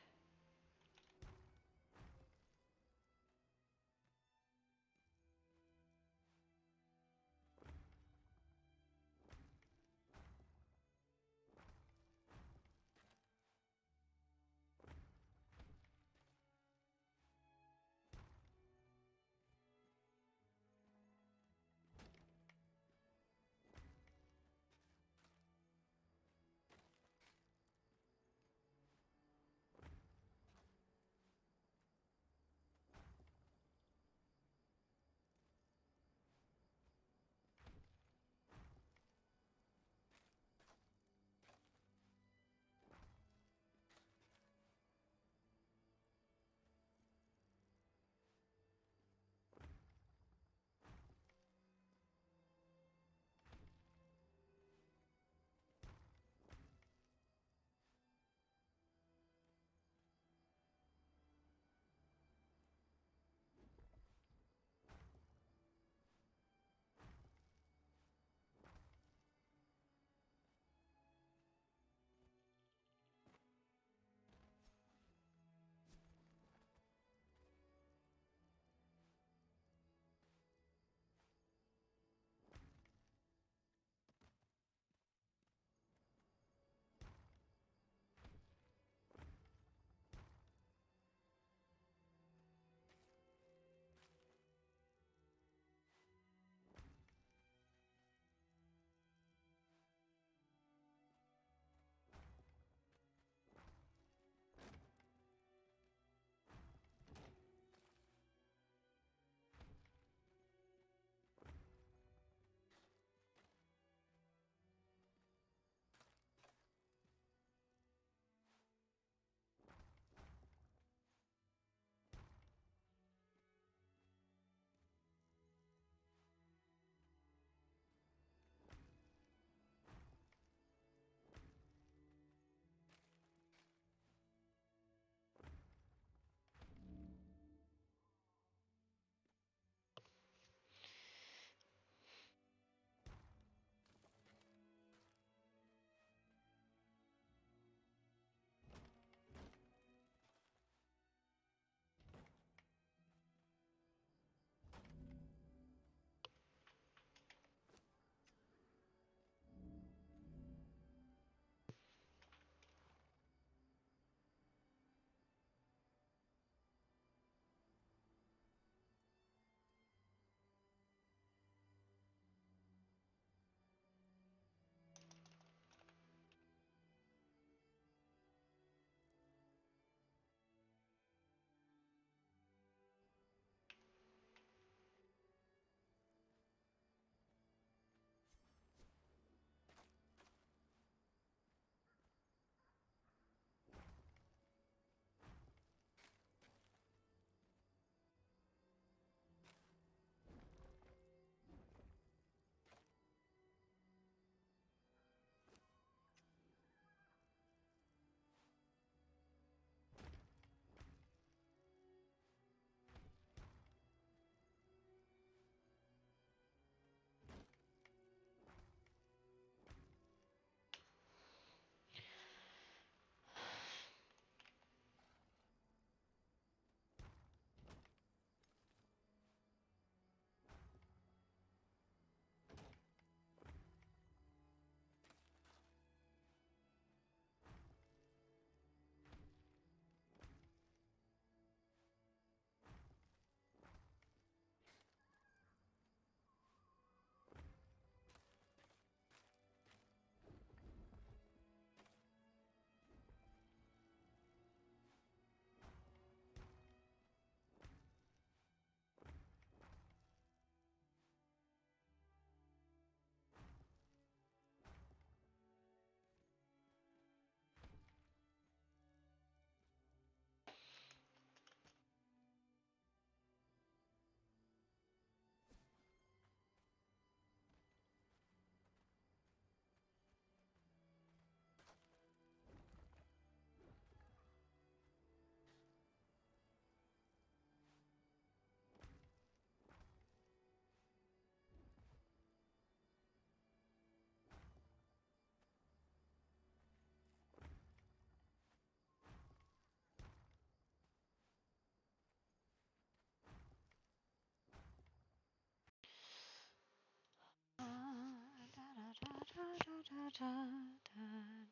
da, da,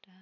da.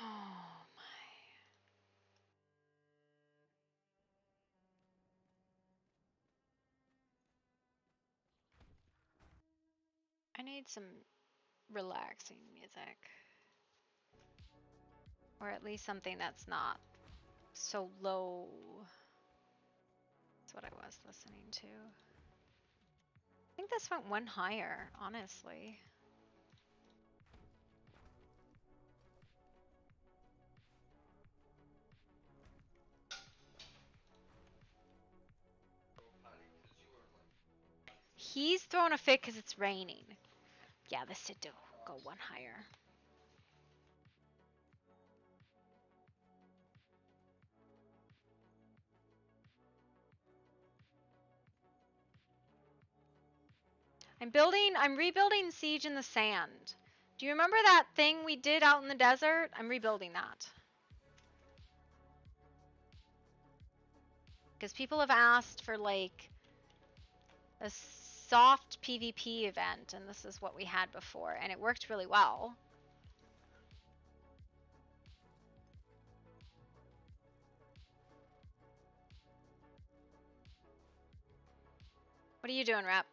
Oh my. I need some relaxing music. Or at least something that's not so low. That's what I was listening to. I think this went one higher, honestly. He's throwing a fit because it's raining. Yeah, this did go one higher. I'm rebuilding Siege in the Sand. Do you remember that thing we did out in the desert? I'm rebuilding that. Because people have asked for like a soft PvP event, and this is what we had before, and it worked really well. What are you doing, Rep?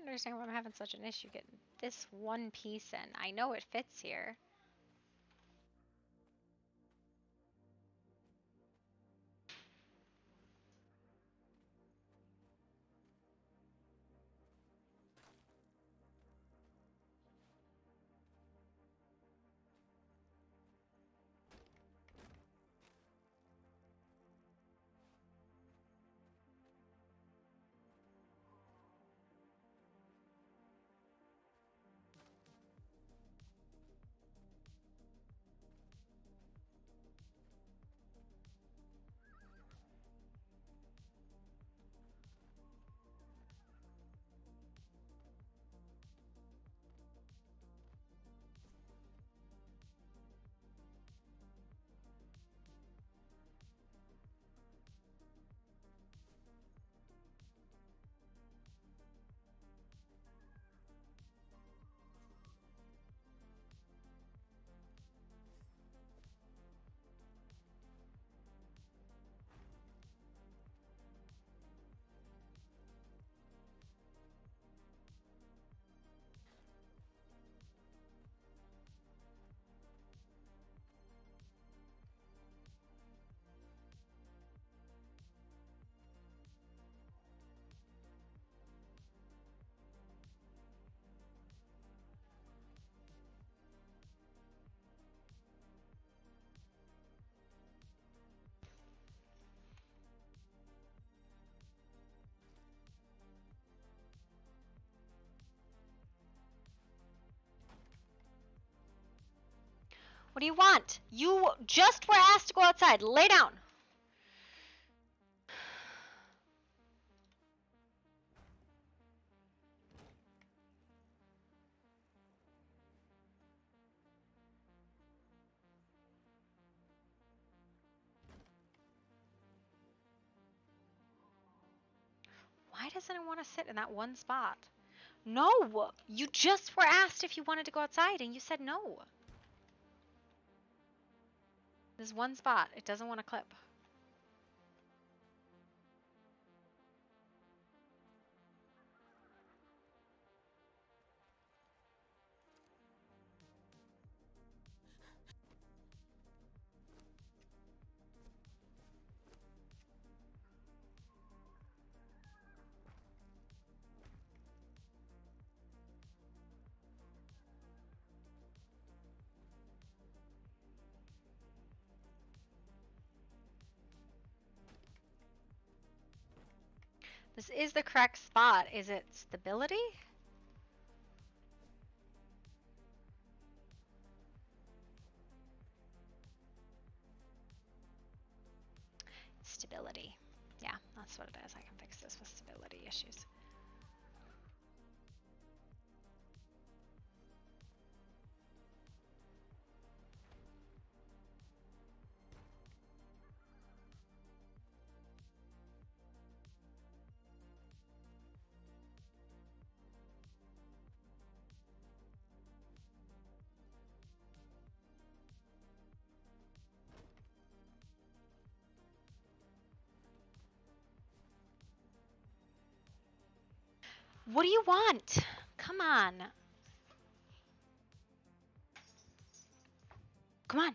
understand why I'm having such an issue getting this one piece in. I know it fits here. What do you want? You just were asked to go outside. Lay down. Why doesn't it want to sit in that one spot? No! You just were asked if you wanted to go outside and you said no. There's one spot. It doesn't want to clip. This is the correct spot. Is it stability? Stability. Yeah, that's what it is. I can fix this with stability issues. What do you want? Come on. Come on.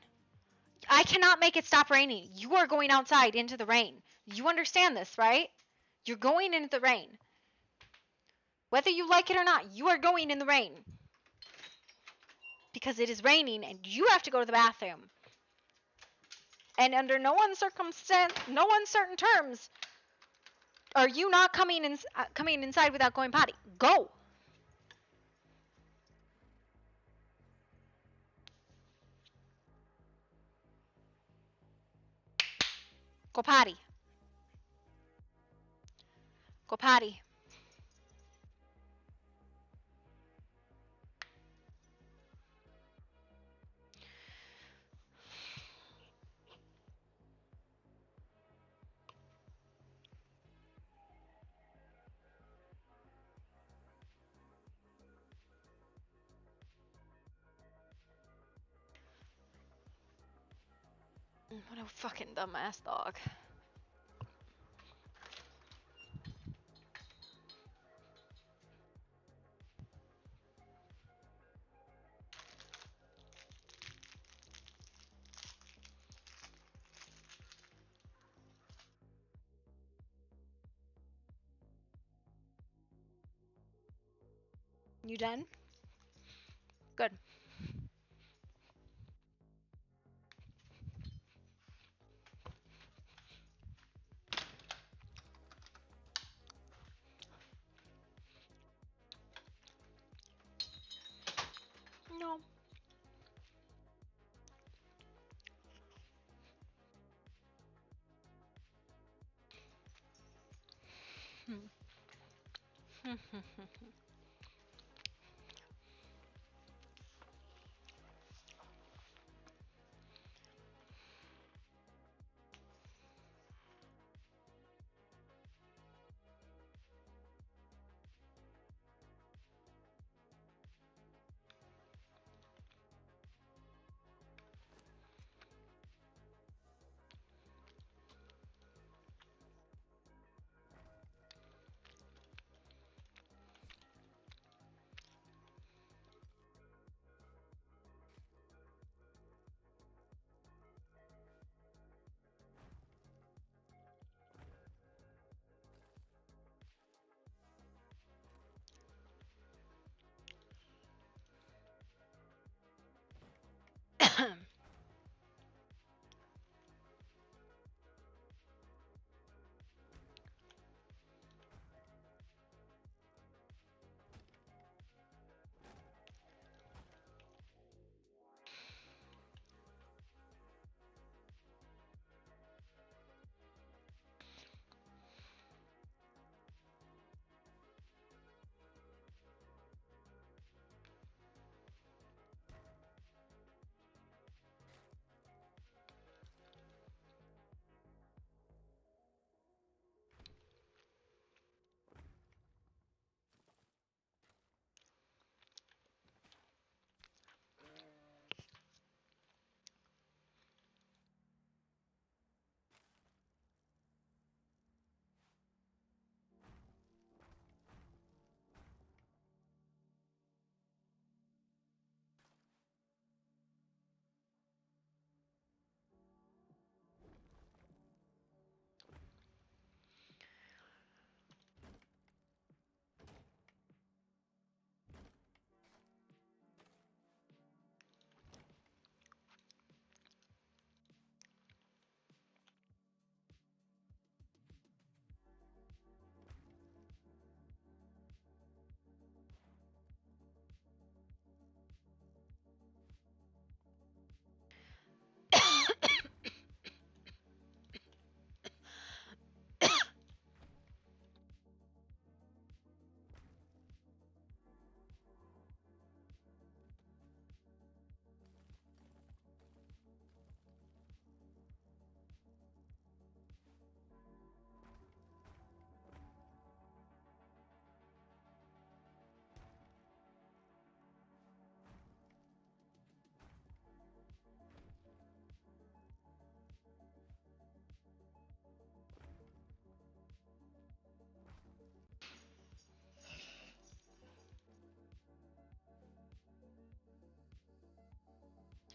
I cannot make it stop raining. You are going outside into the rain. You understand this, right? You're going into the rain. Whether you like it or not, you are going in the rain. Because it is raining and you have to go to the bathroom. And under no uncertain terms are you not coming inside without going potty. Go. Go potty. Go potty. What a fucking dumbass dog. You done? Good. No.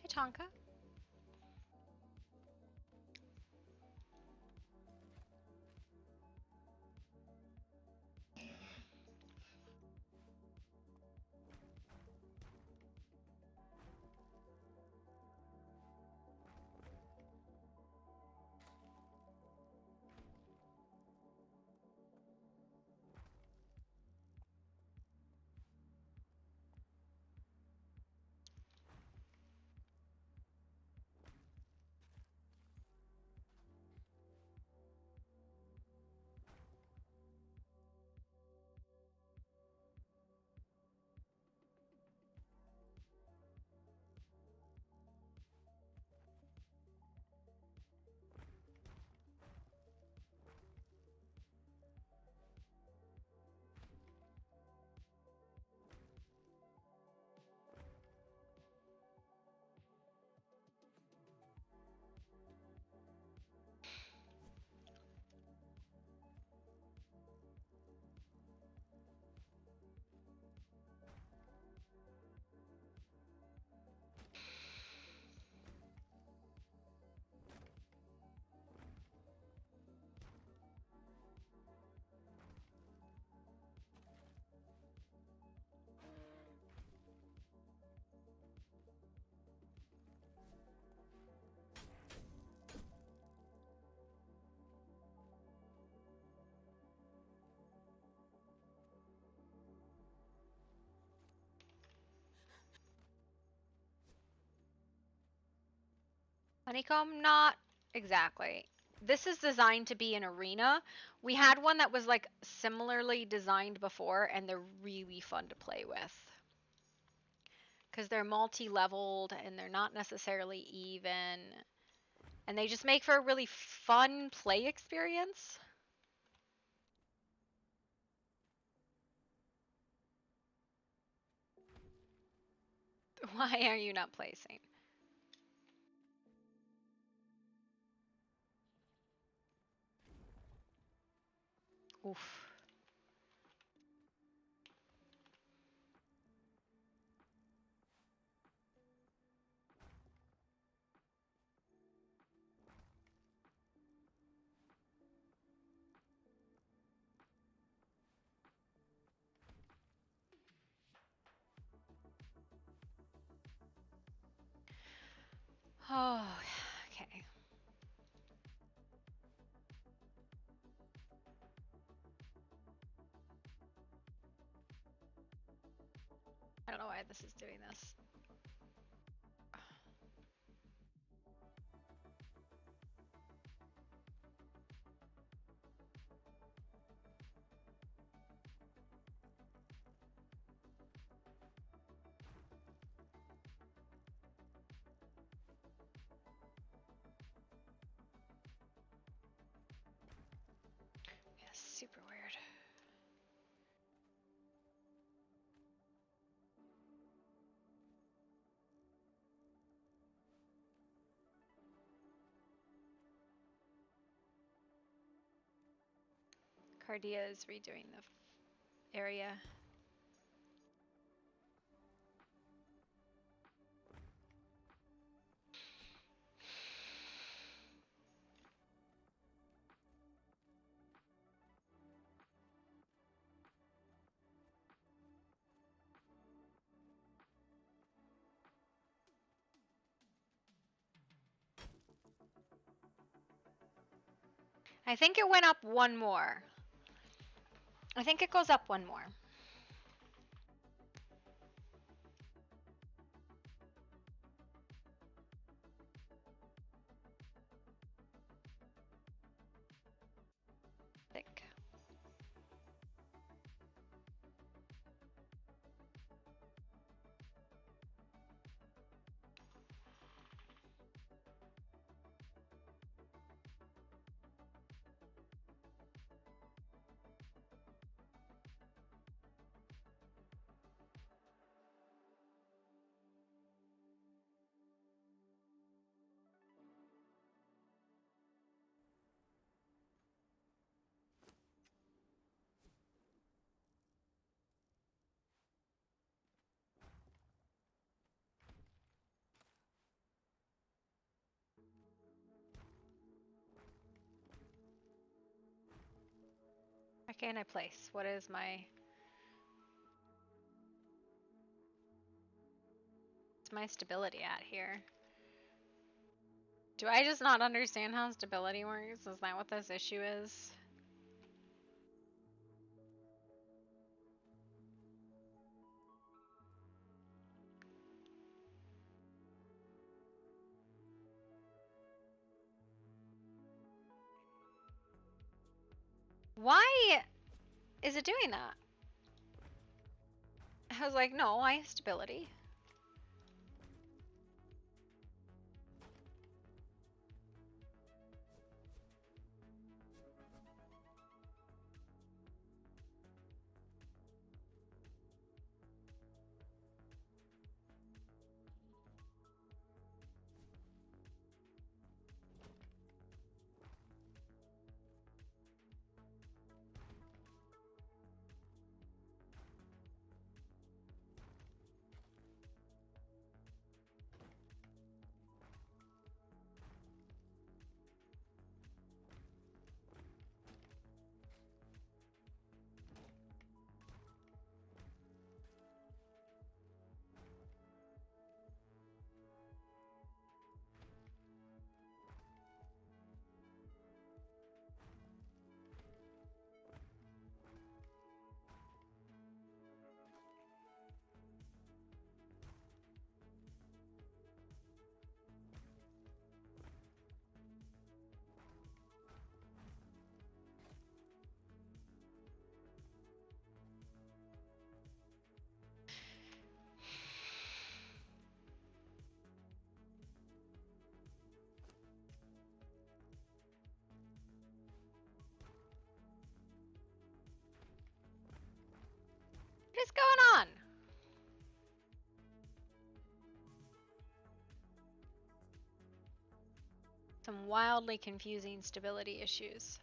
Hey, Tonka. Honeycomb, not exactly. This is designed to be an arena. We had one that was like similarly designed before, and they're really fun to play with. Because they're multi-leveled and they're not necessarily even. And they just make for a really fun play experience. Why are you not placing? Oof. Oh, okay. I don't know why this is doing this. Yeah, super weird. Cardia is redoing the area. I think it went up one more. I think it goes up one more. Thick. Why can't I place? What is my... What's my stability at here? Do I just not understand how stability works? Is that what this issue is? Why is it doing that? I was like, no, I have stability. is going on? Some wildly confusing stability issues.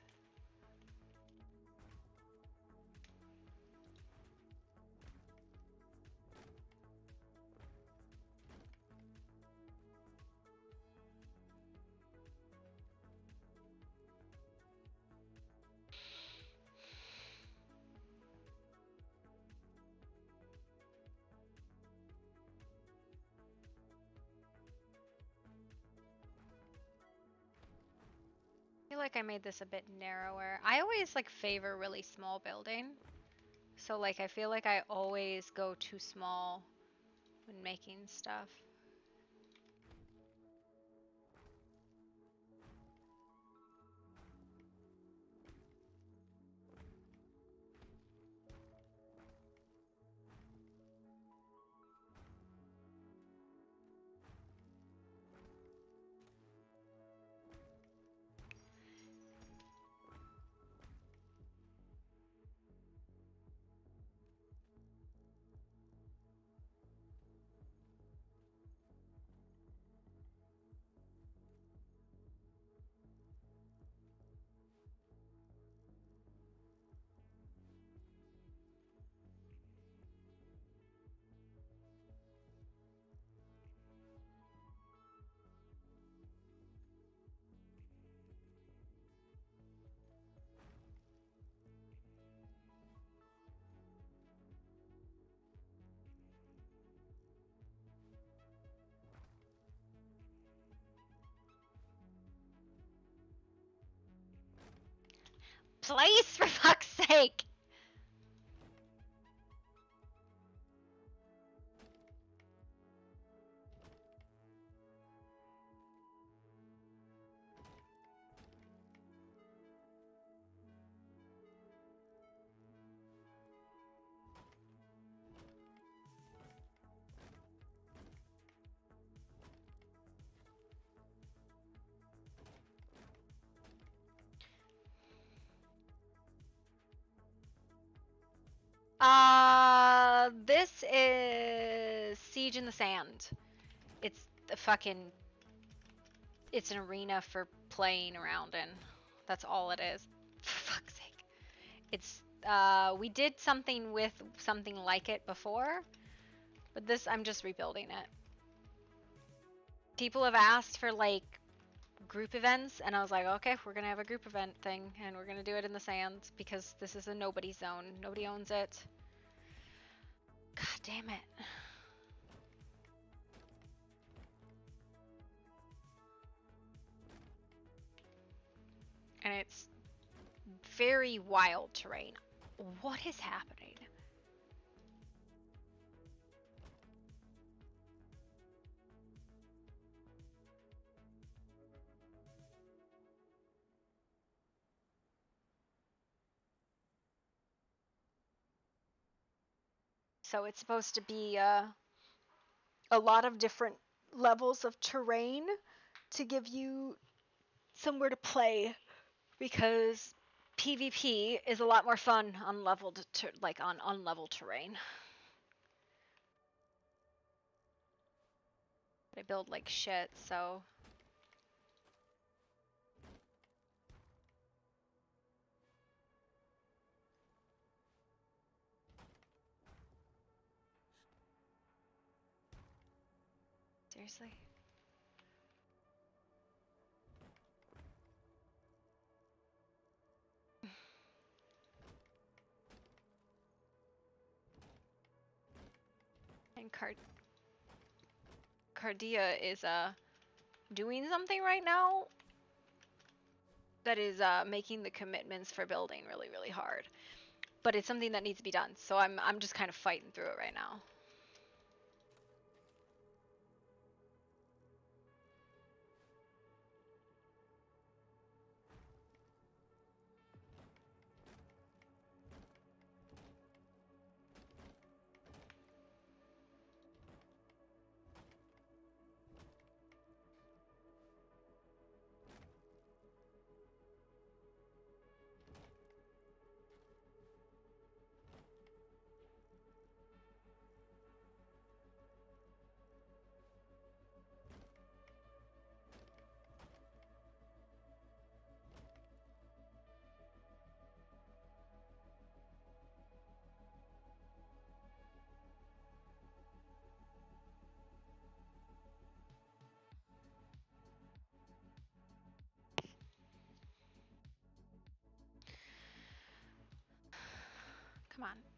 I feel like I made this a bit narrower. I always like favor really small building. So like I feel like I always go too small when making stuff. Please, for fuck's sake! This is Siege in the Sand. It's the fucking... It's an arena for playing around in. That's all it is. For fuck's sake. It's, we did something with something like it before, but this, I'm just rebuilding it. People have asked for, like, group events, and I was like, okay, we're gonna have a group event thing, and we're gonna do it in the sands, because this is a nobody zone. Nobody owns it. God damn it. And it's very wild terrain. What is happening? So it's supposed to be a lot of different levels of terrain to give you somewhere to play, because PvP is a lot more fun on leveled like on unlevel terrain. But I build like shit, so seriously. And Cardia is doing something right now that is making the commitments for building really, really hard. But it's something that needs to be done, so I'm just kind of fighting through it right now. Come on.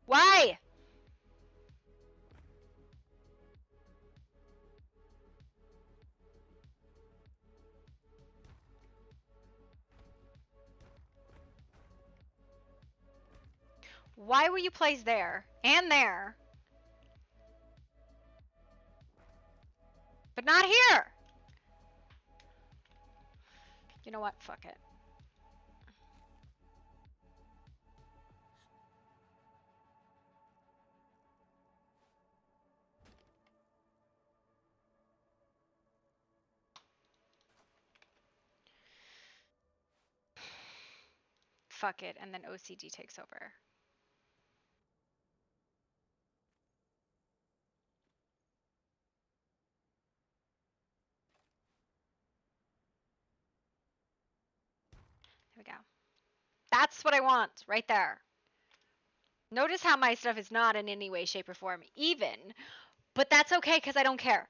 Why? Why were you placed there? And there? But not here! You know what? Fuck it. Fuck it, and then OCD takes over. There we go. That's what I want, right there. Notice how my stuff is not in any way, shape, or form even, but that's okay because I don't care.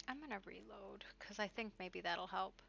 I'm gonna reload because I think maybe that'll help.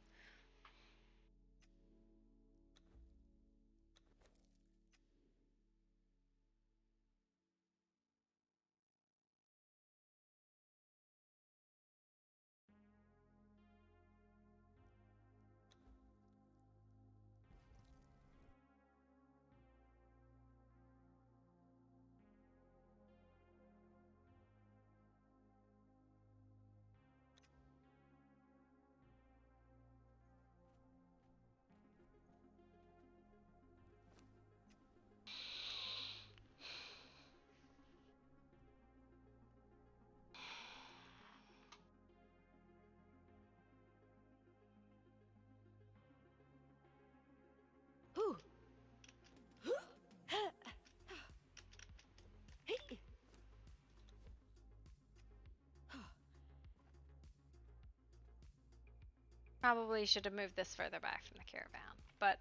Probably should have moved this further back from the caravan, but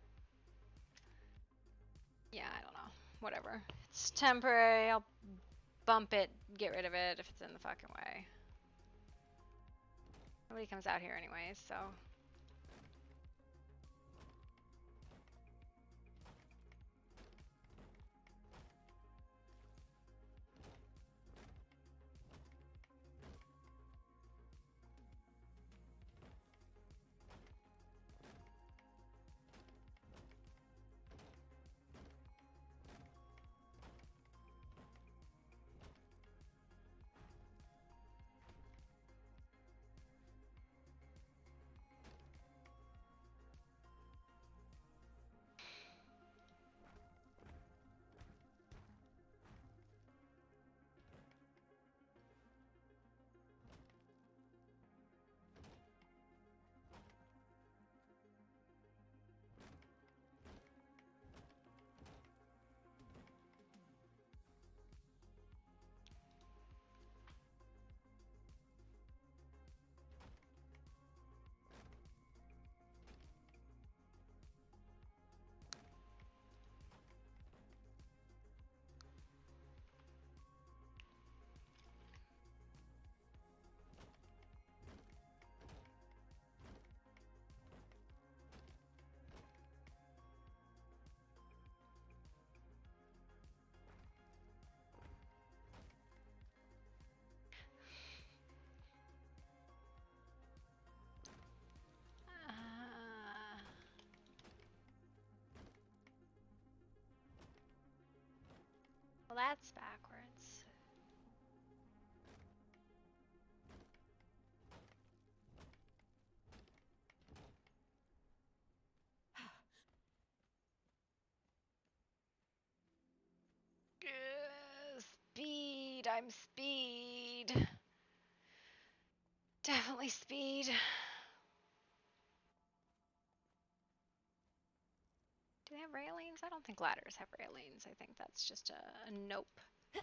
yeah, I don't know. Whatever. It's temporary. I'll bump it, get rid of it if it's in the fucking way. Nobody comes out here anyways, so. Well, that's backwards. Speed. I'm speed. Definitely speed. Do they have railings? I don't think ladders have railings. I think that's just a nope. I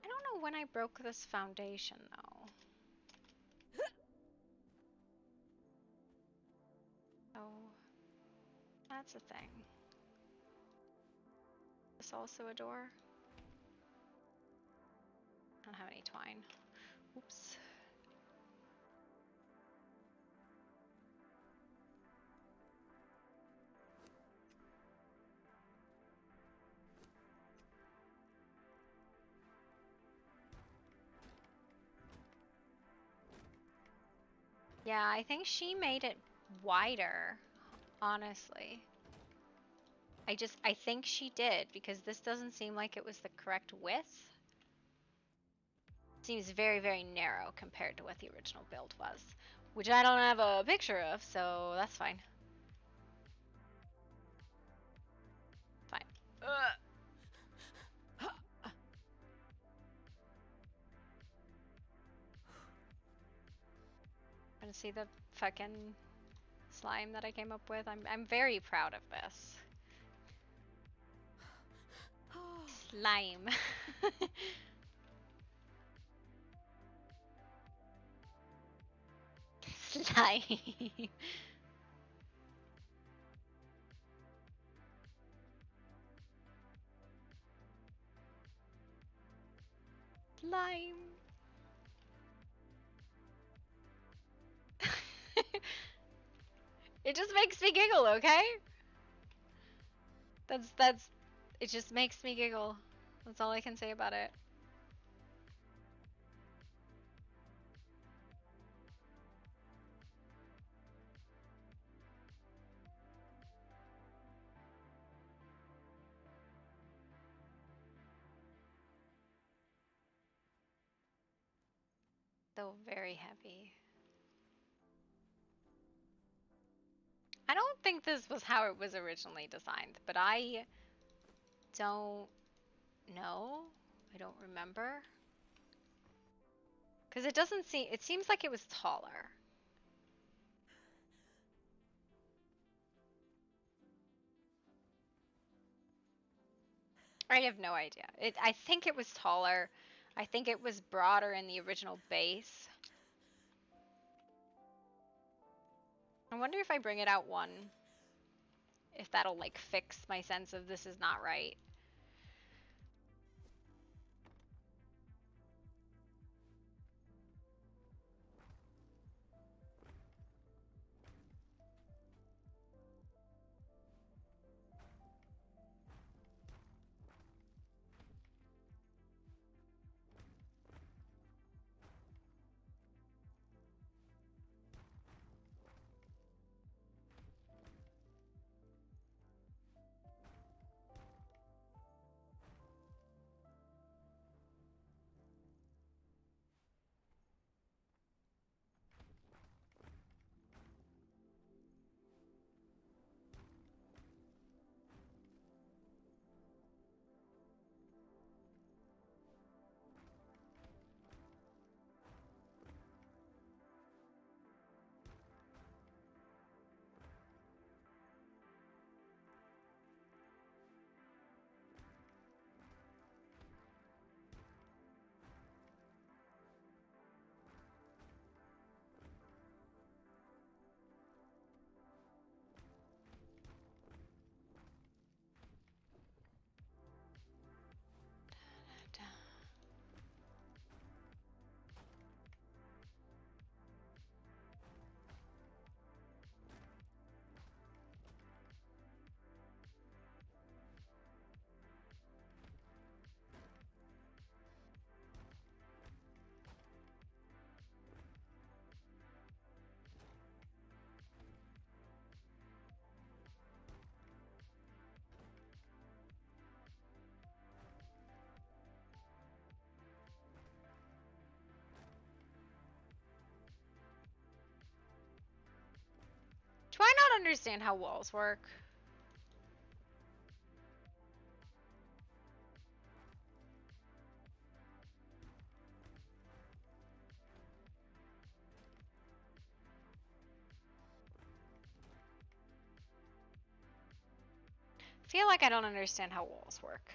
don't know when I broke this foundation though. Oh, that's a thing. Is this also a door? I don't have any twine. Oops. Yeah, I think she made it wider, honestly. I think she did, because this doesn't seem like it was the correct width. Seems very, very narrow compared to what the original build was, which I don't have a picture of, so that's fine. Fine. Want to see the fucking slime that I came up with? I'm very proud of this. Slime. Slime. Slime. It just makes me giggle, okay? It just makes me giggle. That's all I can say about it. So very heavy. I don't think this was how it was originally designed, but I don't know. I don't remember. Because it seems like it was taller. I have no idea. I think it was taller. I think it was broader in the original base. I wonder if I bring it out one, if that'll like fix my sense of this is not right. Do I not understand how walls work? I feel like I don't understand how walls work.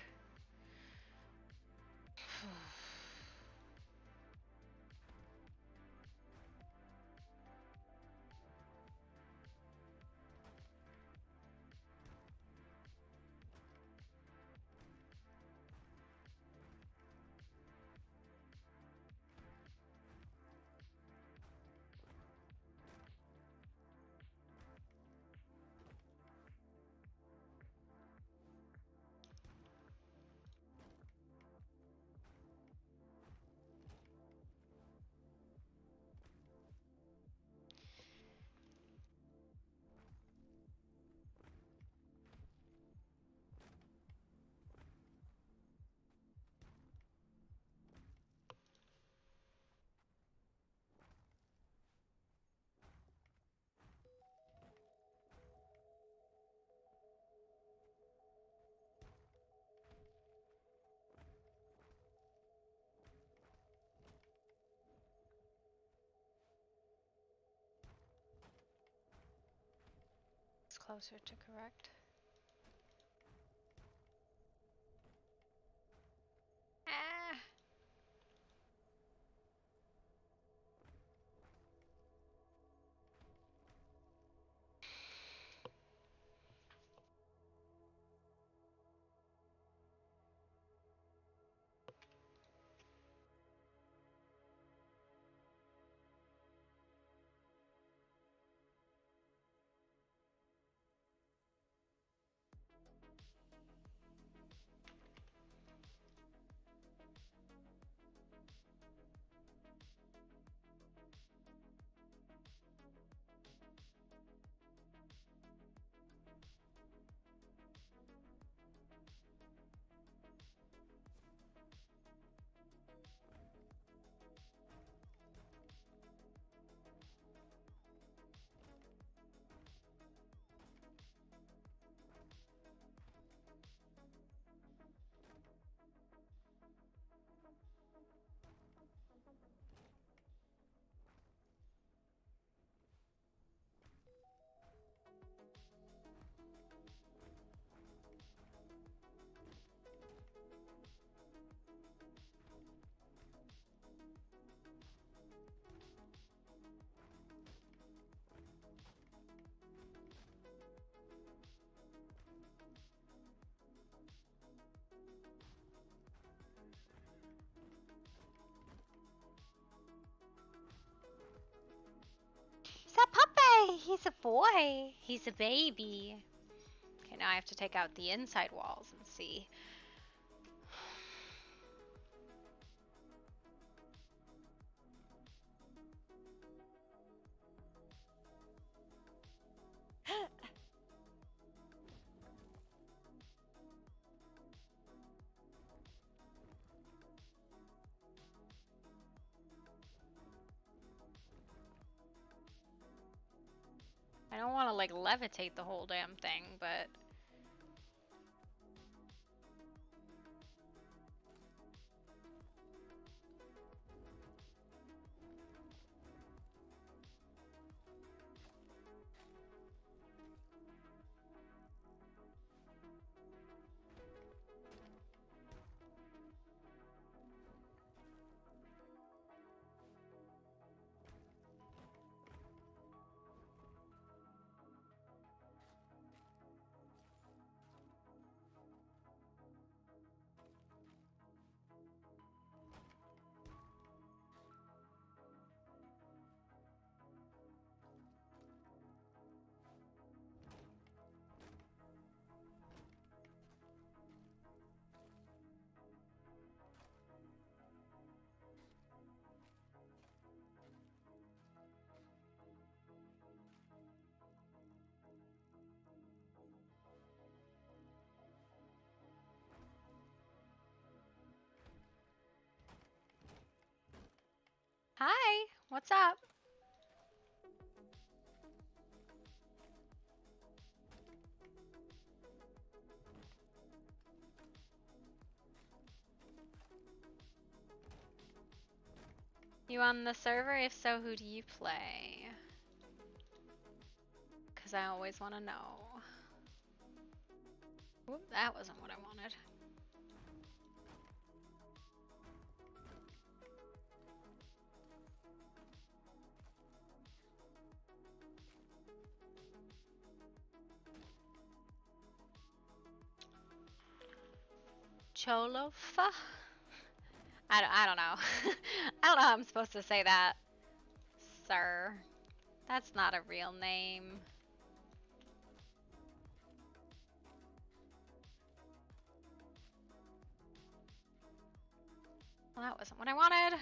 It's closer to correct. Ah. He's a boy. He's a baby. Okay, now I have to take out the inside walls and see. I don't want to like levitate the whole damn thing, but hi, what's up? You on the server? If so, who do you play? Because I always want to know. Whoop, that wasn't what I wanted. Cholofa? I don't know. I don't know how I'm supposed to say that, sir. That's not a real name. Well, that wasn't what I wanted.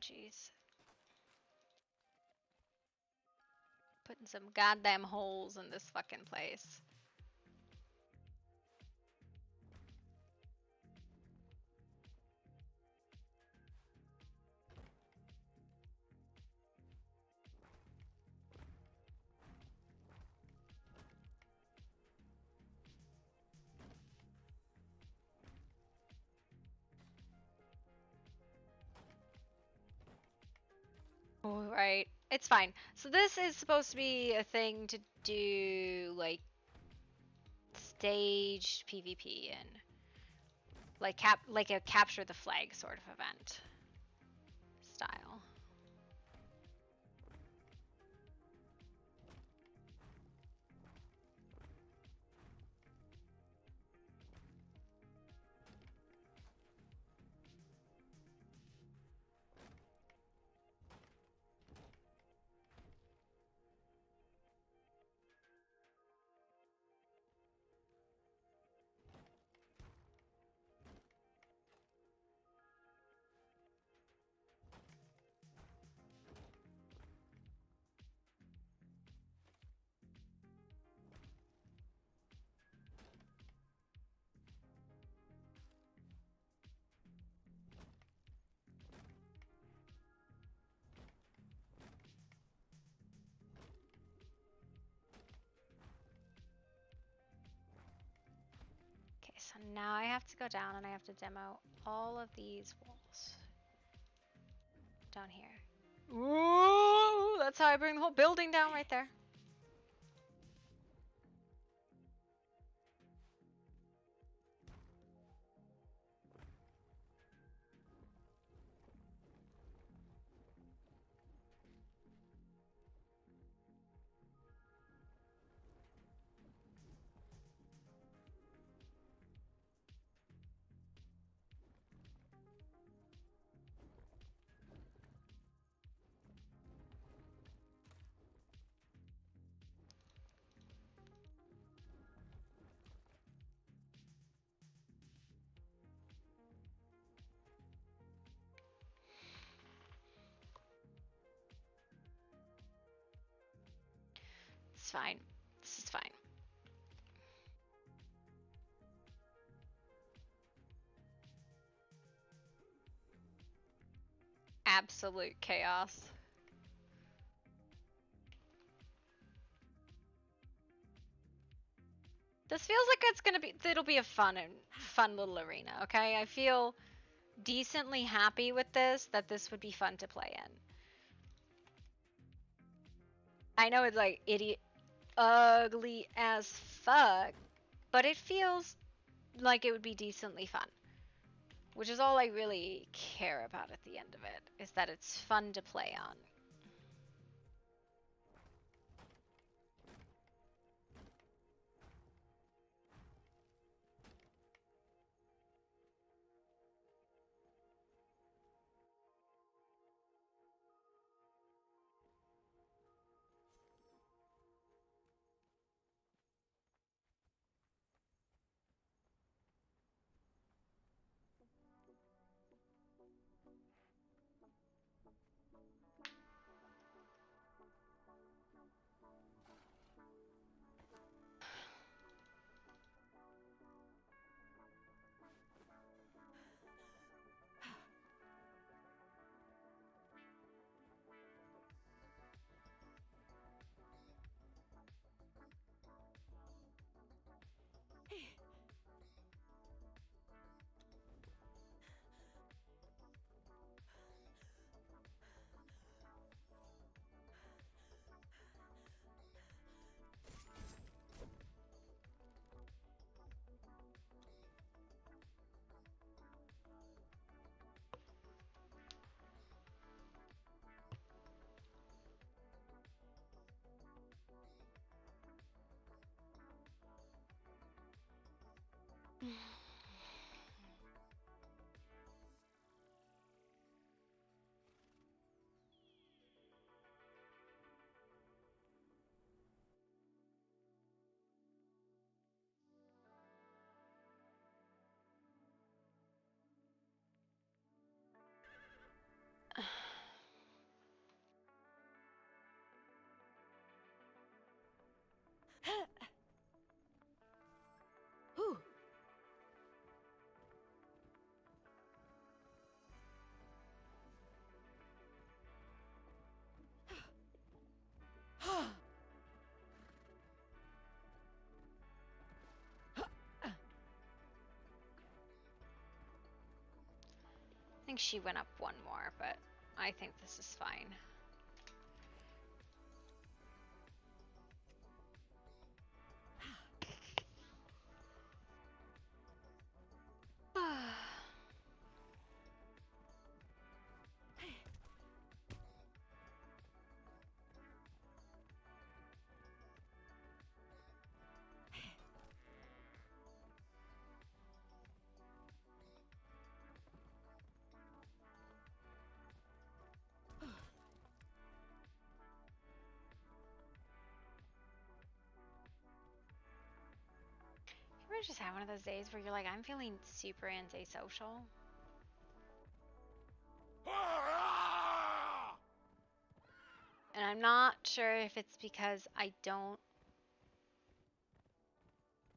Jeez. Putting some goddamn holes in this fucking place. Oh, right. It's fine. So this is supposed to be a thing to do, like, staged PvP and like a capture the flag sort of event style. now I have to go down and I have to demo all of these walls. Down here. Ooh, that's how I bring the whole building down right there. It's fine. This is fine. Absolute chaos. This feels like it'll be a fun little arena, okay? I feel decently happy with this, that this would be fun to play in. I know it's like ugly as fuck, but it feels like it would be decently fun. Which is all I really care about at the end of it, is that it's fun to play on. Whew. I think she went up one more, but I think this is fine. You ever just have one of those days where you're like, I'm feeling super antisocial? And I'm not sure if it's because I don't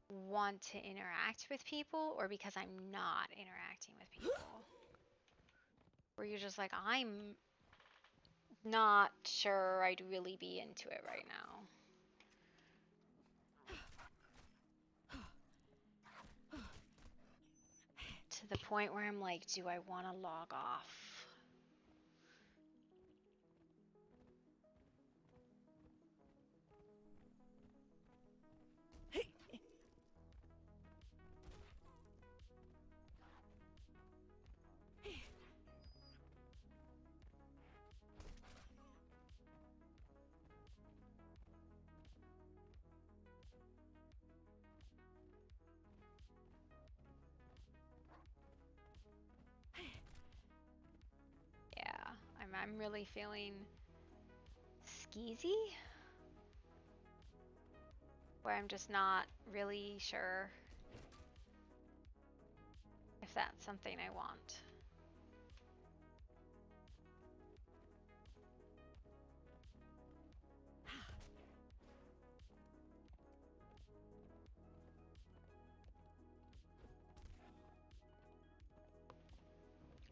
want to interact with people or because I'm not interacting with people. Where you're just like, I'm not sure I'd really be into it right now. to the point where I'm like, do I want to log off? Yeah, I'm really feeling skeezy, where I'm just not really sure if that's something I want.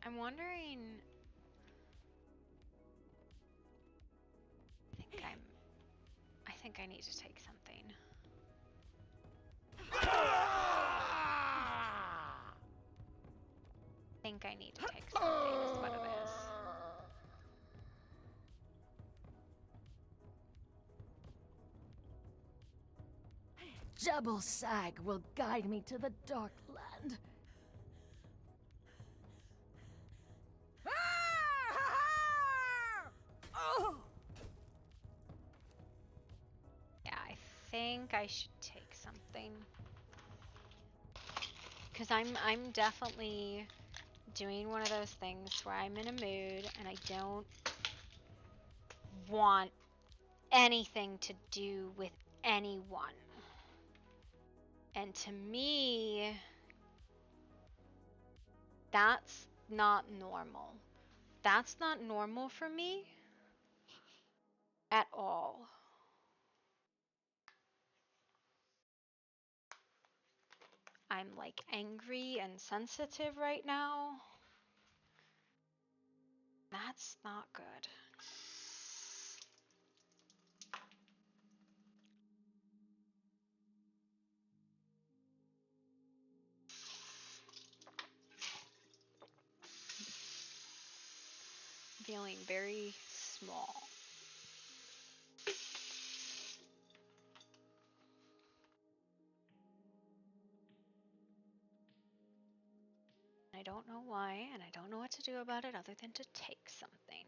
I'm wondering. I think I need to take something. I think I need to take something is what it is. Jebel Sag will guide me to the Dark Land. Yeah, I think I should take something. Cause I'm definitely doing one of those things where I'm in a mood and I don't want anything to do with anyone. And to me, that's not normal. That's not normal for me at all. I'm like angry and sensitive right now. That's not good. Feeling very small. I don't know why, and I don't know what to do about it other than to take something.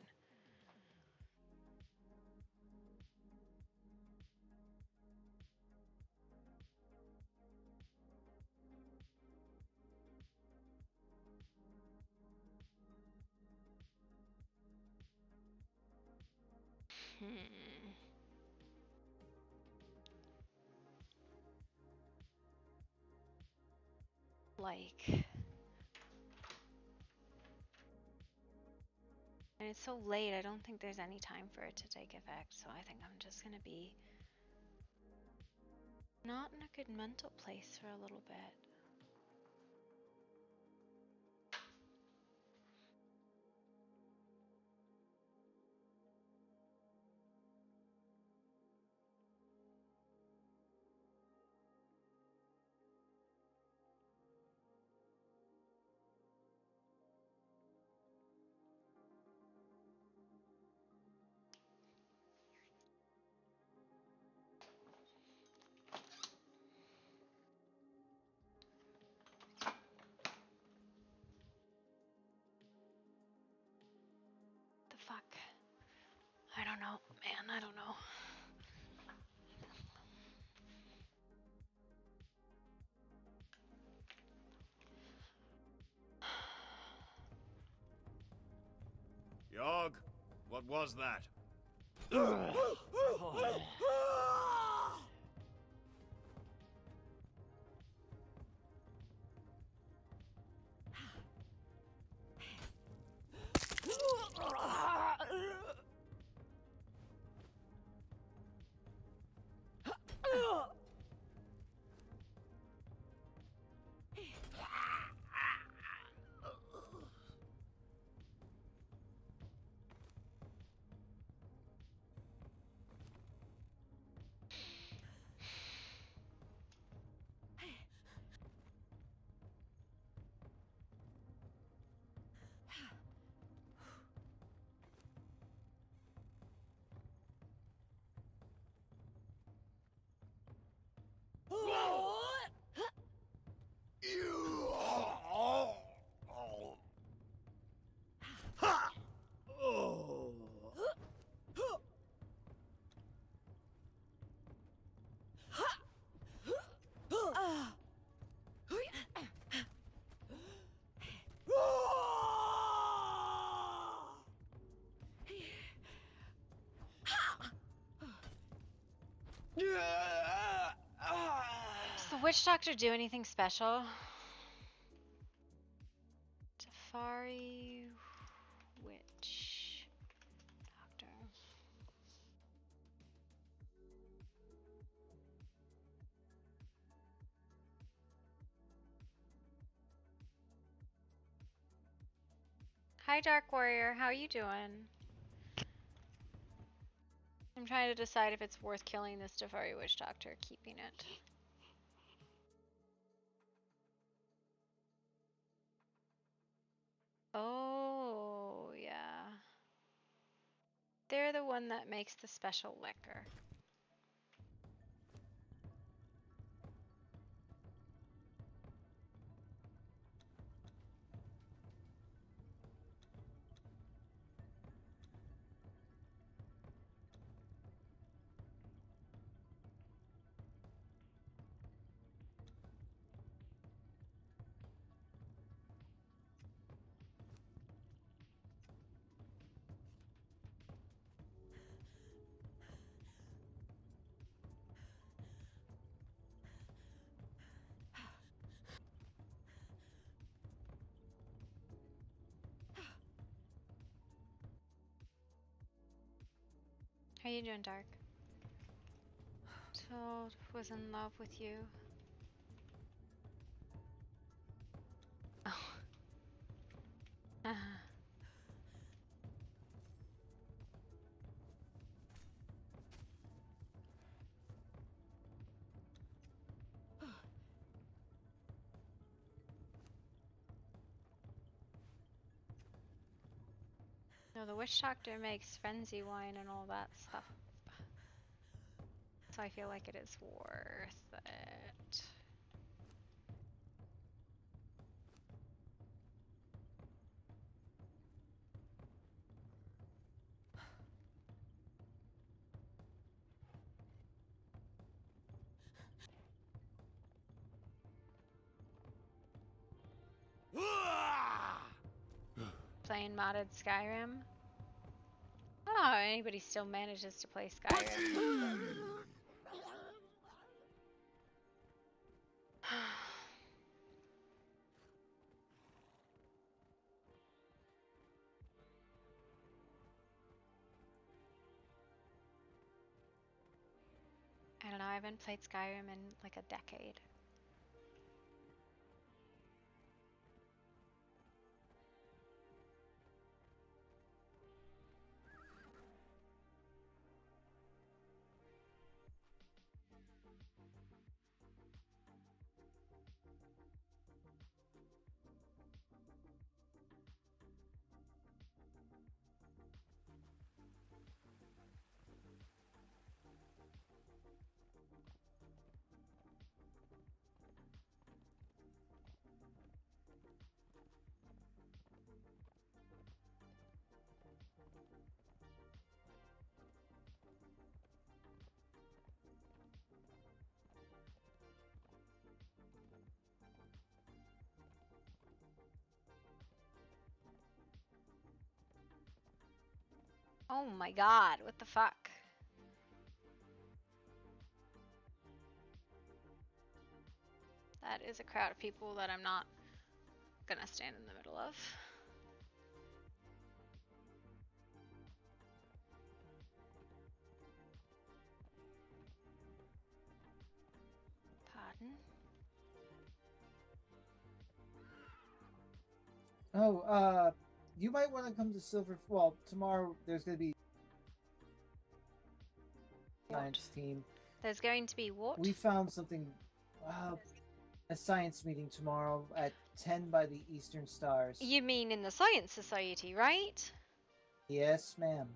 Like, and it's so late, I don't think there's any time for it to take effect, so I think I'm just gonna be not in a good mental place for a little bit. The fuck? I don't know, man, I don't know. Yogg, what was that? witch doctor do anything special? Safari witch doctor. Hi, Dark Warrior. How are you doing? I'm trying to decide if it's worth killing this Safari witch doctor or keeping it. Oh, yeah. They're the one that makes the special liquor. How you doing, Dark? Told was in love with you. Oh. No, the witch doctor makes frenzy wine and all that stuff. So I feel like it is worth it. Playing modded Skyrim. I don't know how anybody still manages to play Skyrim. I don't know, I haven't played Skyrim in like a decade. Oh my god, what the fuck? That is a crowd of people that I'm not gonna stand in the middle of. Pardon? Oh, you might want to come to Silver. Well, tomorrow there's going to be science team. There's going to be what? We found something. A science meeting tomorrow at 10 by the Eastern Stars. You mean in the Science Society, right? Yes, ma'am.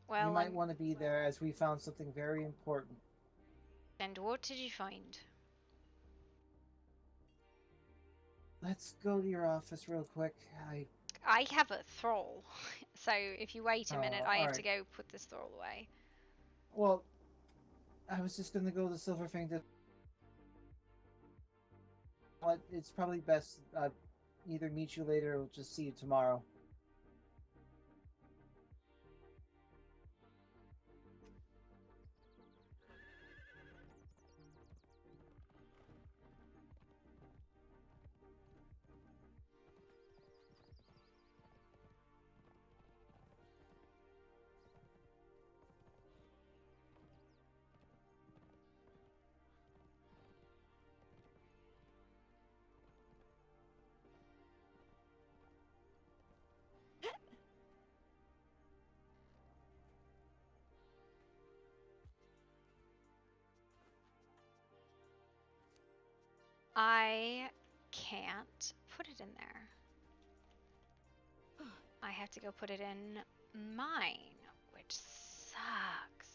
Well, you might want to be there as we found something very important. And what did you find? Let's go to your office real quick. I have a thrall, so if you wait a minute, I have to alright. go put this thrall away. Well, I was just going to go to Silverfang to... But it's probably best either meet you later or just see you tomorrow. I can't put it in there. I have to go put it in mine, which sucks.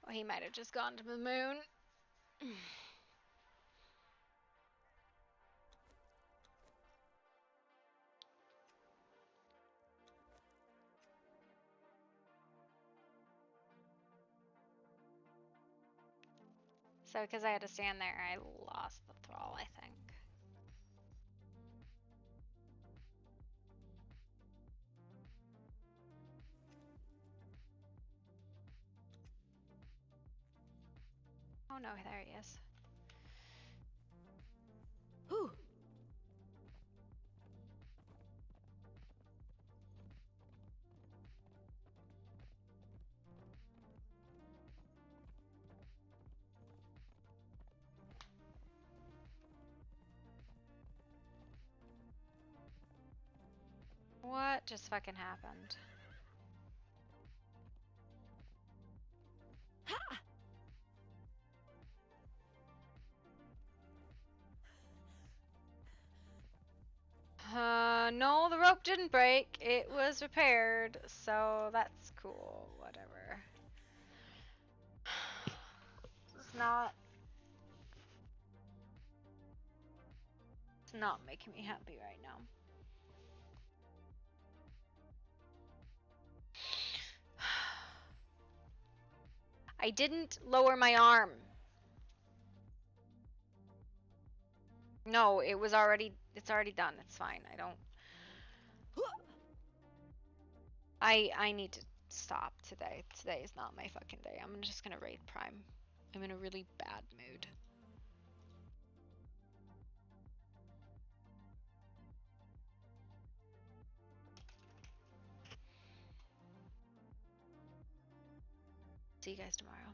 Well, he might have just gone to the moon. So, because I had to stand there, I lost the thrall, I think. Oh no, there he is. Whew. What just fucking happened? No, the rope didn't break. It was repaired, so that's cool. Whatever. It's not making me happy right now. I didn't lower my arm. No, it's already done. It's fine. I need to stop today. Today is not my fucking day. I'm just gonna raid Prime. I'm in a really bad mood. See you guys tomorrow.